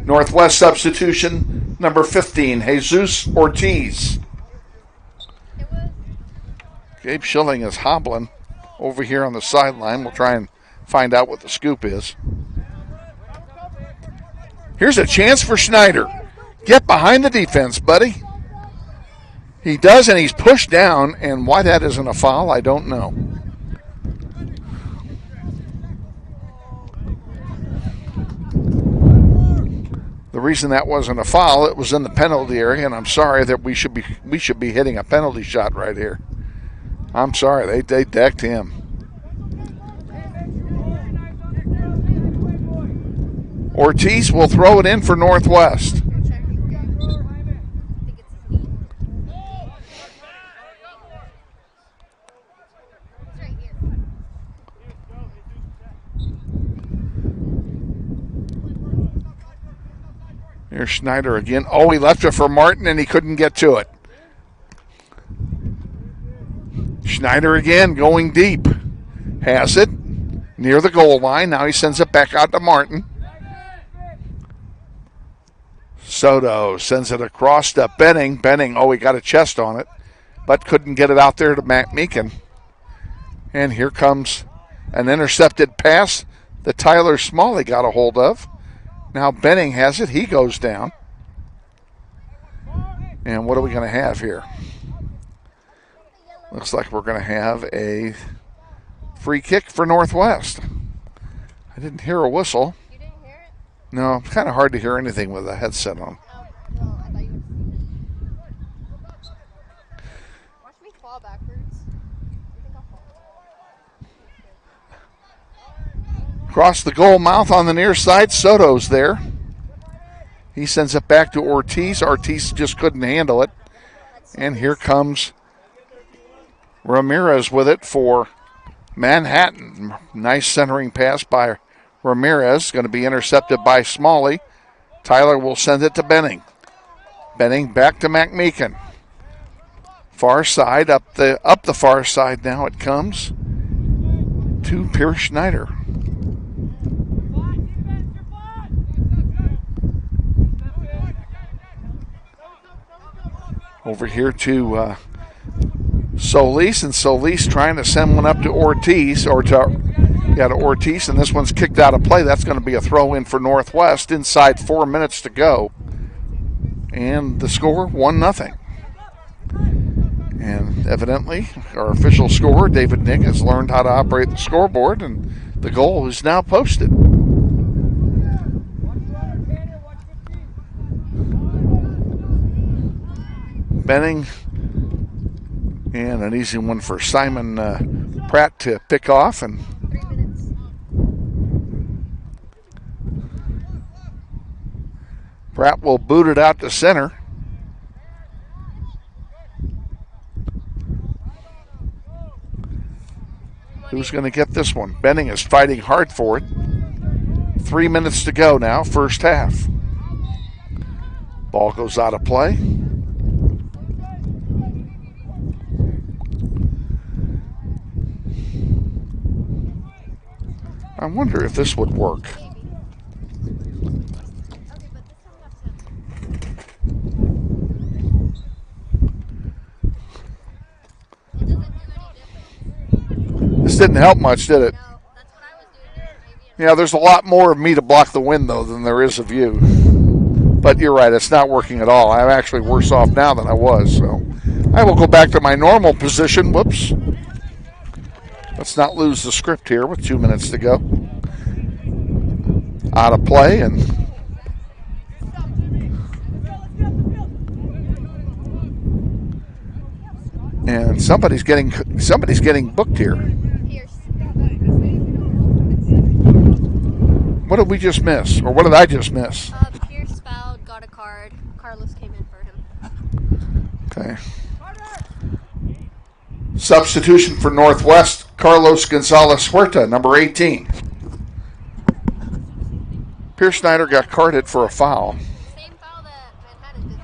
Northwest substitution, number 15, Jesus Ortiz. Gabe Schilling is hobbling over here on the sideline. We'll try and find out what the scoop is. Here's a chance for Schneider. Get behind the defense, buddy. He does, and he's pushed down, and why that isn't a foul, I don't know. reason that wasn't a foul, it was in the penalty area, and I'm sorry that we should be hitting a penalty shot right here. I'm sorry, they decked him. Ortiz will throw it in for Northwest. Here's Schneider again. Oh, he left it for Martin, and he couldn't get to it. Schneider again going deep. Has it near the goal line. Now he sends it back out to Martin. Soto sends it across to Benning. Benning, he got a chest on it, but couldn't get it out there to Matt Meekin. And here comes an intercepted pass that Tyler Smalley got a hold of. Now Benning has it. He goes down. And what are we going to have here? Looks like we're going to have a free kick for Northwest. I didn't hear a whistle. You didn't hear it? No, it's kind of hard to hear anything with a headset on. Oh, no, I thought you would. Watch me fall backwards. You think I'll fall? Across the goal mouth on the near side, Soto's there. He sends it back to Ortiz. Ortiz just couldn't handle it. And here comes Ramirez with it for Manhattan. Nice centering pass by Ramirez. Going to be intercepted by Smalley. Tyler will send it to Benning. Benning back to McMeekin. Far side, up the far side now it comes to Pierce Schneider. Over here to Solis, and Solis trying to send one up to Ortiz, to Ortiz, and this one's kicked out of play. That's going to be a throw in for Northwest inside 4 minutes to go. And the score, 1-0. And evidently, our official scorer, David Nick, has learned how to operate the scoreboard, and the goal is now posted. Benning, and an easy one for Simon Pratt to pick off. And 3 minutes. Pratt will boot it out to center. Who's going to get this one? Benning is fighting hard for it. 3 minutes to go now, first half. Ball goes out of play. I wonder if this would work. This didn't help much, did it? Yeah, there's a lot more of me to block the wind, though, than there is of you. But you're right, it's not working at all. I'm actually worse off now than I was. So I will go back to my normal position. Whoops. Let's not lose the script here with 2 minutes to go. Out of play, and somebody's getting booked here. What did we just miss, or what did I just miss? Pierce fouled, got a card. Carlos came in for him. Okay. Substitution for Northwest, Carlos Gonzalez Huerta, number 18. Pierce Schneider got carded for a foul. Same foul that Manhattan did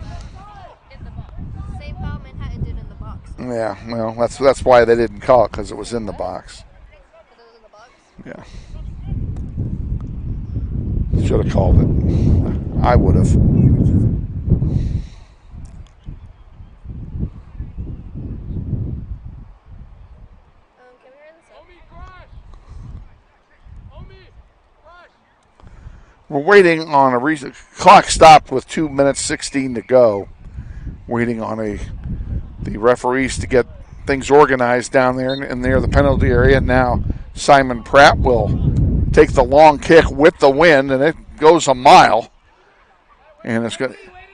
in the box. Same foul Manhattan did in the box. Yeah, well, that's why they didn't call it, because it was in the box. Because it was in the box? Yeah. Should have called it. I would have. We're waiting on a reason. Clock stopped with 2 minutes 16 to go. Waiting on the referees to get things organized down there and near the penalty area. Now Simon Pratt will take the long kick with the wind, and it goes a mile. And it's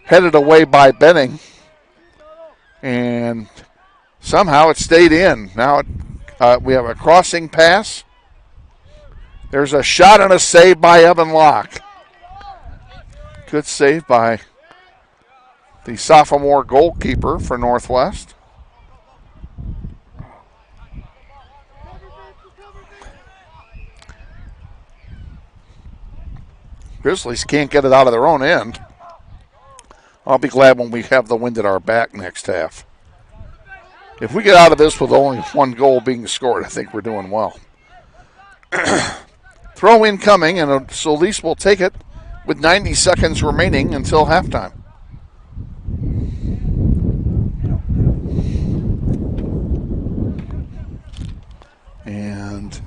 headed away by Benning. And somehow it stayed in. Now we have a crossing pass. There's a shot and a save by Evan Locke. Good save by the sophomore goalkeeper for Northwest. Grizzlies can't get it out of their own end. I'll be glad when we have the wind at our back next half. If we get out of this with only one goal being scored, I think we're doing well. Throw in coming, and Solis will take it with 90 seconds remaining until halftime. And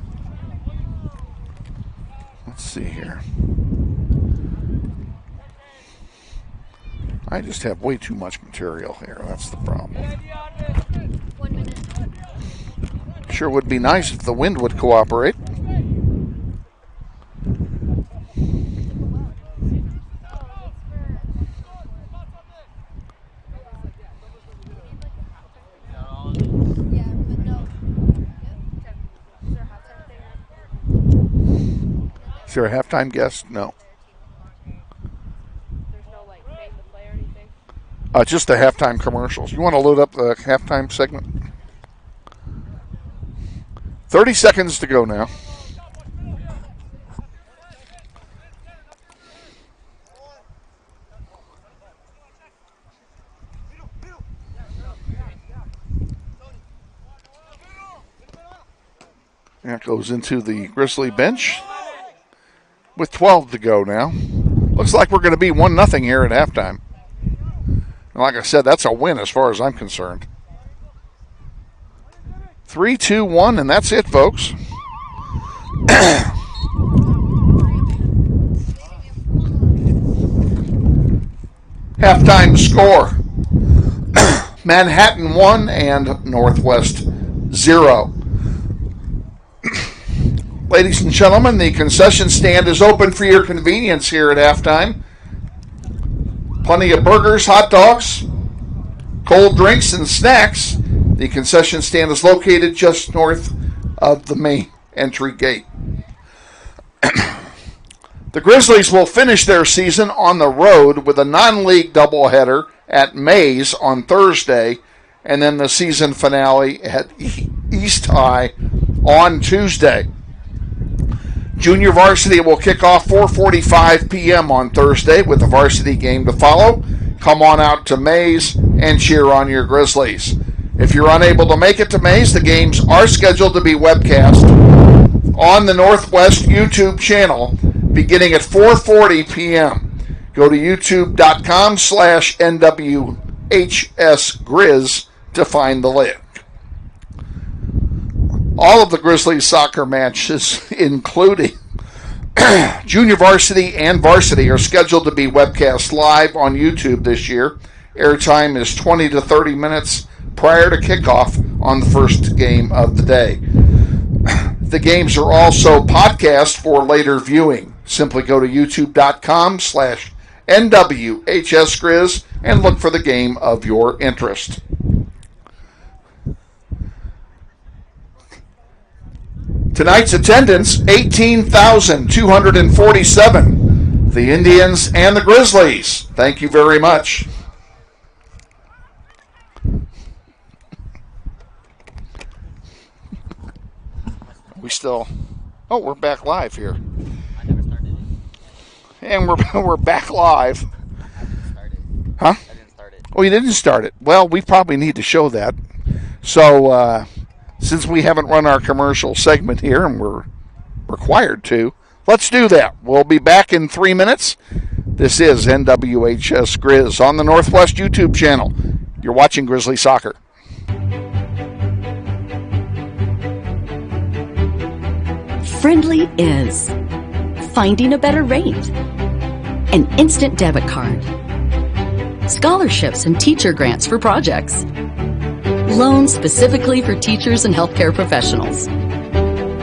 let's see here. I just have way too much material here. That's the problem. Sure would be nice if the wind would cooperate. Is there a halftime guest? No. Just the halftime commercials. You want to load up the halftime segment? 30 seconds to go now. That goes into the Grizzly bench with 12 to go now. Looks like we're going to be 1-0 here at halftime. Like I said, that's a win as far as I'm concerned. 3-2-1, and that's it, folks. Halftime score. Manhattan 1 and Northwest 0. Ladies and gentlemen, the concession stand is open for your convenience here at halftime. Plenty of burgers, hot dogs, cold drinks, and snacks. The concession stand is located just north of the main entry gate. The Grizzlies will finish their season on the road with a non-league doubleheader at Mays on Thursday, and then the season finale at East High on Tuesday. Junior varsity will kick off 4:45 p.m. on Thursday with the varsity game to follow. Come on out to Mays and cheer on your Grizzlies. If you're unable to make it to Mays, the games are scheduled to be webcast on the Northwest YouTube channel beginning at 4:40 p.m. Go to youtube.com/NWHSGrizz to find the link. All of the Grizzlies soccer matches, including junior varsity and varsity, are scheduled to be webcast live on YouTube this year. Airtime is 20 to 30 minutes prior to kickoff on the first game of the day. The games are also podcast for later viewing. Simply go to youtube.com/NWHSGrizz and look for the game of your interest. Tonight's attendance, 18,247. The Indians and the Grizzlies. Thank you very much. We're back live here. And we're back live. Huh? Oh, you didn't start it. Well, we probably need to show that. So, since we haven't run our commercial segment here, and we're required to, let's do that. We'll be back in 3 minutes. This is NWHS Grizz on the Northwest YouTube channel. You're watching Grizzly Soccer. Friendly is finding a better rate, an instant debit card, scholarships and teacher grants for projects, loans specifically for teachers and healthcare professionals,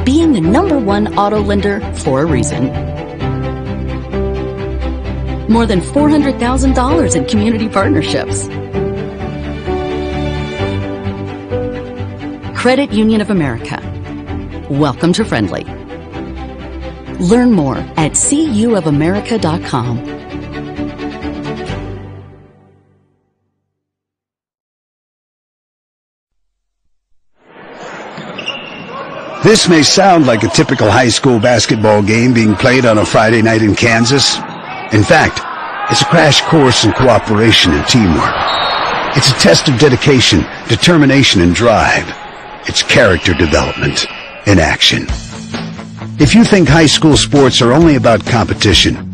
being the #1 auto lender for a reason. More than $400,000 in community partnerships. Credit Union of America. Welcome to Friendly. Learn more at cuofamerica.com. This may sound like a typical high school basketball game being played on a Friday night in Kansas. In fact, it's a crash course in cooperation and teamwork. It's a test of dedication, determination, and drive. It's character development in action. If you think high school sports are only about competition,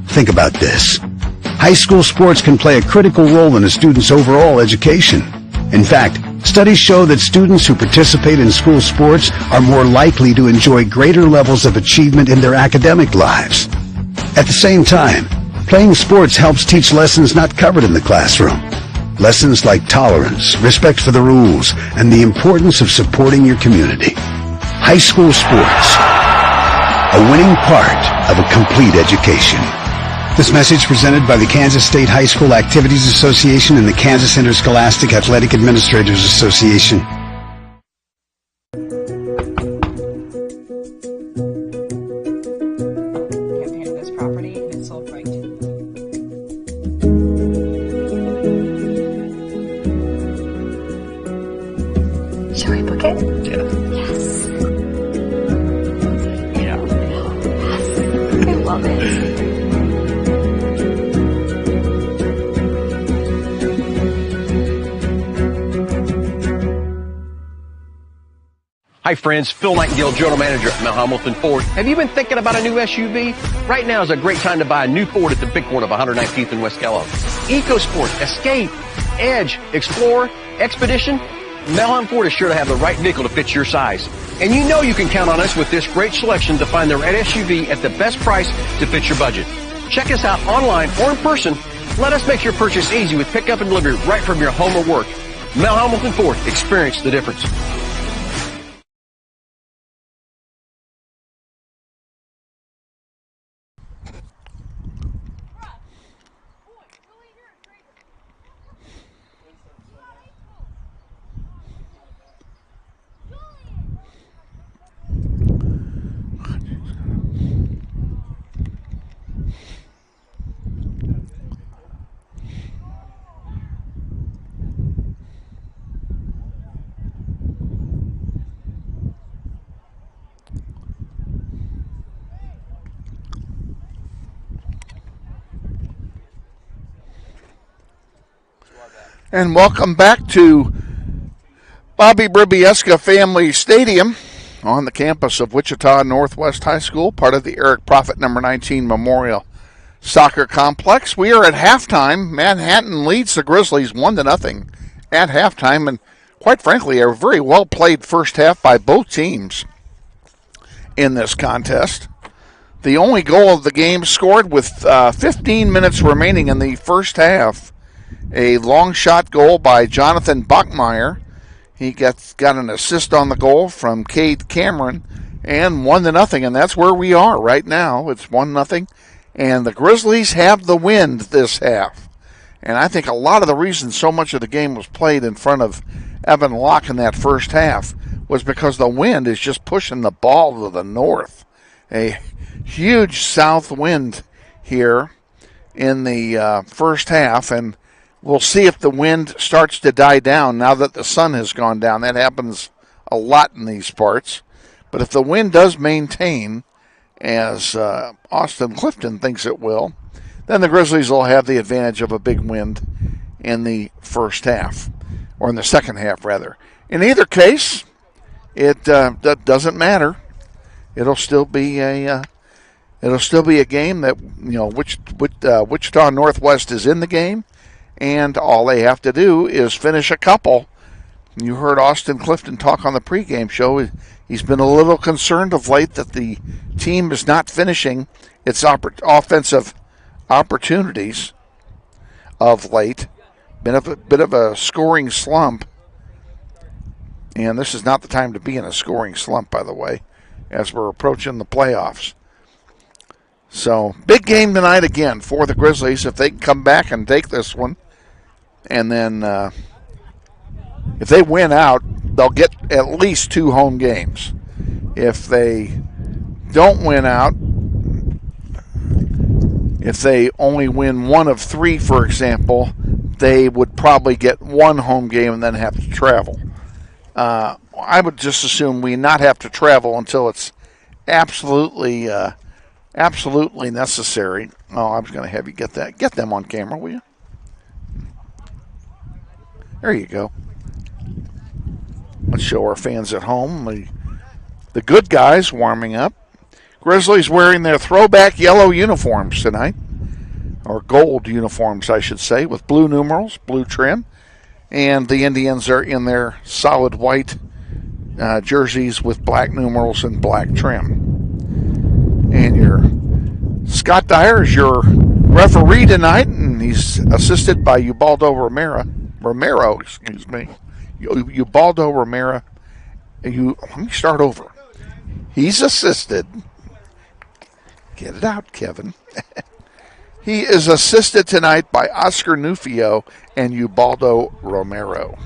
think about this. High school sports can play a critical role in a student's overall education. In fact, studies show that students who participate in school sports are more likely to enjoy greater levels of achievement in their academic lives. At the same time, playing sports helps teach lessons not covered in the classroom. Lessons like tolerance, respect for the rules, and the importance of supporting your community. High school sports, a winning part of a complete education. This message presented by the Kansas State High School Activities Association and the Kansas Interscholastic Athletic Administrators Association. Campaign of this property and it's sold right to Shall we book it? Yeah. Yes. Yeah. Yes. I love it. Hi friends, Phil Nightingale, General Manager at Mount Hamilton Ford. Have you been thinking about a new SUV? Right now is a great time to buy a new Ford at the big corner of 119th and West Kellogg. EcoSport, Escape, Edge, Explorer, Expedition. Mount Hamilton Ford is sure to have the right vehicle to fit your size. And you know you can count on us with this great selection to find the right SUV at the best price to fit your budget. Check us out online or in person. Let us make your purchase easy with pickup and delivery right from your home or work. Mount Hamilton Ford, experience the difference. And welcome back to Bobby Bribiesca Family Stadium on the campus of Wichita Northwest High School, part of the Eric Prophet number 19 Memorial Soccer Complex. We are at halftime. Manhattan leads the Grizzlies 1-0 at halftime, and quite frankly, a very well played first half by both teams in this contest. The only goal of the game scored with 15 minutes remaining in the first half. A long shot goal by Jonathan Bachmeyer. He got an assist on the goal from Cade Cameron, and 1-0, and that's where we are right now. It's 1-0, and the Grizzlies have the wind this half. And I think a lot of the reason so much of the game was played in front of Evan Locke in that first half was because the wind is just pushing the ball to the north. A huge south wind here in the first half, and we'll see if the wind starts to die down now that the sun has gone down. That happens a lot in these parts. But if the wind does maintain, as Austin Clifton thinks it will, then the Grizzlies will have the advantage of a big wind in the first half, or in the second half, rather. In either case, it that doesn't matter. It'll still be a game that, you know, Wichita Northwest is in the game. And all they have to do is finish a couple. You heard Austin Clifton talk on the pregame show. He's been a little concerned of late that the team is not finishing its offensive opportunities of late. Been a bit of a scoring slump. And this is not the time to be in a scoring slump, by the way, as we're approaching the playoffs. So, big game tonight again for the Grizzlies if they can come back and take this one. And then if they win out, they'll get at least 2 home games. If they don't win out, if they only win 1 of 3, for example, they would probably get 1 home game and then have to travel. I would just assume we not have to travel until it's absolutely necessary. Oh, I was going to have you get that. Get them on camera, will you? There you go. Let's show our fans at home the good guys warming up. Grizzlies wearing their throwback yellow uniforms tonight, or gold uniforms, I should say, with blue numerals, blue trim. And the Indians are in their solid white jerseys with black numerals and black trim. And your Scott Dyer is your referee tonight, and he's assisted by Ubaldo Romero, excuse me. Ubaldo Romero. Let me start over. He's assisted. Get it out, Kevin. He is assisted tonight by Oscar Nufio and Ubaldo Romero.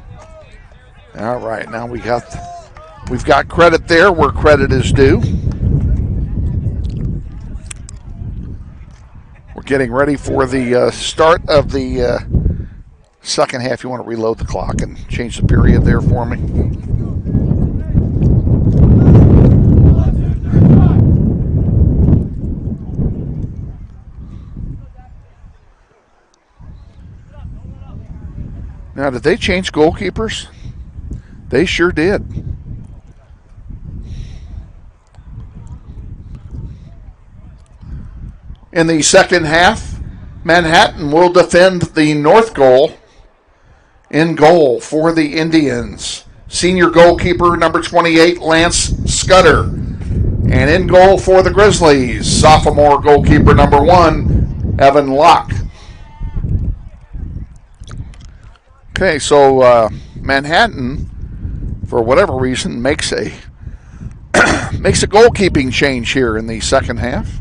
All right, now we've got credit there where credit is due. We're getting ready for the start of the second half. You want to reload the clock and change the period there for me? Now, did they change goalkeepers? They sure did. In the second half, Manhattan will defend the north goal. In goal for the Indians, senior goalkeeper number 28, Lance Scudder. And in goal for the Grizzlies, sophomore goalkeeper number 1, Evan Locke. Okay, so Manhattan, for whatever reason, makes a goalkeeping change here in the second half.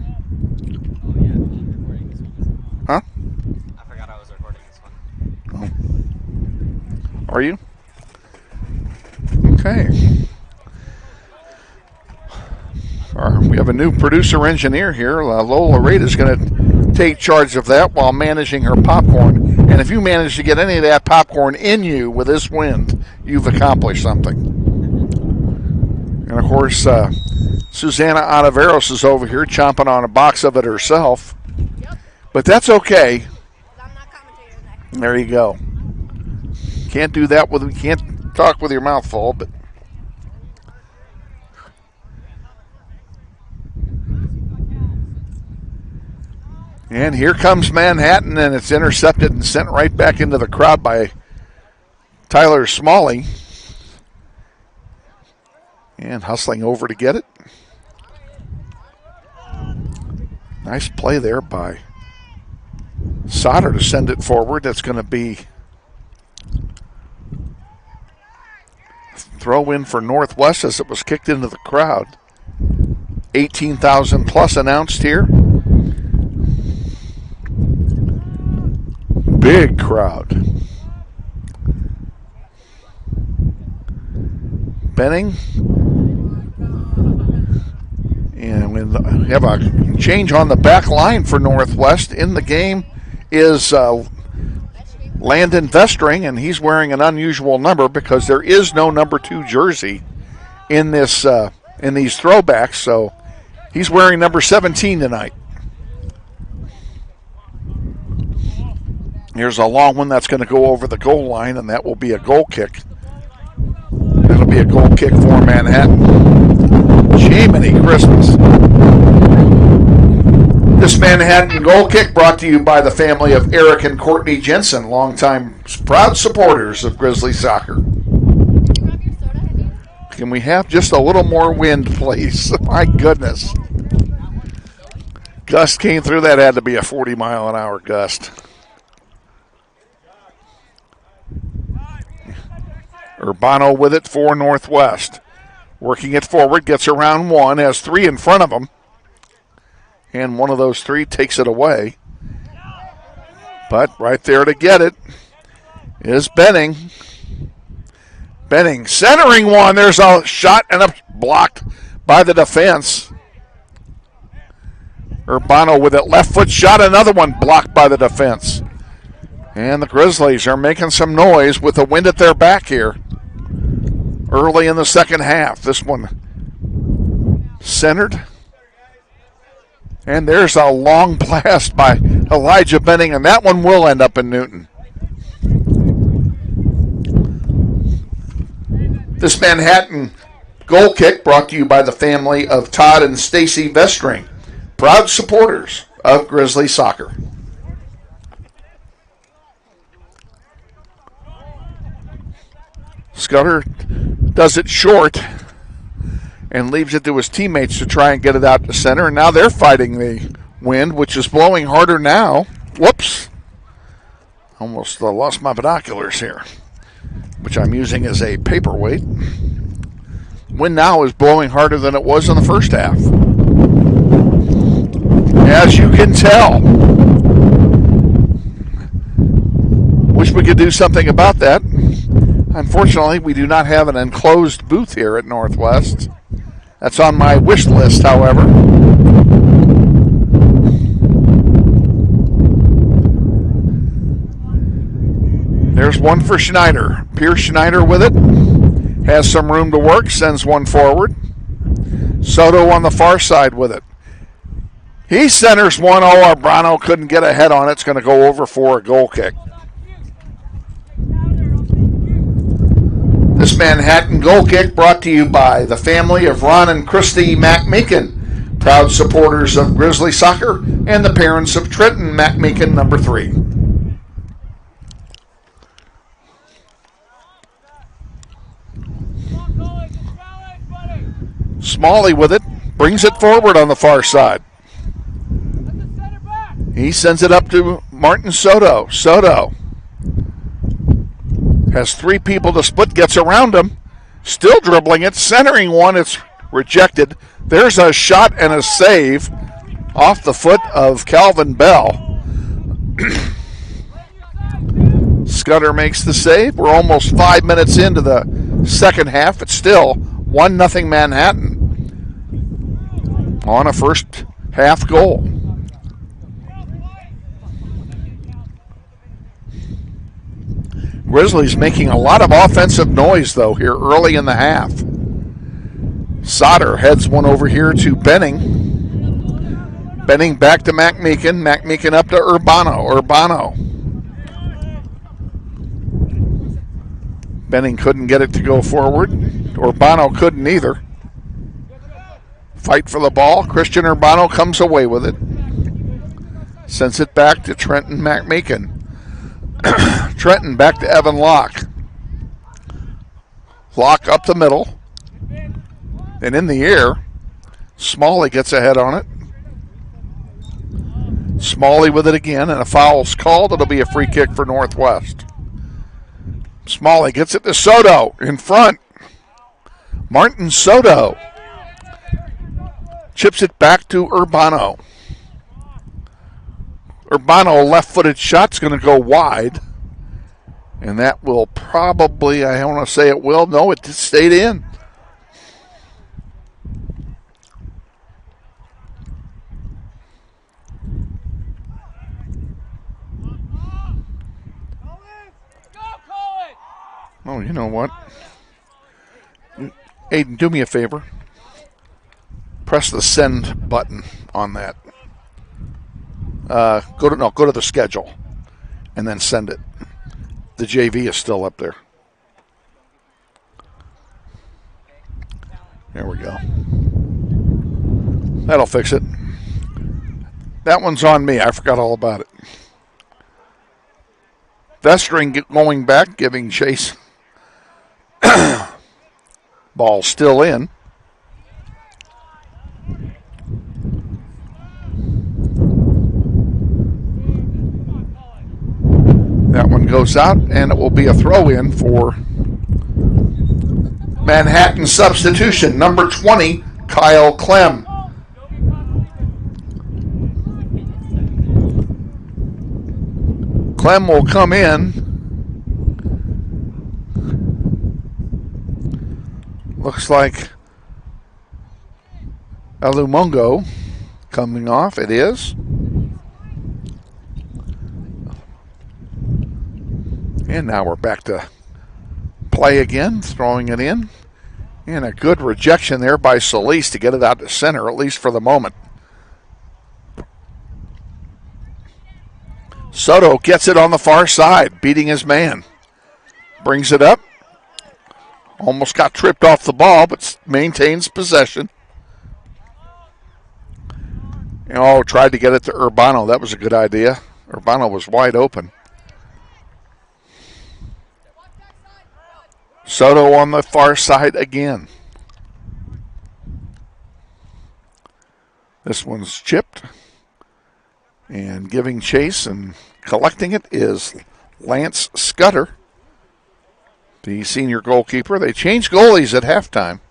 Huh? I forgot I was recording this one. Oh. Are you? Okay. We have a new producer engineer here. Lola Reyna is going to take charge of that while managing her popcorn. And if you manage to get any of that popcorn in you with this wind, you've accomplished something. And of course, Sussana Ontiveros is over here chomping on a box of it herself. Yep. But that's okay. I'm not commentating that. There you go. Can't do that you can't talk with your mouth full, but and here comes Manhattan, and it's intercepted and sent right back into the crowd by Tyler Smalley. And hustling over to get it. Nice play there by Sauter to send it forward. That's going to be throw in for Northwest as it was kicked into the crowd. 18,000 plus announced here. Big crowd. Benning. And we have a change on the back line for Northwest. In the game is Landon Vestring, and he's wearing an unusual number because there is no number 2 jersey in this in these throwbacks. So he's wearing number 17 tonight. Here's a long one that's going to go over the goal line, and that will be a goal kick. That'll be a goal kick for Manhattan. Jiminy Christmas. This Manhattan goal kick brought to you by the family of Eric and Courtney Jensen, longtime proud supporters of Grizzly soccer. Can we have just a little more wind, please? My goodness. Gust came through. That had to be a 40-mile-an-hour gust. Urbano with it for Northwest. Working it forward, gets around 1, has 3 in front of him. And one of those three takes it away. But right there to get it is Benning. Benning centering one. There's a shot and a blocked by the defense. Urbano with it. Left foot shot. Another one blocked by the defense. And the Grizzlies are making some noise with the wind at their back here. Early in the second half. This one centered. And there's a long blast by Elijah Benning, and that one will end up in Newton. This Manhattan goal kick brought to you by the family of Todd and Stacy Vestring, proud supporters of Grizzly soccer. Scudder does it short and leaves it to his teammates to try and get it out to center. And now they're fighting the wind, which is blowing harder now. Whoops. Almost lost my binoculars here, which I'm using as a paperweight. Wind now is blowing harder than it was in the first half. As you can tell. Wish we could do something about that. Unfortunately, we do not have an enclosed booth here at Northwest. That's on my wish list, however. There's one for Schneider. Pierce Schneider with it. Has some room to work. Sends one forward. Soto on the far side with it. He centers one. Oh, Arbrano couldn't get a head on it. It's going to go over for a goal kick. This Manhattan goal kick brought to you by the family of Ron and Christy MacMeekin, proud supporters of Grizzly soccer, and the parents of Trenton MacMeekin, number 3. Smalley with it, brings it forward on the far side. He sends it up to Martin Soto. Soto has 3 people to split, gets around him, still dribbling it, centering one, it's rejected. There's a shot and a save off the foot of Calvin Bell. Scudder makes the save. We're almost 5 minutes into the second half. It's still 1-0 Manhattan on a first half goal. Grizzlies making a lot of offensive noise, though, here early in the half. Sauter heads one over here to Benning. Benning back to MacMeekin. MacMeekin up to Urbano. Urbano. Benning couldn't get it to go forward. Urbano couldn't either. Fight for the ball. Christian Urbano comes away with it. Sends it back to Trenton MacMeekin. Trenton back to Evan Locke. Locke up the middle. And in the air, Smalley gets a head on it. Smalley with it again, and a foul's called. It'll be a free kick for Northwest. Smalley gets it to Soto in front. Martin Soto chips it back to Urbano. Urbano, left-footed shot's going to go wide. And that will probably, I don't want to say it will. No, it stayed in. Oh, you know what? Aiden, do me a favor. Press the send button on that. Go to the schedule and then send it. The JV is still up there. There we go. That'll fix it. That one's on me. I forgot all about it. Vestring going back, giving chase. Ball still in. That one goes out, and it will be a throw-in for Manhattan substitution. Number 20, Kyle Clem. Clem will come in. Looks like Alumongo coming off. It is. And now we're back to play again, throwing it in. And a good rejection there by Solis to get it out to center, at least for the moment. Soto gets it on the far side, beating his man. Brings it up. Almost got tripped off the ball, but maintains possession. Oh, tried to get it to Urbano. That was a good idea. Urbano was wide open. Soto on the far side again. This one's chipped. And giving chase and collecting it is Lance Scudder, the senior goalkeeper. They changed goalies at halftime.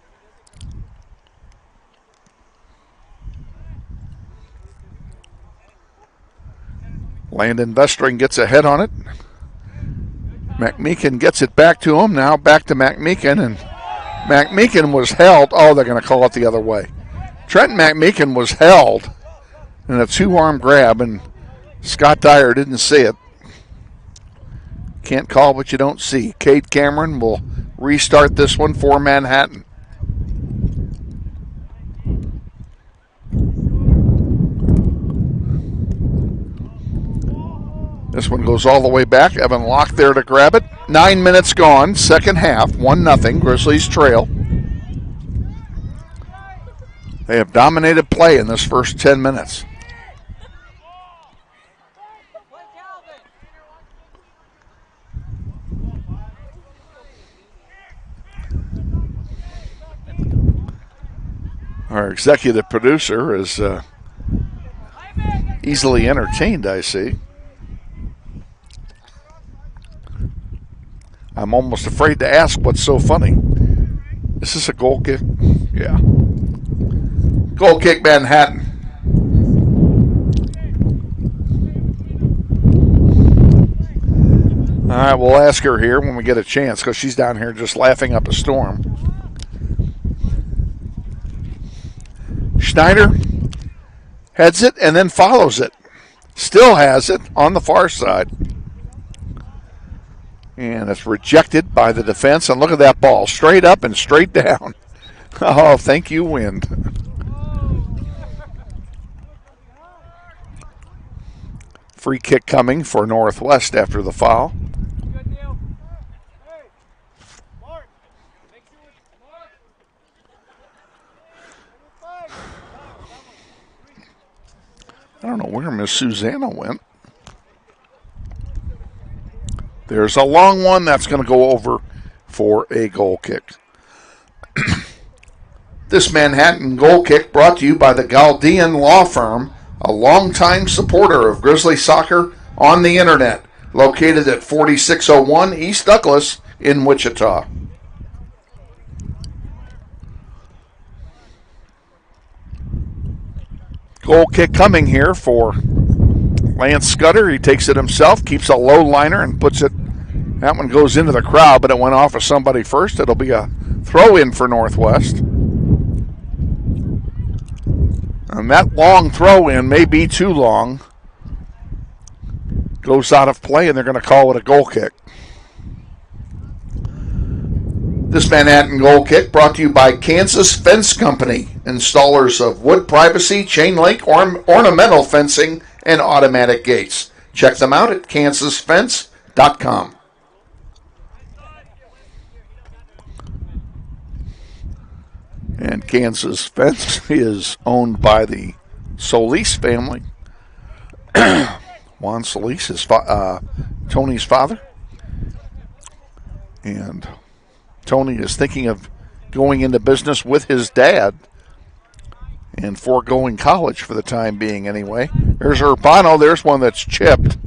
Landon Vestring gets ahead on it. McMeekin gets it back to him. Now back to McMeekin, and McMeekin was held. Oh, they're going to call it the other way. Trent McMeekin was held in a two-arm grab, and Scott Dyer didn't see it. Can't call what you don't see. Cade Cameron will restart this one for Manhattan. This one goes all the way back. Evan Locke there to grab it. 9 minutes gone, second half, 1-0. Grizzlies trail. They have dominated play in this first 10 minutes. Our executive producer is easily entertained, I see. I'm almost afraid to ask what's so funny. Is this a goal kick? Yeah. Goal kick, Manhattan. All right, we'll ask her here when we get a chance because she's down here just laughing up a storm. Schneider heads it and then follows it. Still has it on the far side. And it's rejected by the defense. And look at that ball. Straight up and straight down. Oh, thank you, wind. Free kick coming for Northwest after the foul. I don't know where Miss Susanna went. There's a long one that's going to go over for a goal kick. This Manhattan goal kick brought to you by the Galdean Law Firm, a longtime supporter of Grizzly soccer on the internet, located at 4601 East Douglas in Wichita. Goal kick coming here for Lance Scudder. He takes it himself, keeps a low liner and puts it. That one goes into the crowd, but it went off of somebody first. It'll be a throw in for Northwest. And that long throw in may be too long. Goes out of play, and they're going to call it a goal kick. This Manhattan goal kick brought to you by Kansas Fence Company, installers of wood privacy, chain link, ornamental fencing, and automatic gates. Check them out at kansasfence.com. And Kansas Fence is owned by the Solis family. Juan Solis is Tony's father. And Tony is thinking of going into business with his dad and foregoing college for the time being anyway. There's Urbano. There's one that's chipped.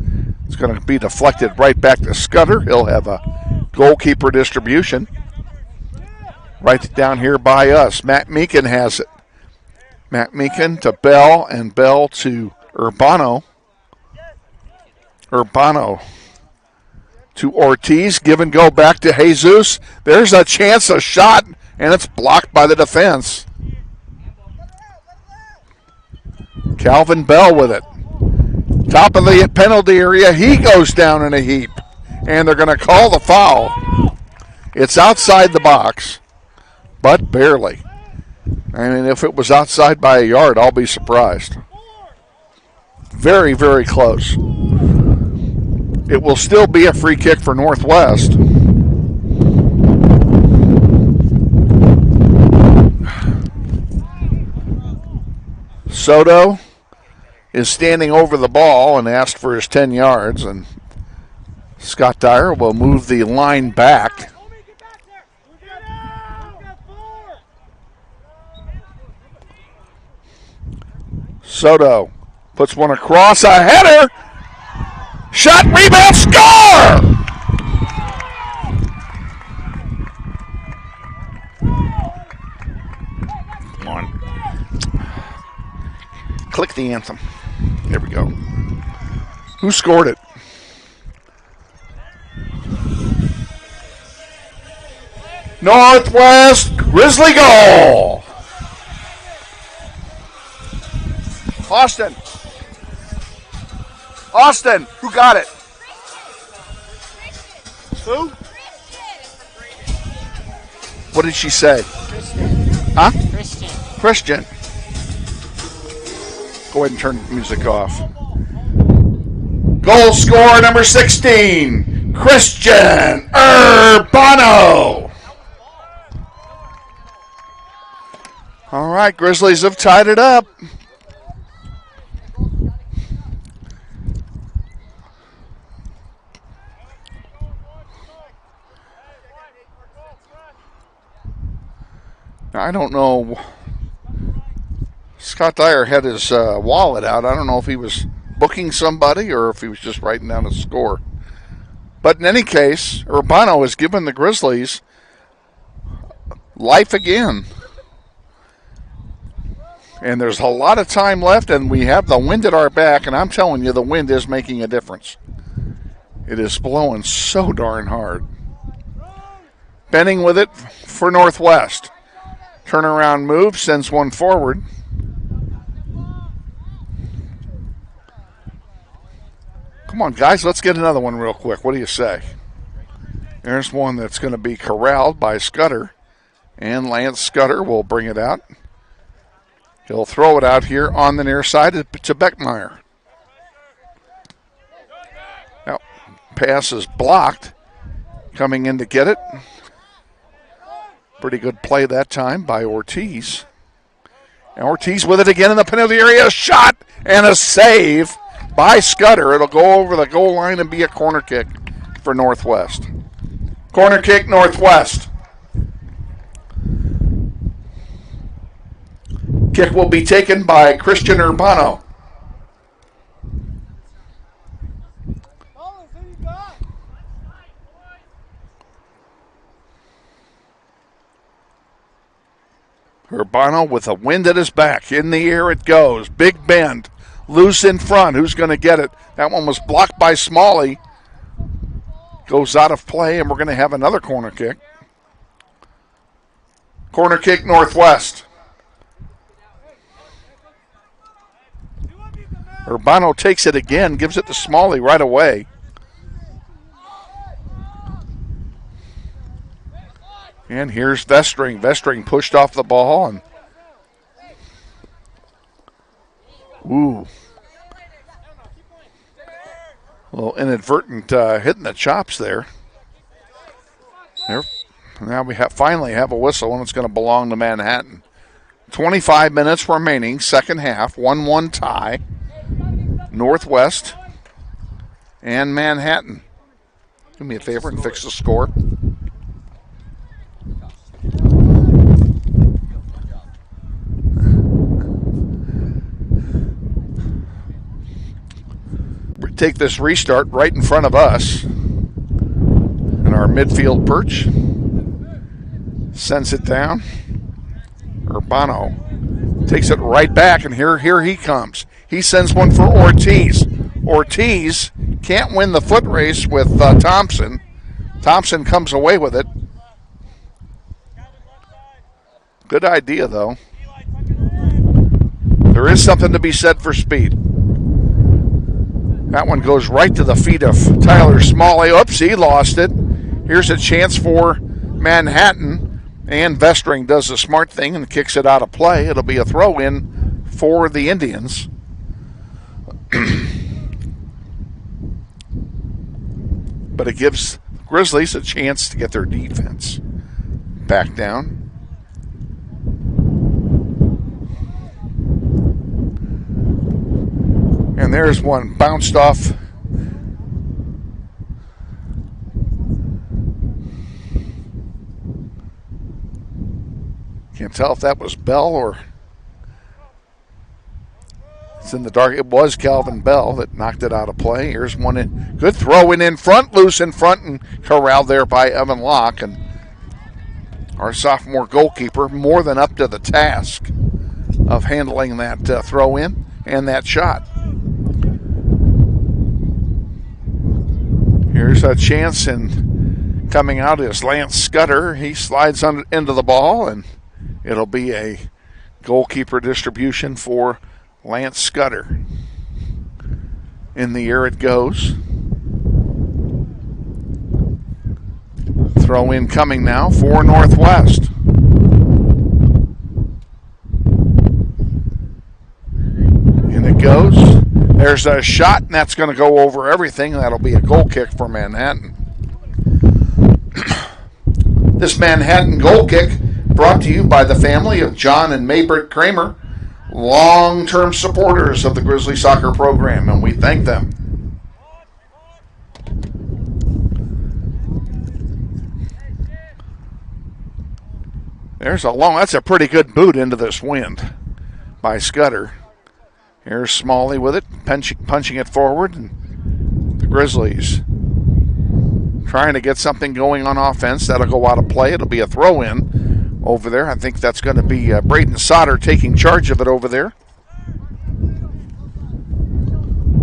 It's going to be deflected right back to Scudder. He'll have a goalkeeper distribution right down here by us. Matt Meekin has it. Matt Meekin to Bell, and Bell to Urbano. Urbano to Ortiz. Give and go back to Jesus. There's a chance, a shot, and it's blocked by the defense. Calvin Bell with it. Top of the penalty area. He goes down in a heap. And they're going to call the foul. It's outside the box, but barely. I mean, if it was outside by a yard, I'll be surprised. Very, very close. It will still be a free kick for Northwest. Soto is standing over the ball and asked for his 10 yards, and Scott Dyer will move the line back. Soto puts one across, a header, shot, rebound, score! Come on. Click the anthem. There we go. Who scored it? Northwest Grizzly goal. Austin, who got it? Who? What did she say? Huh? Christian. Go ahead and turn the music off. Goal scorer number 16, Christian Urbano. All right, Grizzlies have tied it up. I don't know. Scott Dyer had his wallet out. I don't know if he was booking somebody or if he was just writing down a score. But in any case, Urbano has given the Grizzlies life again. And there's a lot of time left, and we have the wind at our back, and I'm telling you, the wind is making a difference. It is blowing so darn hard. Benning with it for Northwest. Turnaround move, sends one forward. Come on, guys, let's get another one real quick. What do you say? There's one that's going to be corralled by Scudder, and Lance Scudder will bring it out. He'll throw it out here on the near side to Beckmeyer. Now, pass is blocked. Coming in to get it. Pretty good play that time by Ortiz. And Ortiz with it again in the penalty area. A shot and a save by Scudder. It'll go over the goal line and be a corner kick for Northwest. Corner kick, Northwest. Kick will be taken by Christian Urbano. Urbano with a wind at his back. In the air it goes. Big bend. Loose in front. Who's going to get it? That one was blocked by Smalley. Goes out of play, and we're going to have another corner kick. Corner kick, Northwest. Urbano takes it again, gives it to Smalley right away. And here's Vestring. Vestring pushed off the ball. And ooh. A little inadvertent hitting the chops there. Now we finally have a whistle, and it's going to belong to Manhattan. 25 minutes remaining, second half, 1-1 tie. Northwest and Manhattan. Do me a favor and fix the score. We take this restart right in front of us. And our midfield perch sends it down. Urbano takes it right back, and here he comes. He sends one for Ortiz. Ortiz can't win the foot race with Thompson. Thompson comes away with it. Good idea, though. There is something to be said for speed. That one goes right to the feet of Tyler Smalley. Oops, he lost it. Here's a chance for Manhattan. And Vestring does the smart thing and kicks it out of play. It'll be a throw-in for the Indians. But it gives Grizzlies a chance to get their defense back down. And there's one bounced off. Can't tell if that was Bell or it's in the dark. It was Calvin Bell that knocked it out of play. Here's one in. Good throw in front, loose in front, and corralled there by Evan Locke. And our sophomore goalkeeper more than up to the task of handling that throw in and that shot. Here's a chance, and coming out is Lance Scudder. He slides into the ball, and it'll be a goalkeeper distribution for Lance Scudder. In the air it goes. Throw in coming now for Northwest. In it goes. There's a shot, and that's going to go over everything. That'll be a goal kick for Manhattan. This Manhattan goal kick brought to you by the family of John and Maybritt Kramer, long-term supporters of the Grizzly soccer program, and we thank them. That's a pretty good boot into this wind by Scudder. Here's Smalley with it, punching it forward, and the Grizzlies trying to get something going on offense. That'll go out of play. It'll be a throw-in over there. I think that's going to be Braden Sauter taking charge of it over there.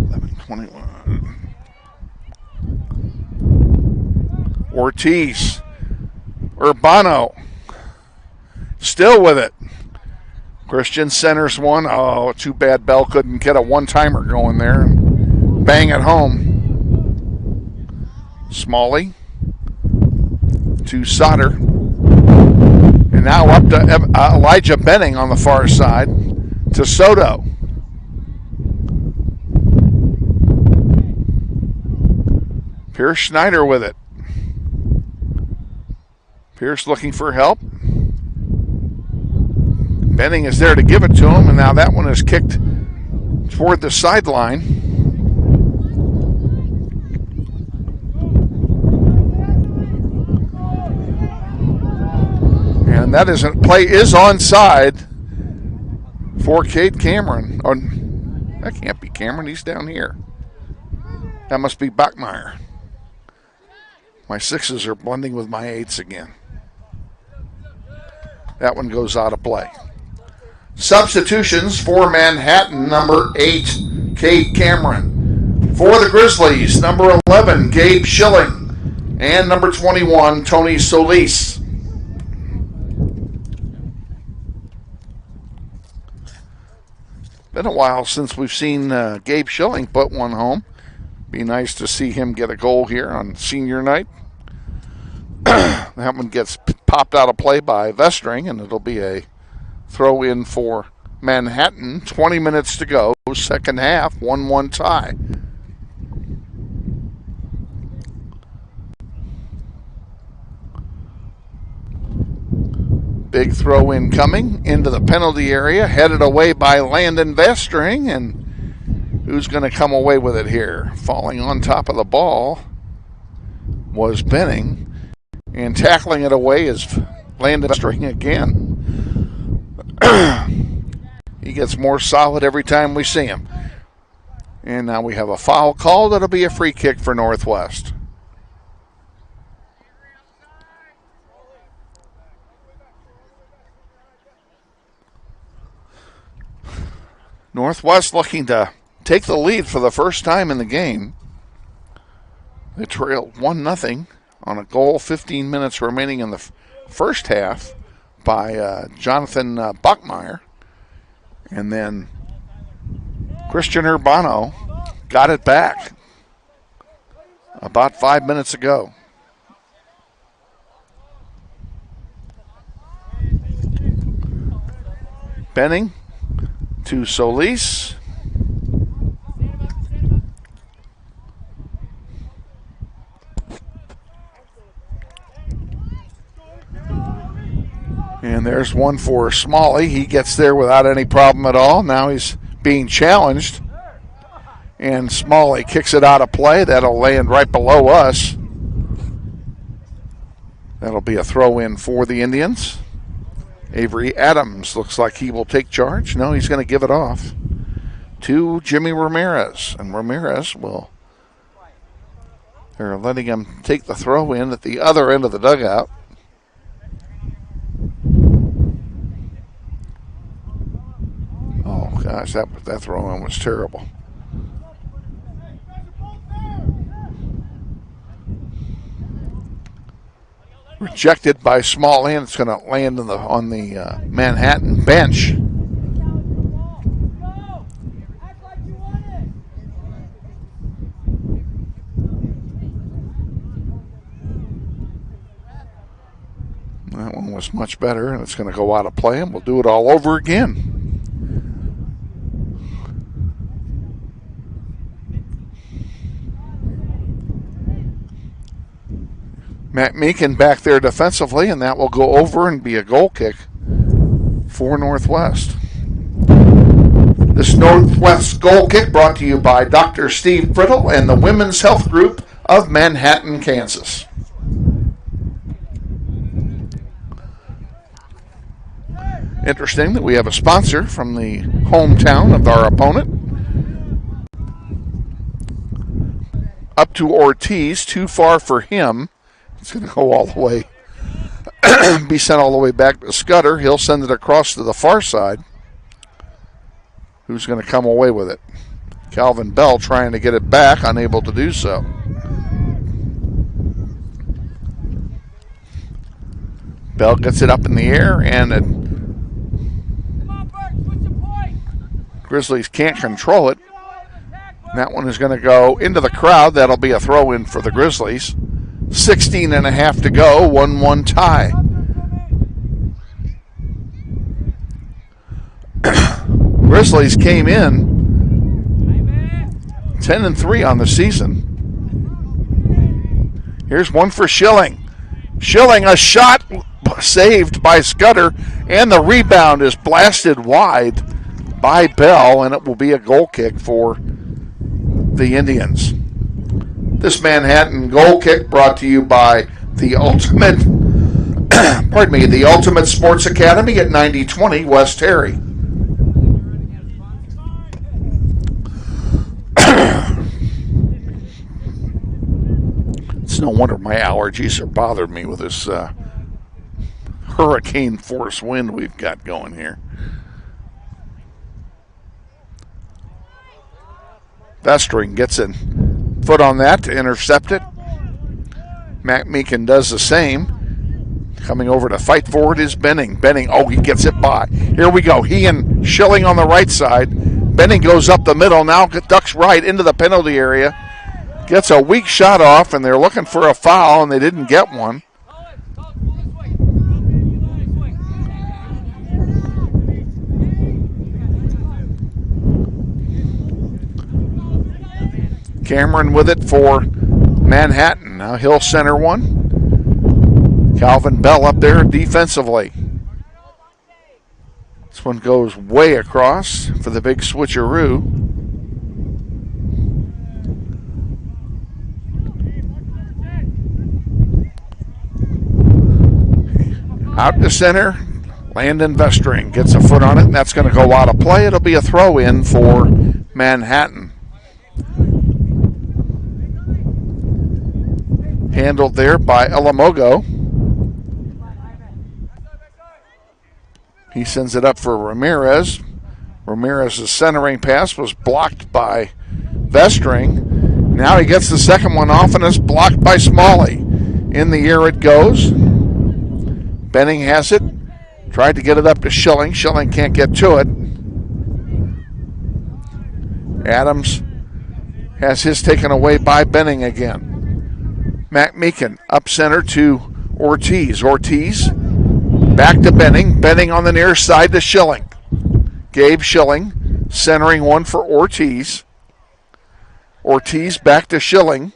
11:21. Ortiz. Urbano. Still with it. Christian centers one. Oh, too bad Bell couldn't get a one-timer going there and bang it home. Smalley to Sauter. And now up to Elijah Benning on the far side to Soto. Pierce Schneider with it. Pierce looking for help. Benning is there to give it to him, and now that one is kicked toward the sideline. And that play is onside for Cade Cameron. Oh, that can't be Cameron. He's down here. That must be Bachmeyer. My 6s are blending with my 8s again. That one goes out of play. Substitutions for Manhattan, number 8, Cade Cameron. For the Grizzlies, number 11, Gabe Schilling. And number 21, Tony Solis. Been a while since we've seen Gabe Schilling put one home. Be nice to see him get a goal here on senior night. That one gets popped out of play by Vestring, and it'll be a throw in for Manhattan. 20 minutes to go. Second half, 1-1 tie. Big throw in coming into the penalty area, headed away by Landon Vestring, and who's going to come away with it here? Falling on top of the ball was Benning, and tackling it away is Landon Vestring again. He gets more solid every time we see him. And now we have a foul call. That'll be a free kick for Northwest. Northwest looking to take the lead for the first time in the game. They trailed 1-0 on a goal, 15 minutes remaining in the first half by Jonathan Buckmeyer. And then Christian Urbano got it back about 5 minutes ago. Benning to Solis. And there's one for Smalley. He gets there without any problem at all. Now he's being challenged. And Smalley kicks it out of play. That'll land right below us. That'll be a throw-in for the Indians. Avery Adams looks like he will take charge. No, he's going to give it off to Jimmy Ramirez. And Ramirez will... They're letting him take the throw-in at the other end of the dugout. Oh, gosh, that throw-in was terrible. Rejected by Smalley, and it's going to land on the Manhattan bench. That one was much better, and it's going to go out of play, and we'll do it all over again. Matt Meekin back there defensively, and that will go over and be a goal kick for Northwest. This Northwest goal kick brought to you by Dr. Steve Brittle and the Women's Health Group of Manhattan, Kansas. Interesting that we have a sponsor from the hometown of our opponent. Up to Ortiz, too far for him. It's going to go all the way, be sent all the way back to Scudder. He'll send it across to the far side. Who's going to come away with it? Calvin Bell trying to get it back, unable to do so. Bell gets it up in the air, and Grizzlies can't control it. That one is going to go into the crowd. That'll be a throw-in for the Grizzlies. 16 and a half to go, 1-1 tie. Grizzlies came in 10-3 on the season. Here's one for Schilling. Schilling, a shot saved by Scudder, and the rebound is blasted wide by Bell, and it will be a goal kick for the Indians. This Manhattan goal kick brought to you by the Ultimate, the Ultimate Sports Academy at 9020 West Terry. It's no wonder my allergies are bothering me with this hurricane force wind we've got going here. Vestring gets a foot on that to intercept it. Matt Meekin does the same. Coming over to fight for it is Benning. Benning, he gets it by. Here we go. He and Schilling on the right side. Benning goes up the middle, now ducks right into the penalty area. Gets a weak shot off, and they're looking for a foul, and they didn't get one. Cameron with it for Manhattan. Now he'll center one. Calvin Bell up there defensively. This one goes way across for the big switcheroo. Out to center. Landon Vestring gets a foot on it, and that's going to go out of play. It'll be a throw-in for Manhattan. Handled there by Elamogo. He sends it up for Ramirez. Ramirez's centering pass was blocked by Vestring. Now he gets the second one off and is blocked by Smalley. In the air it goes. Benning has it. Tried to get it up to Schilling. Schilling can't get to it. Adams has his taken away by Benning again. Matt Meekin up center to Ortiz. Ortiz back to Benning. Benning on the near side to Schilling. Gabe Schilling centering one for Ortiz. Ortiz back to Schilling.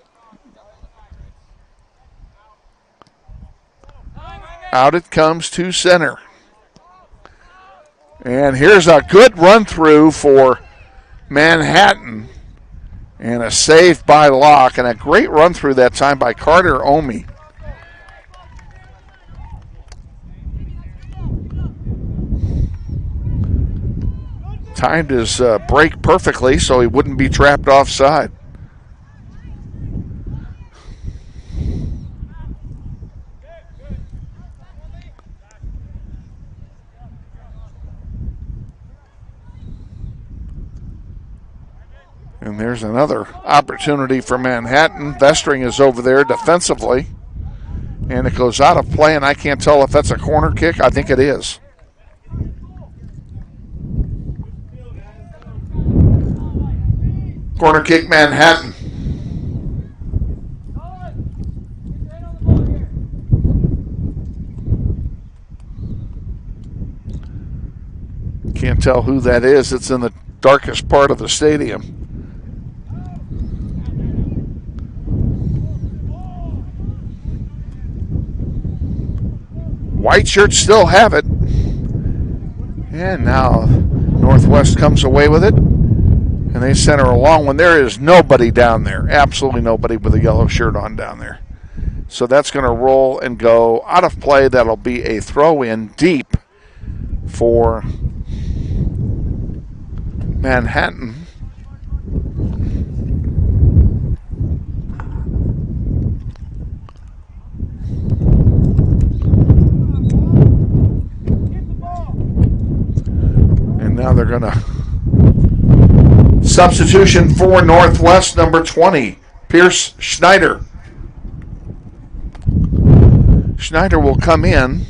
Out it comes to center. And here's a good run through for Manhattan. And a save by Locke. And a great run through that time by Carter Omi. Timed his break perfectly so he wouldn't be trapped offside. And there's another opportunity for Manhattan. Vestring is over there defensively. And it goes out of play, and I can't tell if that's a corner kick. I think it is. Corner kick, Manhattan. Can't tell who that is. It's in the darkest part of the stadium. White shirts still have it. And now Northwest comes away with it. And they center a long one. There is nobody down there. Absolutely nobody with a yellow shirt on down there. So that's going to roll and go out of play. That'll be a throw in deep for Manhattan. And now they're going to substitution for Northwest, number 20, Pierce Schneider. Schneider will come in,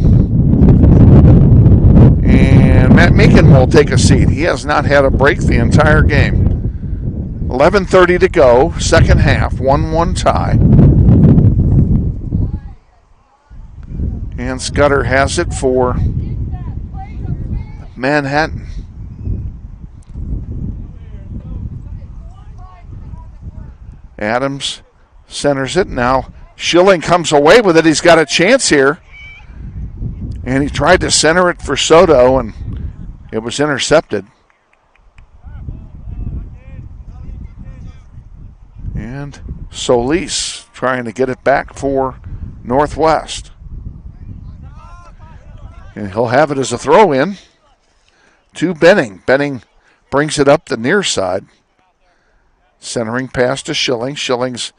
and Matt Meekin will take a seat. He has not had a break the entire game. 11:30 to go, second half, 1-1 tie. And Scudder has it for Manhattan. Adams centers it. Now Schilling comes away with it. He's got a chance here. And he tried to center it for Soto, and it was intercepted. And Solis trying to get it back for Northwest. And he'll have it as a throw-in to Benning. Benning brings it up the near side. Centering pass to Schilling. Schilling's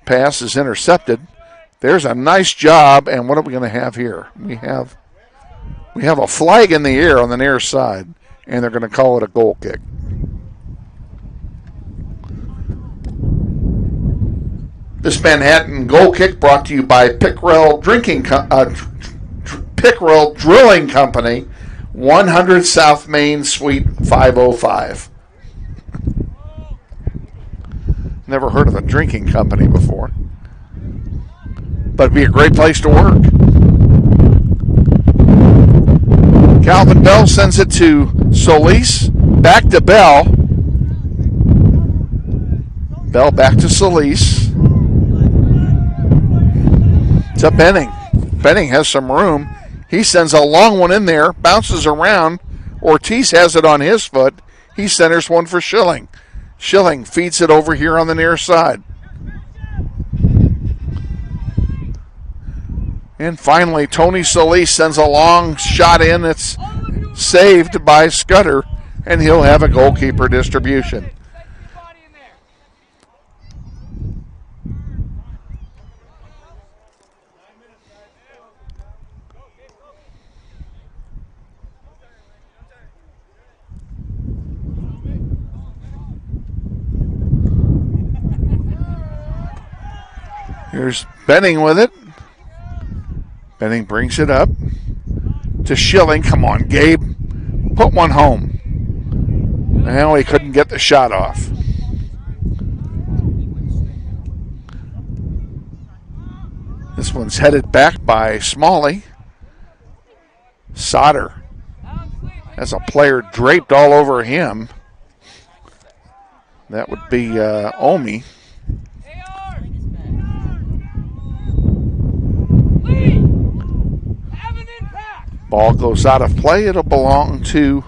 pass is intercepted. There's a nice job, and what are we going to have here? We have a flag in the air on the near side, and they're going to call it a goal kick. This Manhattan goal kick brought to you by Pickrell Pickrell Drilling Company, 100 South Main, Suite 505. Never heard of a drinking company before. But it'd be a great place to work. Calvin Bell sends it to Solis. Back to Bell. Bell back to Solis. To Benning. Benning has some room. He sends a long one in there. Bounces around. Ortiz has it on his foot. He centers one for Schilling. Schilling feeds it over here on the near side. And finally, Tony Solis sends a long shot in. It's saved by Scudder, and he'll have a goalkeeper distribution. Here's Benning with it. Benning brings it up to Schilling. Come on, Gabe. Put one home. Well, he couldn't get the shot off. This one's headed back by Smalley. Sauter has a player draped all over him. That would be Omi. Ball goes out of play. It'll belong to,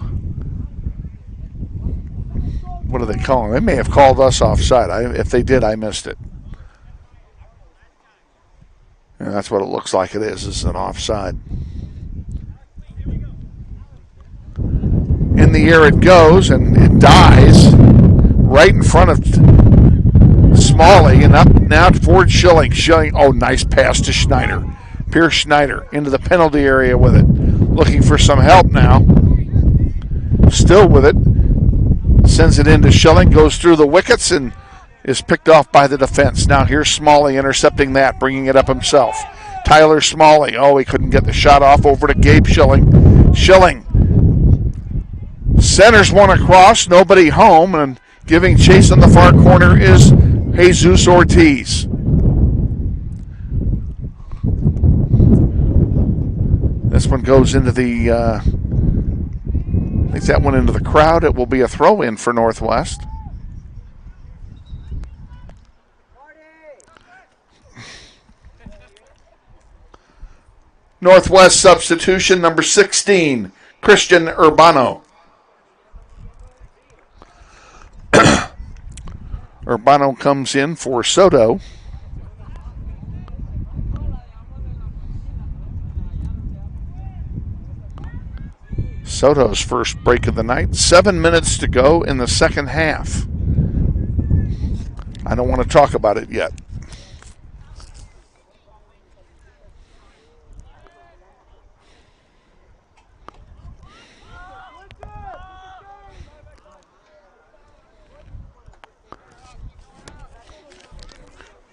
what are they calling? They may have called us offside. If they did, I missed it. And that's what it looks like it is an offside. In the air it goes, and it dies right in front of Smalley, and up now toward Schilling. Schilling, oh, nice pass to Schneider. Pierce Schneider into the penalty area with it. Looking for some help now. Still with it. Sends it into Schilling, goes through the wickets, and is picked off by the defense. Now here's Smalley intercepting that, bringing it up himself. Tyler Smalley, oh, he couldn't get the shot off. Over to Gabe Schilling. Schilling centers one across, nobody home, and giving chase in the far corner is Jesus Ortiz. This one goes into the, I think that went into the crowd. It will be a throw-in for Northwest. Northwest substitution number 16, Christian Urbano. Urbano comes in for Soto. Soto's first break of the night. 7 minutes to go in the second half. I don't want to talk about it yet.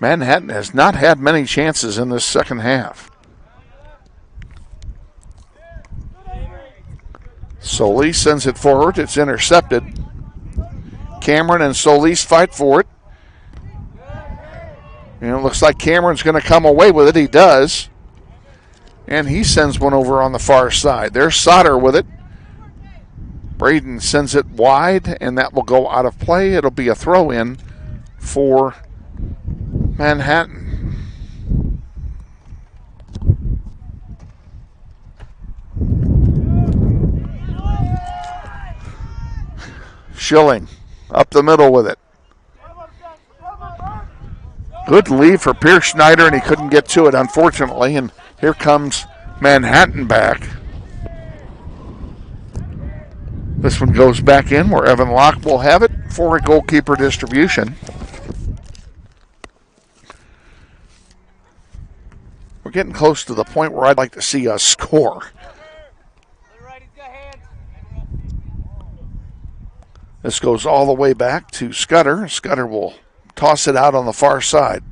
Manhattan has not had many chances in this second half. Solis sends it forward. It's intercepted. Cameron and Solis fight for it. And it looks like Cameron's going to come away with it. He does. And he sends one over on the far side. There's Sauter with it. Braden sends it wide, and that will go out of play. It'll be a throw-in for Manhattan. Schilling up the middle with it. Good lead for Pierce Schneider, and he couldn't get to it, unfortunately. And here comes Manhattan back. This one goes back in where Evan Locke will have it for a goalkeeper distribution. We're getting close to the point where I'd like to see us score. This goes all the way back to Scudder. Scudder will toss it out on the far side.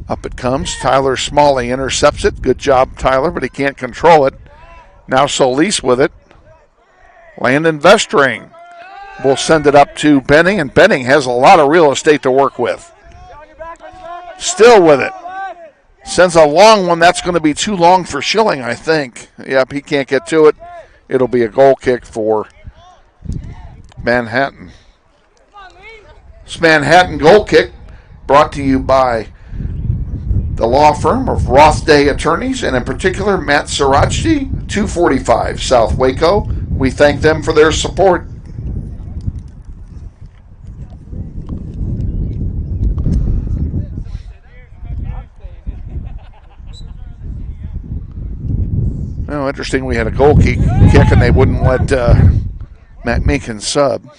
Up it comes. Tyler Smalley intercepts it. Good job, Tyler, but he can't control it. Now Solis with it. Landon Vestring will send it up to Benning, and Benning has a lot of real estate to work with. Still with it. Sends a long one. That's going to be too long for Schilling, I think. Yep, he can't get to it. It'll be a goal kick for Manhattan. This Manhattan goal kick brought to you by the law firm of Roth Day Attorneys, and in particular Matt Sirachti, 245 South Waco. We thank them for their support. Oh, interesting. We had a goal kick and they wouldn't let Matt Meekin sub.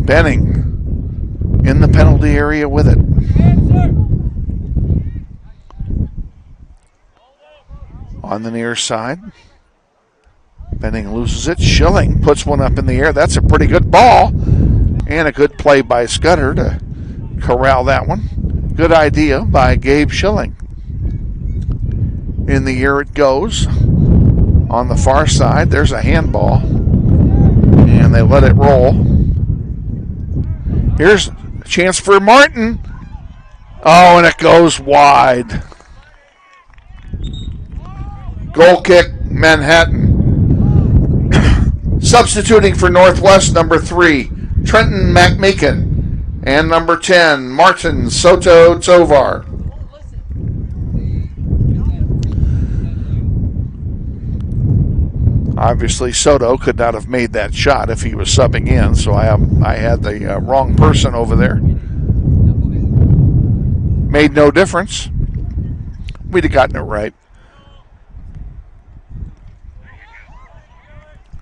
Benning in the penalty area with it. On the near side. Benning loses it. Schilling puts one up in the air. That's a pretty good ball. And a good play by Scudder to corral that one. Good idea by Gabe Schilling. In the air it goes. On the far side, there's a handball. And they let it roll. Here's a chance for Martin. Oh, and it goes wide. Goal kick, Manhattan. Substituting for Northwest, number 3, Trenton McMeekin. And number 10, Martin Soto Tovar. Obviously, Soto could not have made that shot if he was subbing in, so I had the wrong person over there. Made no difference. We'd have gotten it right.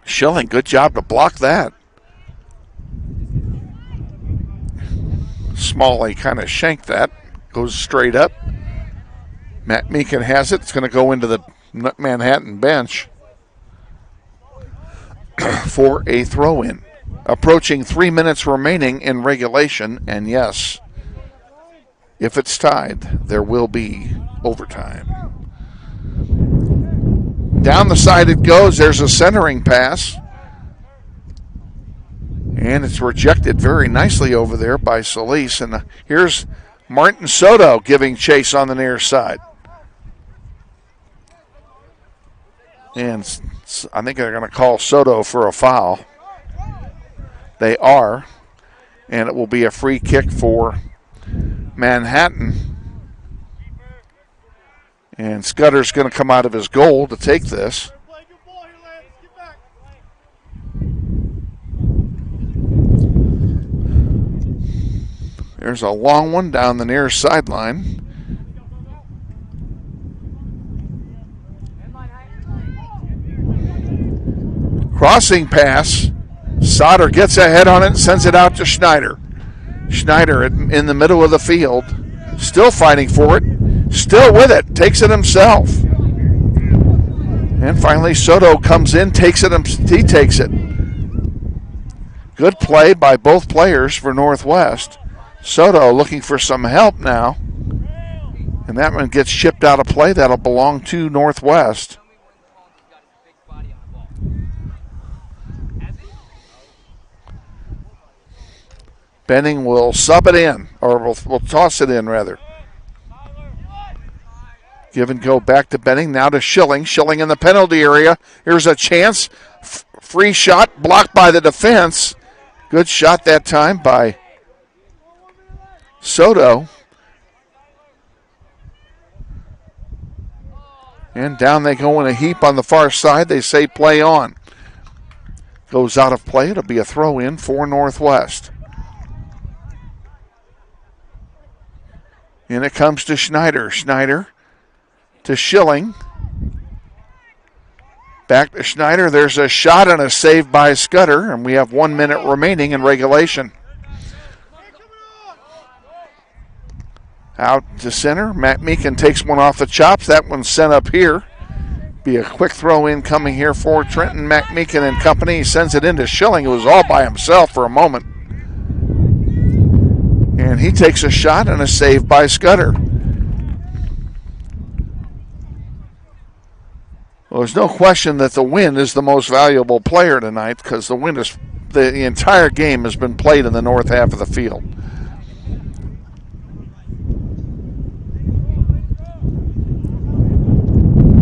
Schilling, good job to block that. Smalley kind of shanked that. Goes straight up. Matt Meekin has it. It's going to go into the Manhattan bench for a throw-in. Approaching 3 minutes remaining in regulation, and yes, if it's tied, there will be overtime. Down the side it goes. There's a centering pass. And it's rejected very nicely over there by Solis. And here's Martin Soto giving chase on the near side. And I think they're going to call Soto for a foul. They are. And it will be a free kick for Manhattan. And Scudder's going to come out of his goal to take this. There's a long one down the near sideline. Crossing pass. Sauter gets ahead on it and sends it out to Schneider. Schneider in the middle of the field. Still fighting for it. Still with it. Takes it himself. And finally Soto comes in, takes it. He takes it. Good play by both players for Northwest. Soto looking for some help now. And that one gets chipped out of play. That'll belong to Northwest. Benning will sub it in, or will toss it in rather. Give and go back to Benning, now to Schilling. Schilling in the penalty area. Here's a chance. Free shot, blocked by the defense. Good shot that time by Soto. And down they go in a heap on the far side. They say play on. Goes out of play. It'll be a throw in for Northwest. And it comes to Schneider. Schneider to Schilling. Back to Schneider. There's a shot and a save by Scudder. And we have 1 minute remaining in regulation. Out to center. Matt Meekin takes one off the chops. That one's sent up here. Be a quick throw in coming here for Trenton McMeekin and company. He sends it into Schilling, who was all by himself for a moment. And he takes a shot and a save by Scudder. Well, there's no question that the wind is the most valuable player tonight, because the entire game has been played in the north half of the field.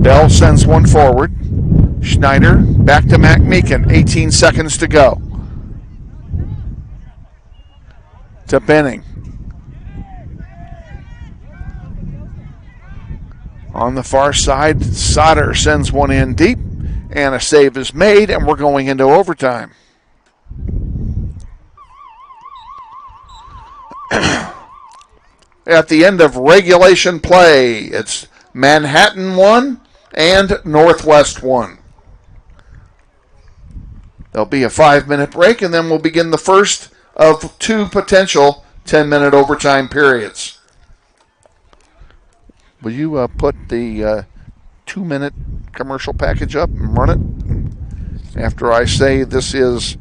Bell sends one forward. Schneider back to McMeekin. 18 seconds to go. To Benning. On the far side, Sauter sends one in deep, and a save is made, and we're going into overtime. At the end of regulation play, it's Manhattan 1 and Northwest 1. There'll be a 5-minute break, and then we'll begin the first of 2 potential 10-minute overtime periods. Will you put the 2-minute commercial package up and run it? After I say this is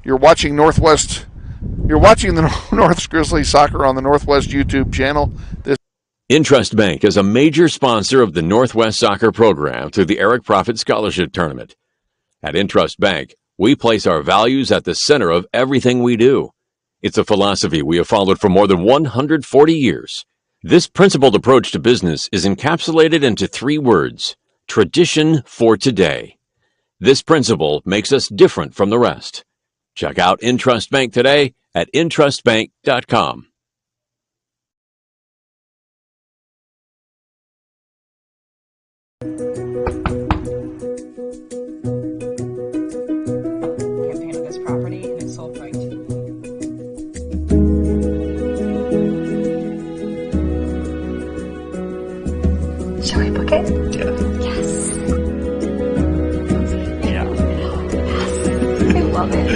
You're watching the North Grizzlies soccer on the Northwest YouTube channel. Intrust Bank is a major sponsor of the Northwest Soccer program through the Eric Profit Scholarship Tournament. At Intrust Bank, we place our values at the center of everything we do. It's a philosophy we have followed for more than 140 years. This principled approach to business is encapsulated into 3 words: tradition for today. This principle makes us different from the rest. Check out Intrust Bank today at intrustbank.com. Campaign of this property and it's sold right to you. Shall we book it? Yeah. Yes. Yeah. Yes. I love it.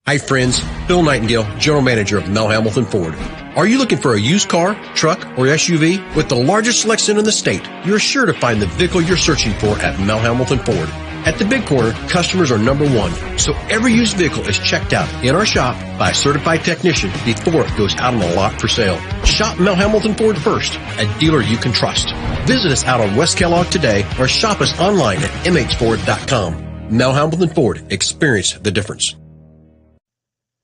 Hi friends, Bill Nightingale, General Manager of Mel Hamilton Ford. Are you looking for a used car, truck, or SUV? With the largest selection in the state, you're sure to find the vehicle you're searching for at Mel Hamilton Ford. At the Big Corner, customers are number one, so every used vehicle is checked out in our shop by a certified technician before it goes out on the lot for sale. Shop Mel Hamilton Ford first, a dealer you can trust. Visit us out on West Kellogg today or shop us online at mhford.com. Mel Hamilton Ford, experience the difference.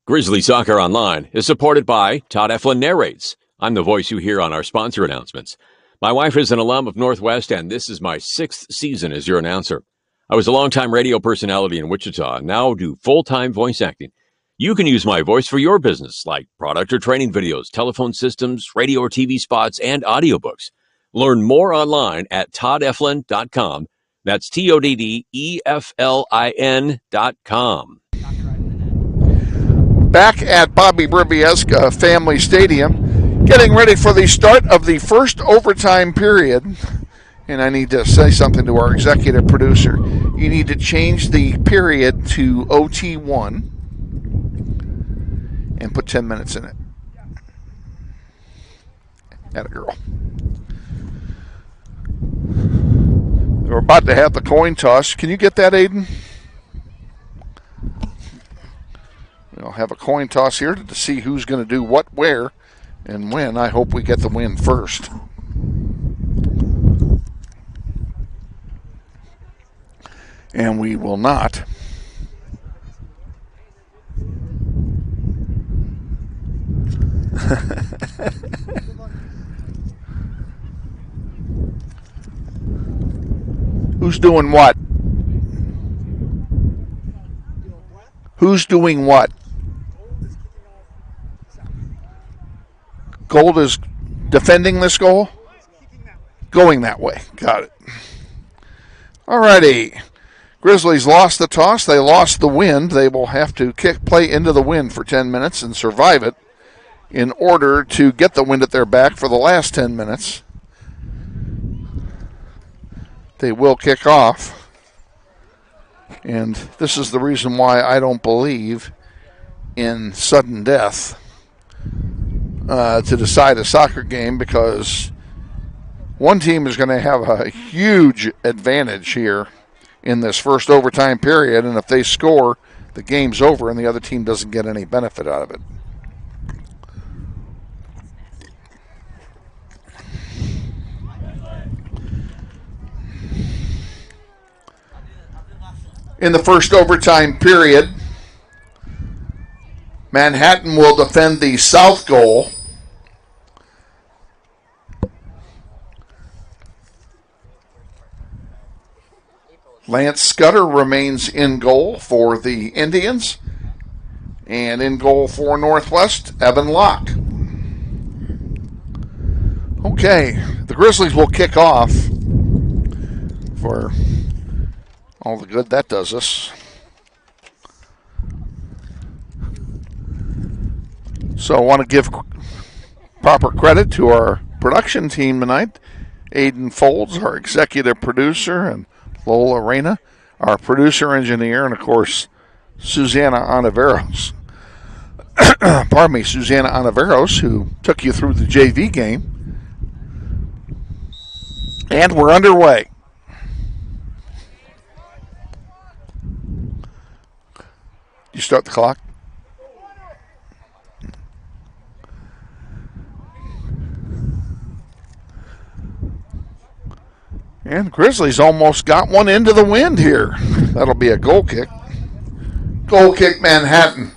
Grizzly Soccer Online is supported by Todd Eflin Narrates. I'm the voice you hear on our sponsor announcements. My wife is an alum of Northwest, and this is my 6th season as your announcer. I was a longtime radio personality in Wichita and now do full-time voice acting. You can use my voice for your business, like product or training videos, telephone systems, radio or TV spots, and audiobooks. Learn more online at toddeflin.com. That's TODDEFLIN.com. Back at Bobby Bribiesca Family Stadium, getting ready for the start of the first overtime period. And I need to say something to our executive producer. You need to change the period to OT1 and put 10 minutes in it. Atta girl. We're about to have the coin toss. Can you get that, Aiden? We'll have a coin toss here to see who's going to do what, where, and when. I hope we get the win first. And we will not. Who's doing what? Who's doing what? Gold is defending this goal? Going that way. Got it. All righty. Grizzlies lost the toss. They lost the wind. They will have to play into the wind for 10 minutes and survive it in order to get the wind at their back for the last 10 minutes. They will kick off. And this is the reason why I don't believe in sudden death to decide a soccer game, because one team is going to have a huge advantage here in this first overtime period, and if they score, the game's over and the other team doesn't get any benefit out of it. In the first overtime period, Manhattan will defend the south goal. Lance Scudder remains in goal for the Indians. And in goal for Northwest, Evan Locke. Okay, the Grizzlies will kick off for all the good that does us. So I want to give proper credit to our production team tonight. Aiden Folds, our executive producer, and Lola, Reyna, our producer engineer, and of course, Sussana Ontiveros. Pardon me, Sussana Ontiveros, who took you through the JV game. And we're underway. You start the clock? And the Grizzlies almost got one into the wind here. That'll be a goal kick. Goal kick, Manhattan.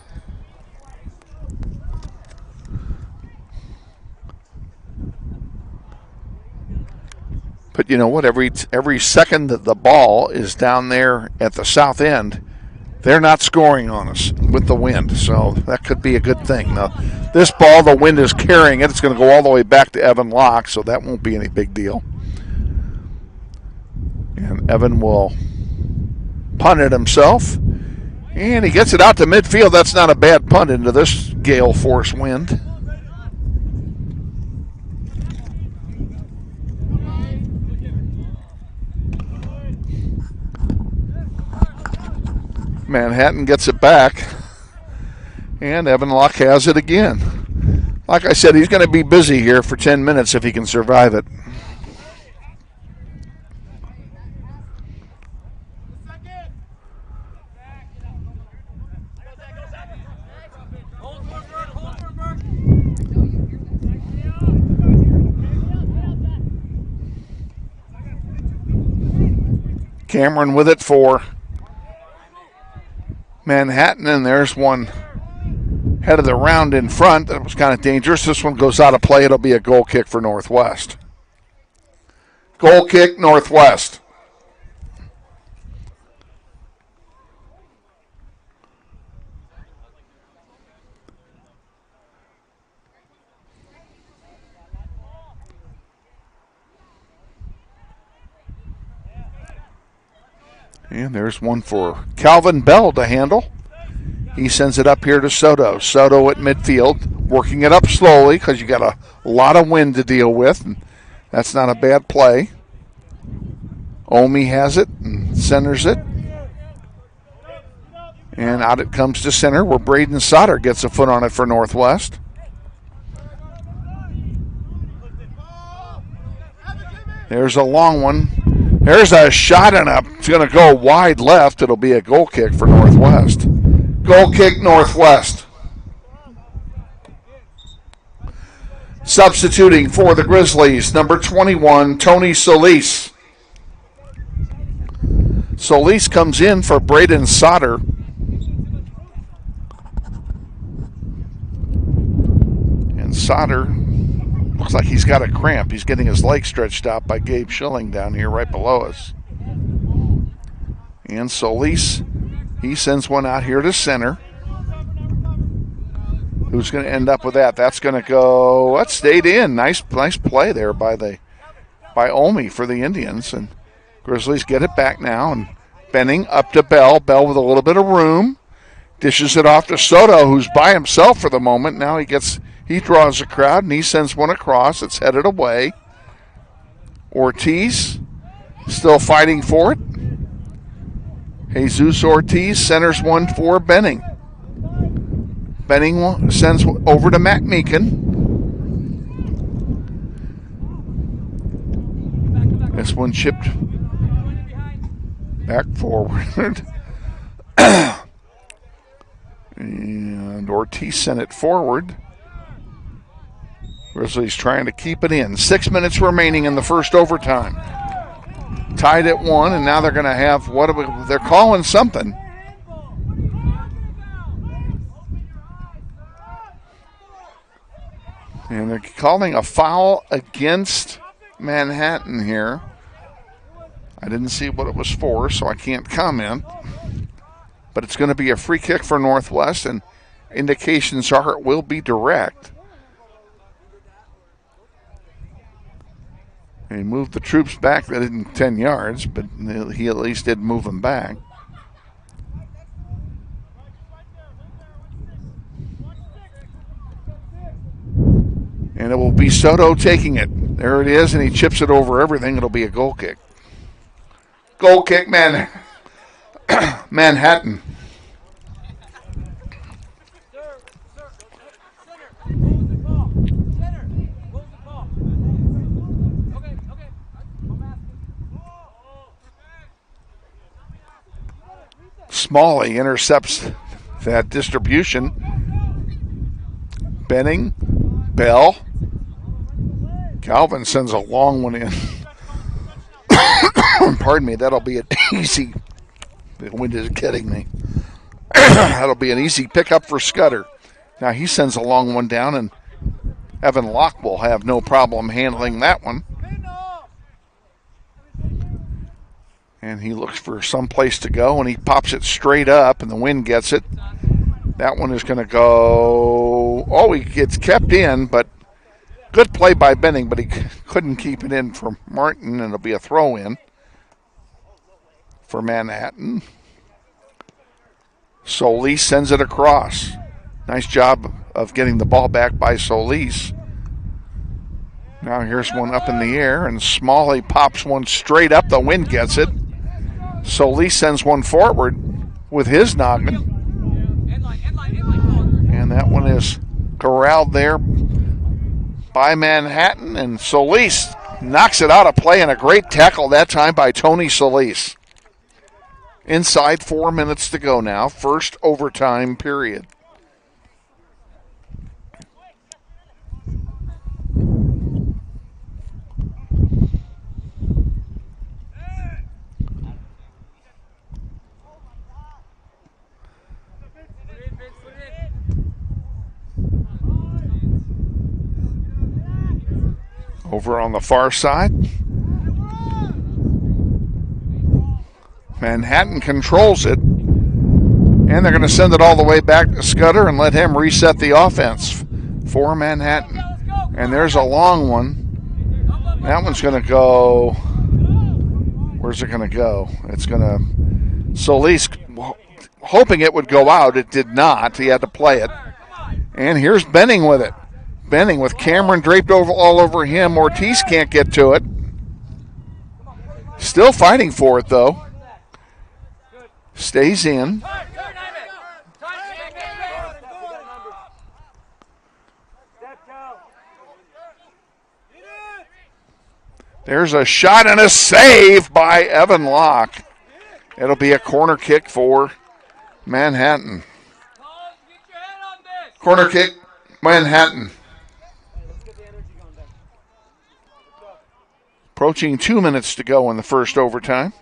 But you know what? Every second that the ball is down there at the south end, they're not scoring on us with the wind. So that could be a good thing. Now, this ball, the wind is carrying it. It's going to go all the way back to Evan Locke, so that won't be any big deal. And Evan will punt it himself. And he gets it out to midfield. That's not a bad punt into this gale force wind. Manhattan gets it back. And Evan Locke has it again. Like I said, he's going to be busy here for 10 minutes if he can survive it. Cameron with it for Manhattan, and there's one head of the round in front. That was kind of dangerous. This one goes out of play. It'll be a goal kick for Northwest. Goal kick, Northwest. And there's one for Calvin Bell to handle. He sends it up here to Soto. Soto at midfield, working it up slowly because you got a lot of wind to deal with. And that's not a bad play. Omi has it and centers it. And out it comes to center where Braden Sauter gets a foot on it for Northwest. There's a long one. There's a shot and it's going to go wide left. It'll be a goal kick for Northwest. Goal kick, Northwest. Substituting for the Grizzlies, number 21, Tony Solis. Solis comes in for Braden Sauter. And Sauter looks like he's got a cramp. He's getting his leg stretched out by Gabe Schilling down here right below us. And Solis, he sends one out here to center. Who's going to end up with that? That's going to go, that stayed in. Nice play there by Omi for the Indians. And Grizzlies get it back now. And Benning up to Bell. Bell with a little bit of room. Dishes it off to Soto, who's by himself for the moment. Now he draws a crowd, and he sends one across. It's headed away. Ortiz still fighting for it. Jesus Ortiz centers one for Benning. Benning sends over to Matt Meekin. This one chipped back forward. And Ortiz sent it forward. Grizzlies trying to keep it in. 6 minutes remaining in the first overtime. Tied at 1, and now they're going to have they're calling something. And they're calling a foul against Manhattan here. I didn't see what it was for, so I can't comment. But it's going to be a free kick for Northwest, and indications are it will be direct. He moved the troops back. That isn't 10 yards, but he at least did move them back. And it will be Soto taking it. There it is, and he chips it over everything. It'll be a goal kick. Goal kick, Manhattan. Smalley intercepts that distribution. Benning, Bell. Calvin sends a long one in. Pardon me, that'll be an easy. The wind is kidding me. That'll be an easy pickup for Scudder. Now he sends a long one down, and Evan Locke will have no problem handling that one. And he looks for some place to go, and he pops it straight up, and the wind gets it. That one is going to go. Oh, he gets kept in, but good play by Benning, but he couldn't keep it in for Martin, and it'll be a throw in for Manhattan. Solis sends it across. Nice job of getting the ball back by Solis. Now here's one up in the air, and Smalley pops one straight up. The wind gets it. Solis sends one forward with his noggin. And that one is corralled there by Manhattan, and Solis knocks it out of play, and a great tackle that time by Tony Solis. Inside 4 minutes to go now, first overtime period. Over on the far side, Manhattan controls it, and they're going to send it all the way back to Scudder and let him reset the offense for Manhattan. And there's a long one. That one's going to go. Where's it going to go? It's going to. Solis hoping it would go out. It did not. He had to play it. And here's Benning with it. Benning with Cameron draped all over him. Ortiz can't get to it. Still fighting for it, though. Stays in. There's a shot and a save by Evan Locke. It'll be a corner kick for Manhattan. Corner kick, Manhattan. Approaching 2 minutes to go in the first overtime.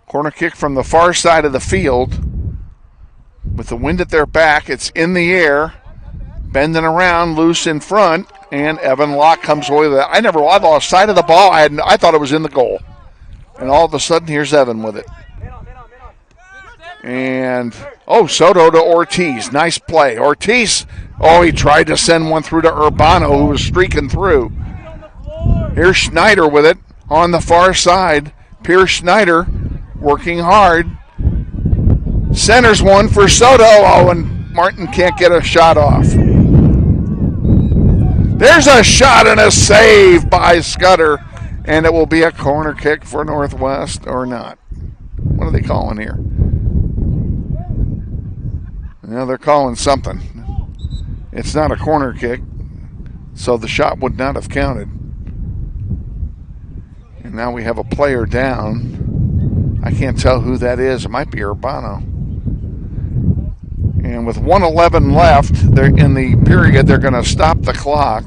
Corner kick from the far side of the field. With the wind at their back, it's in the air. Bending around, loose in front, and Evan Locke comes away with it. I lost sight of the ball. I thought it was in the goal. And all of a sudden, here's Evan with it. And, Soto to Ortiz. Nice play. Ortiz, he tried to send one through to Urbano, who was streaking through. Here's Schneider with it on the far side. Pierce Schneider working hard. Centers one for Soto. And Martin can't get a shot off. There's a shot and a save by Scudder. And it will be a corner kick for Northwest, or not. What are they calling here? Yeah, they're calling something. It's not a corner kick, so the shot would not have counted. And now we have a player down. I can't tell who that is. It might be Urbano. And with 1:11 left, they're in the period, they're going to stop the clock.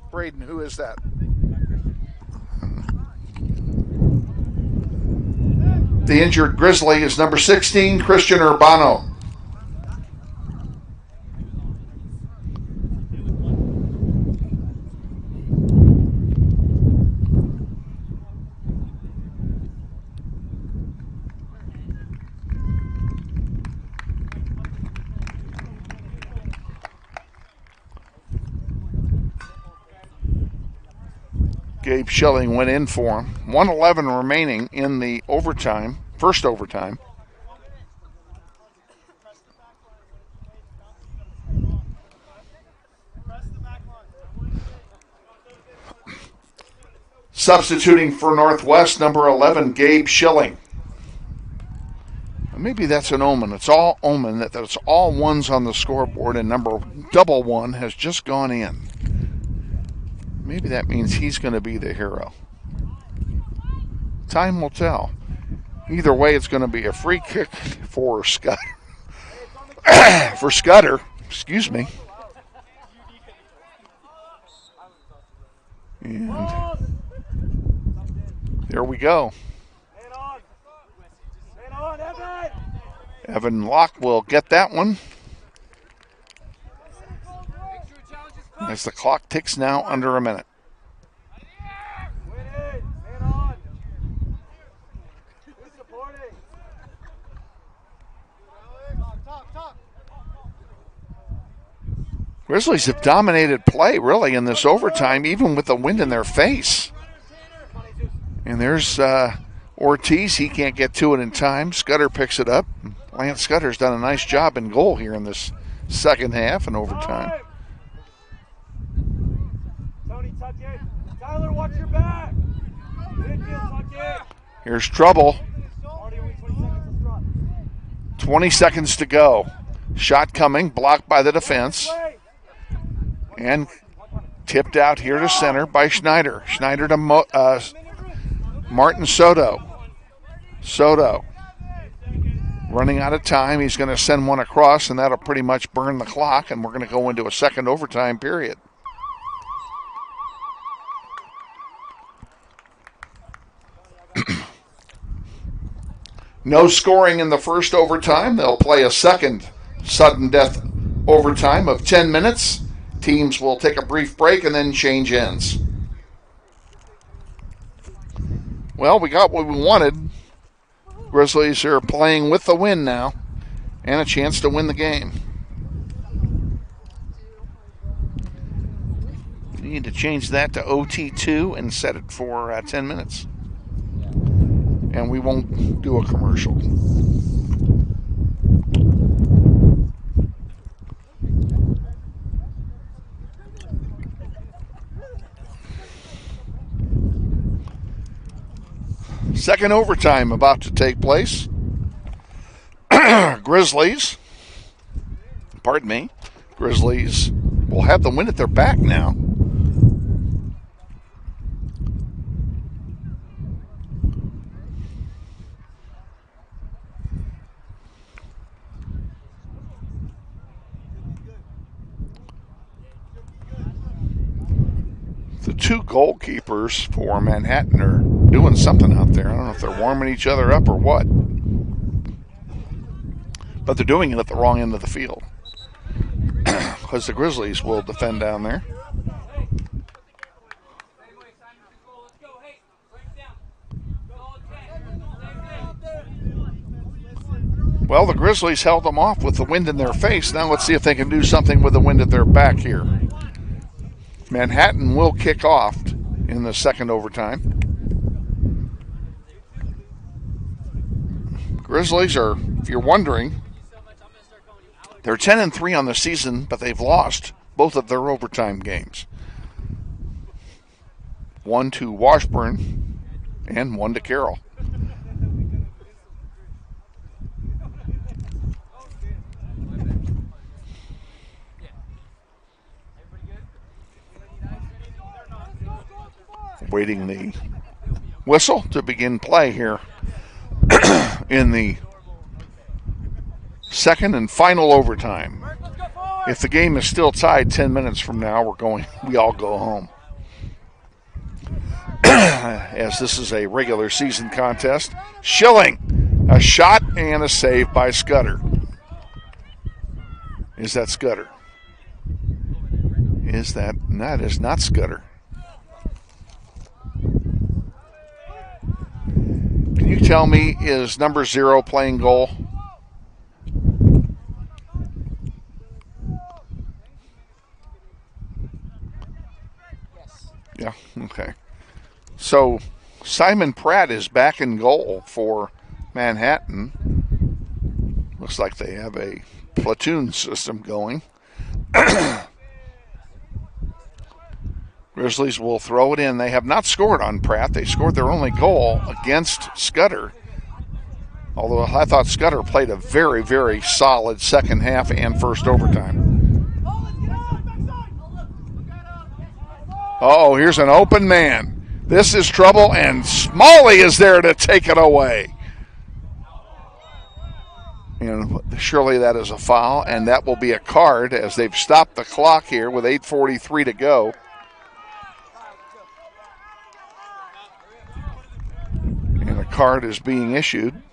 Braden, who is that? The injured Grizzly is number 16, Christian Urbano. Gabe Schilling went in for him. 1:11 remaining in the overtime, first overtime. Substituting for Northwest, number 11, Gabe Schilling. Maybe that's an omen. It's all omen that it's all ones on the scoreboard, and number double one has just gone in. Maybe that means he's going to be the hero. Time will tell. Either way, it's going to be a free kick for Scudder. For Scudder, excuse me. And there we go. Evan Locke will get that one. As the clock ticks now under a minute. Grizzlies have dominated play, really, in this overtime, even with the wind in their face. And there's Ortiz. He can't get to it in time. Scudder picks it up. Lance Scudder's done a nice job in goal here in this second half and overtime. Tony, tuck in. Tyler, watch your back. Here's trouble. 20 seconds to go. Shot coming, blocked by the defense. And tipped out here to center by Schneider. Schneider to Martin Soto. Soto running out of time. He's going to send one across, and that'll pretty much burn the clock, and we're going to go into a second overtime period. No scoring in the first overtime. They'll play a second sudden death overtime of 10 minutes. Teams will take a brief break and then change ends. Well, we got what we wanted. Grizzlies are playing with the win now and a chance to win the game. We need to change that to OT2 and set it for 10 minutes. And we won't do a commercial. Second overtime about to take place. Grizzlies will have the win at their back now. The two goalkeepers for Manhattan are doing something out there. I don't know if they're warming each other up or what. But they're doing it at the wrong end of the field. Because the Grizzlies will defend down there. Well, the Grizzlies held them off with the wind in their face. Now let's see if they can do something with the wind at their back here. Manhattan will kick off in the second overtime. Grizzlies are, if you're wondering, they're 10-3 on the season, but they've lost both of their overtime games. One to Washburn and one to Carroll. Waiting the whistle to begin play here in the second and final overtime. If the game is still tied 10 minutes from now, we all go home. As this is a regular season contest. Schilling, a shot and a save by Scudder. Is that Scudder? That is not Scudder. Can you tell me, is number 0 playing goal? Yeah, okay. So Simon Pratt is back in goal for Manhattan. Looks like they have a platoon system going. Grizzlies will throw it in. They have not scored on Pratt. They scored their only goal against Scudder. Although I thought Scudder played a very, very solid second half and first overtime. Oh, here's an open man. This is trouble, and Smalley is there to take it away. And surely that is a foul, and that will be a card as they've stopped the clock here with 8:43 to go. And a card is being issued.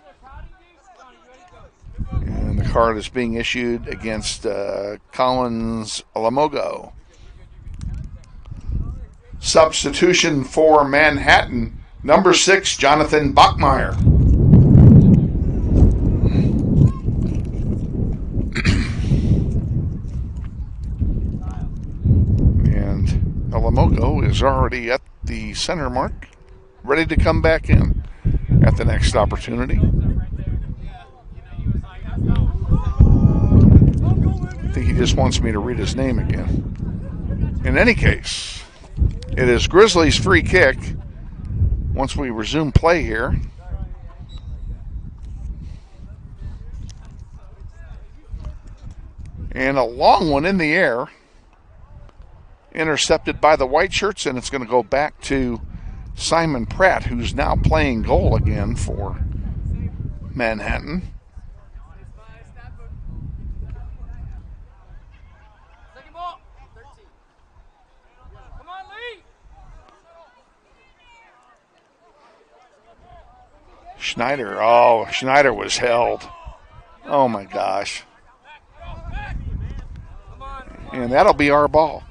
And the card is being issued against Collins Alamogo. Substitution for Manhattan, number 6, Jonathan Bachmeyer. And Alamogo is already at the center mark, ready to come back in at the next opportunity. I think he just wants me to read his name again. In any case, it is Grizzlies free kick once we resume play here. And a long one in the air, intercepted by the white shirts, and it's going to go back to Simon Pratt, who's now playing goal again for Manhattan. Schneider was held. Oh my gosh. And that'll be our ball.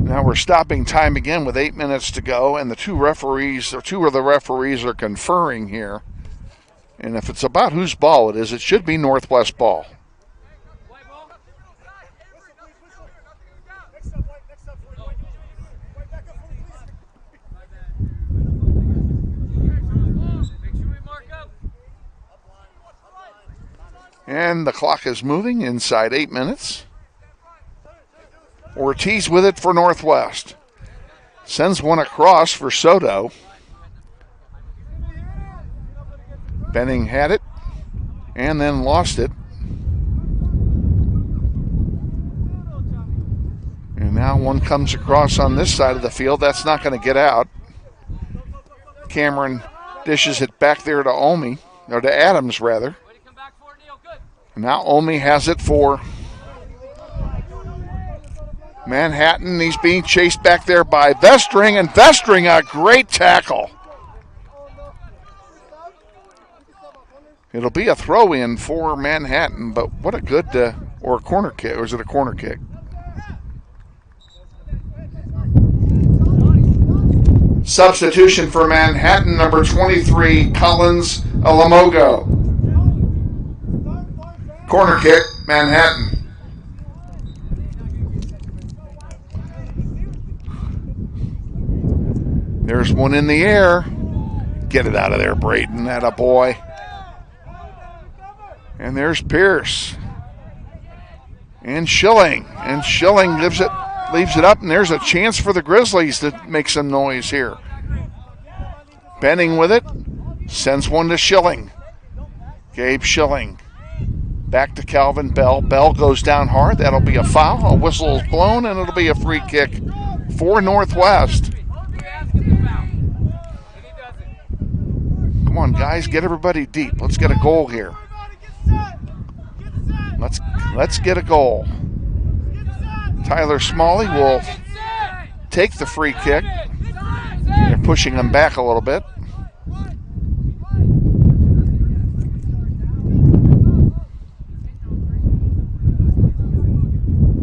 Now we're stopping time again with 8 minutes to go, and two of the referees are conferring here. And if it's about whose ball it is, it should be Northwest ball. And the clock is moving inside 8 minutes. Ortiz with it for Northwest. Sends one across for Soto. Benning had it and then lost it. And now one comes across on this side of the field. That's not going to get out. Cameron dishes it back there to Omi, or to Adams rather. Now Omi has it for Manhattan. He's being chased back there by Vestring, and Vestring, a great tackle. It'll be a throw-in for Manhattan, but what a good, or a corner kick, or is it a corner kick? Substitution for Manhattan, number 23, Collins Alamogo. Corner kick, Manhattan. There's one in the air. Get it out of there, Braden. Atta boy. And there's Pierce. And Schilling. And Schilling leaves it up, and there's a chance for the Grizzlies to make some noise here. Benning with it. Sends one to Schilling. Gabe Schilling. Back to Calvin Bell. Bell goes down hard. That'll be a foul. A whistle is blown, and it'll be a free kick for Northwest. Come on, guys. Get everybody deep. Let's get a goal here. Let's get a goal. Tyler Smalley will take the free kick. They're pushing him back a little bit.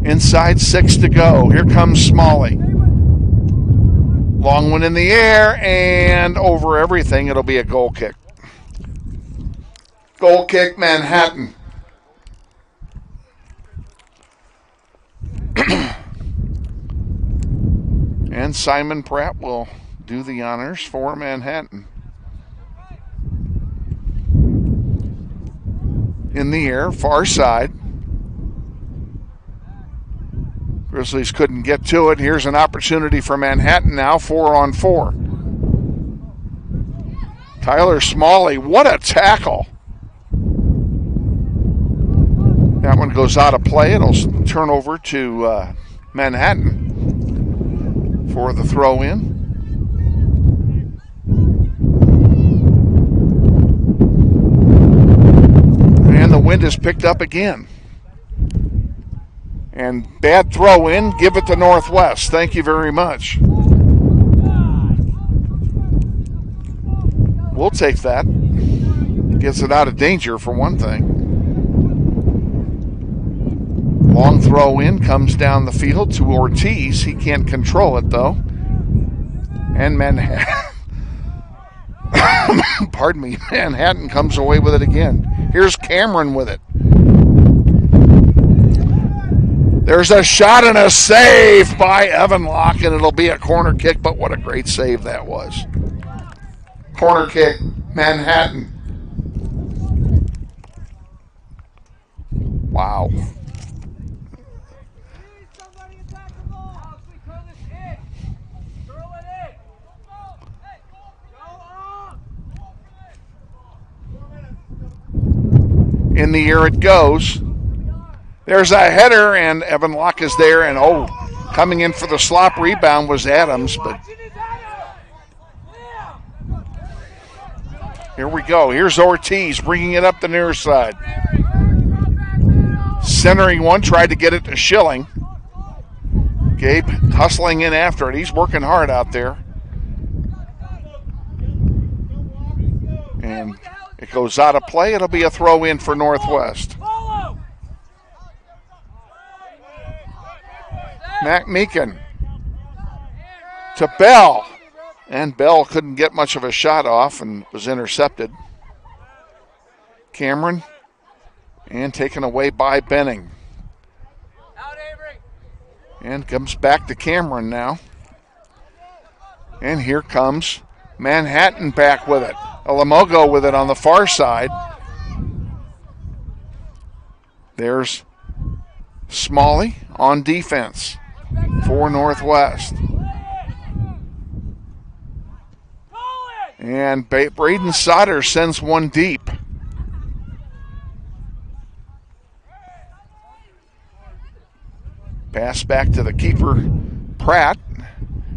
Inside 6 to go. Here comes Smalley. Long one in the air and over everything. It'll be a goal kick. Goal kick, Manhattan. And Simon Pratt will do the honors for Manhattan. In the air, far side. Grizzlies couldn't get to it. Here's an opportunity for Manhattan now, 4-on-4. Tyler Smalley, what a tackle. That one goes out of play. It'll turn over to Manhattan for the throw-in. And the wind is picked up again. And bad throw-in, give it to Northwest. Thank you very much. We'll take that. Gets it out of danger for one thing. Long throw in, comes down the field to Ortiz. He can't control it though. And Manhattan, pardon me, Manhattan comes away with it again. Here's Cameron with it. There's a shot and a save by Evan Locke, and it'll be a corner kick, but what a great save that was. Corner kick, Manhattan. Wow. In the air it goes. There's a header, and Evan Locke is there, and coming in for the slop rebound was Adams, but here we go. Here's Ortiz bringing it up the near side. Centering one, tried to get it to Schilling. Gabe hustling in after it. He's working hard out there. And it goes out of play. It'll be a throw in for Northwest. Mac Meekin to Bell. And Bell couldn't get much of a shot off and was intercepted. Cameron, and taken away by Benning. And comes back to Cameron now. And here comes Manhattan back with it. Alamogo with it on the far side. There's Smalley on defense for Northwest. And Braden Sauter sends one deep. Pass back to the keeper, Pratt,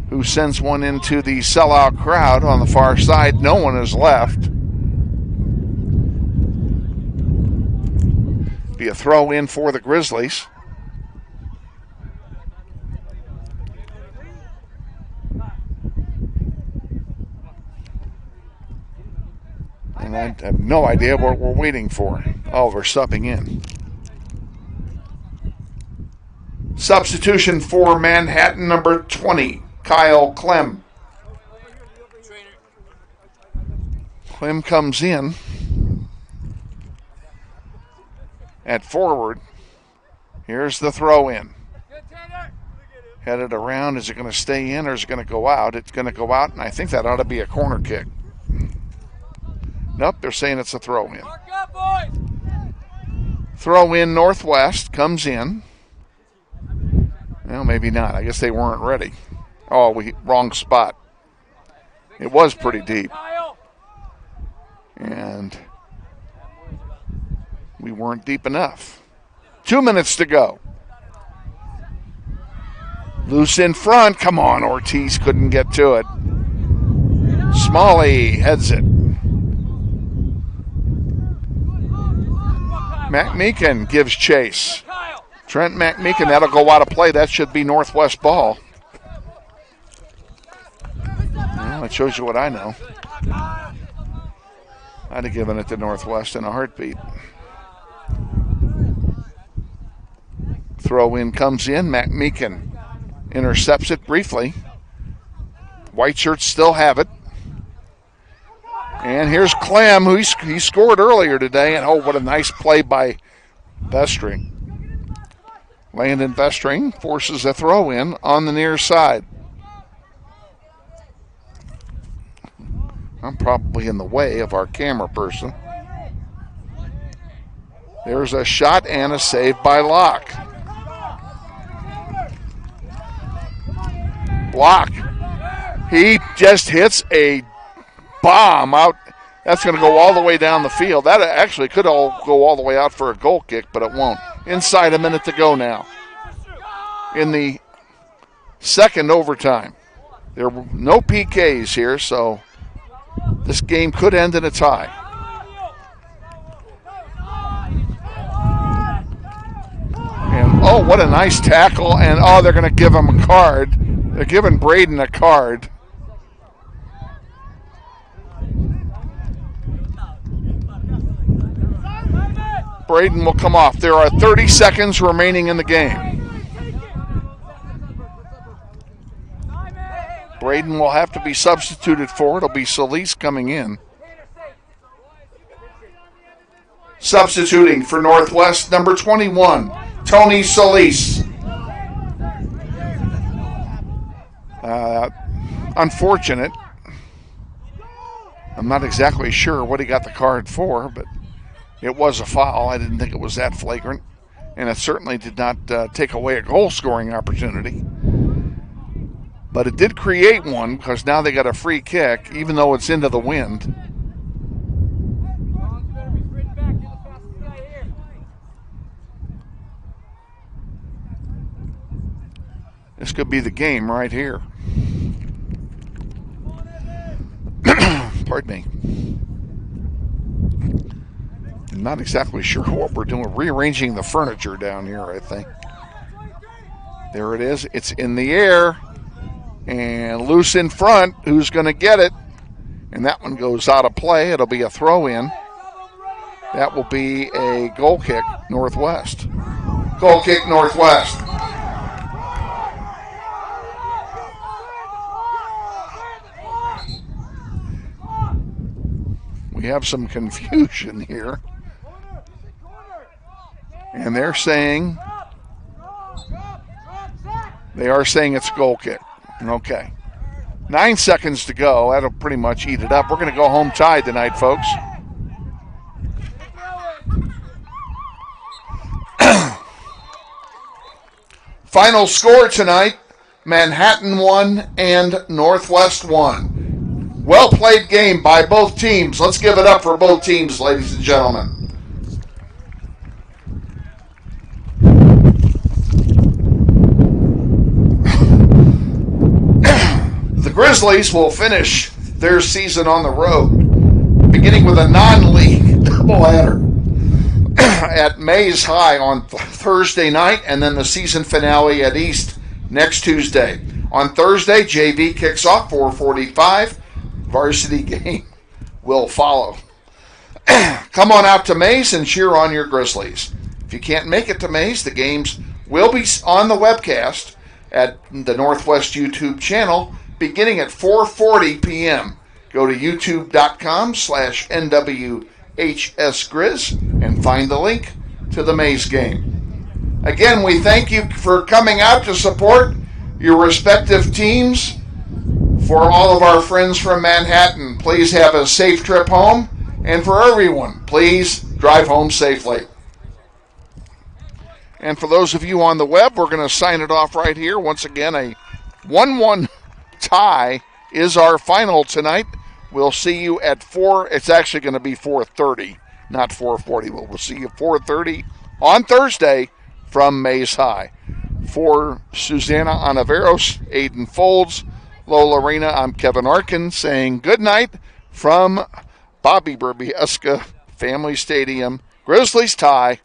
who sends one into the sellout crowd on the far side. No one is left. Be a throw in for the Grizzlies. And I have no idea what we're waiting for. Oh, we're subbing in. Substitution for Manhattan, number 20, Kyle Clem. Clem comes in at forward. Here's the throw in. Headed around. Is it going to stay in or is it going to go out? It's going to go out, and I think that ought to be a corner kick. Nope, they're saying it's a throw in. Throw in Northwest comes in. Well, maybe not. I guess they weren't ready. Oh, wrong spot. It was pretty deep. And we weren't deep enough. 2 minutes to go. Loose in front. Come on, Ortiz couldn't get to it. Smalley heads it. McMeekin gives chase. Trent McMeekin, that'll go out of play. That should be Northwest ball. Well, it shows you what I know. I'd have given it to Northwest in a heartbeat. Throw in comes in. McMeekin intercepts it briefly. White shirts still have it. And here's Clem, who he scored earlier today. And oh, what a nice play by Vestring. Landon Vestring forces a throw in on the near side. I'm probably in the way of our camera person. There's a shot and a save by Locke. block. He just hits a bomb out. That's going to go all the way down the field. That actually could all go all the way out for a goal kick, but it won't. Inside a minute to go now in the second overtime. There were no PKs here, so this game could end in a tie. And, oh, what a nice tackle. And, oh, they're going to give him a card. They're giving Braden a card. Braden will come off. There are 30 seconds remaining in the game. Braden will have to be substituted for. It'll be Solis coming in. Substituting for Northwest, number 21, Tony Solis. Unfortunate. I'm not exactly sure what he got the card for, but it was a foul. I didn't think it was that flagrant, and it certainly did not take away a goal-scoring opportunity. But it did create one because now they got a free kick, even though it's into the wind. This could be the game right here. Pardon me. I'm not exactly sure what we're doing. Rearranging the furniture down here, I think. There it is. It's in the air. And loose in front. Who's going to get it? And that one goes out of play. It'll be a throw-in. That will be a goal kick, Northwest. Goal kick, Northwest. We have some confusion here. And they are saying it's a goal kick. Okay. 9 seconds to go. That'll pretty much eat it up. We're going to go home tied tonight, folks. Final score tonight, Manhattan 1 and Northwest 1. Well played game by both teams. Let's give it up for both teams, ladies and gentlemen. The Grizzlies will finish their season on the road, beginning with a non-league doubleheader at Mays High on Thursday night, and then the season finale at East next Tuesday. On Thursday, JV kicks off 4:45. Varsity game will follow. Come on out to Mays and cheer on your Grizzlies. If you can't make it to Mays, the games will be on the webcast at the Northwest YouTube channel beginning at 4:40 p.m. Go to youtube.com/NWHSGrizz and find the link to the Mays game. Again, we thank you for coming out to support your respective teams. For all of our friends from Manhattan, please have a safe trip home. And for everyone, please drive home safely. And for those of you on the web, we're going to sign it off right here. Once again, a 1-1 tie is our final tonight. We'll see you at 4. It's actually going to be 4:30, not 4:40. But we'll see you at 4:30 on Thursday from Mays High. For Sussana, Ontiveros, Aiden Folds, Lola, Reyna, I'm Kevin Arkin saying good night from Bobby Bribiesca Family Stadium. Grizzlies tie.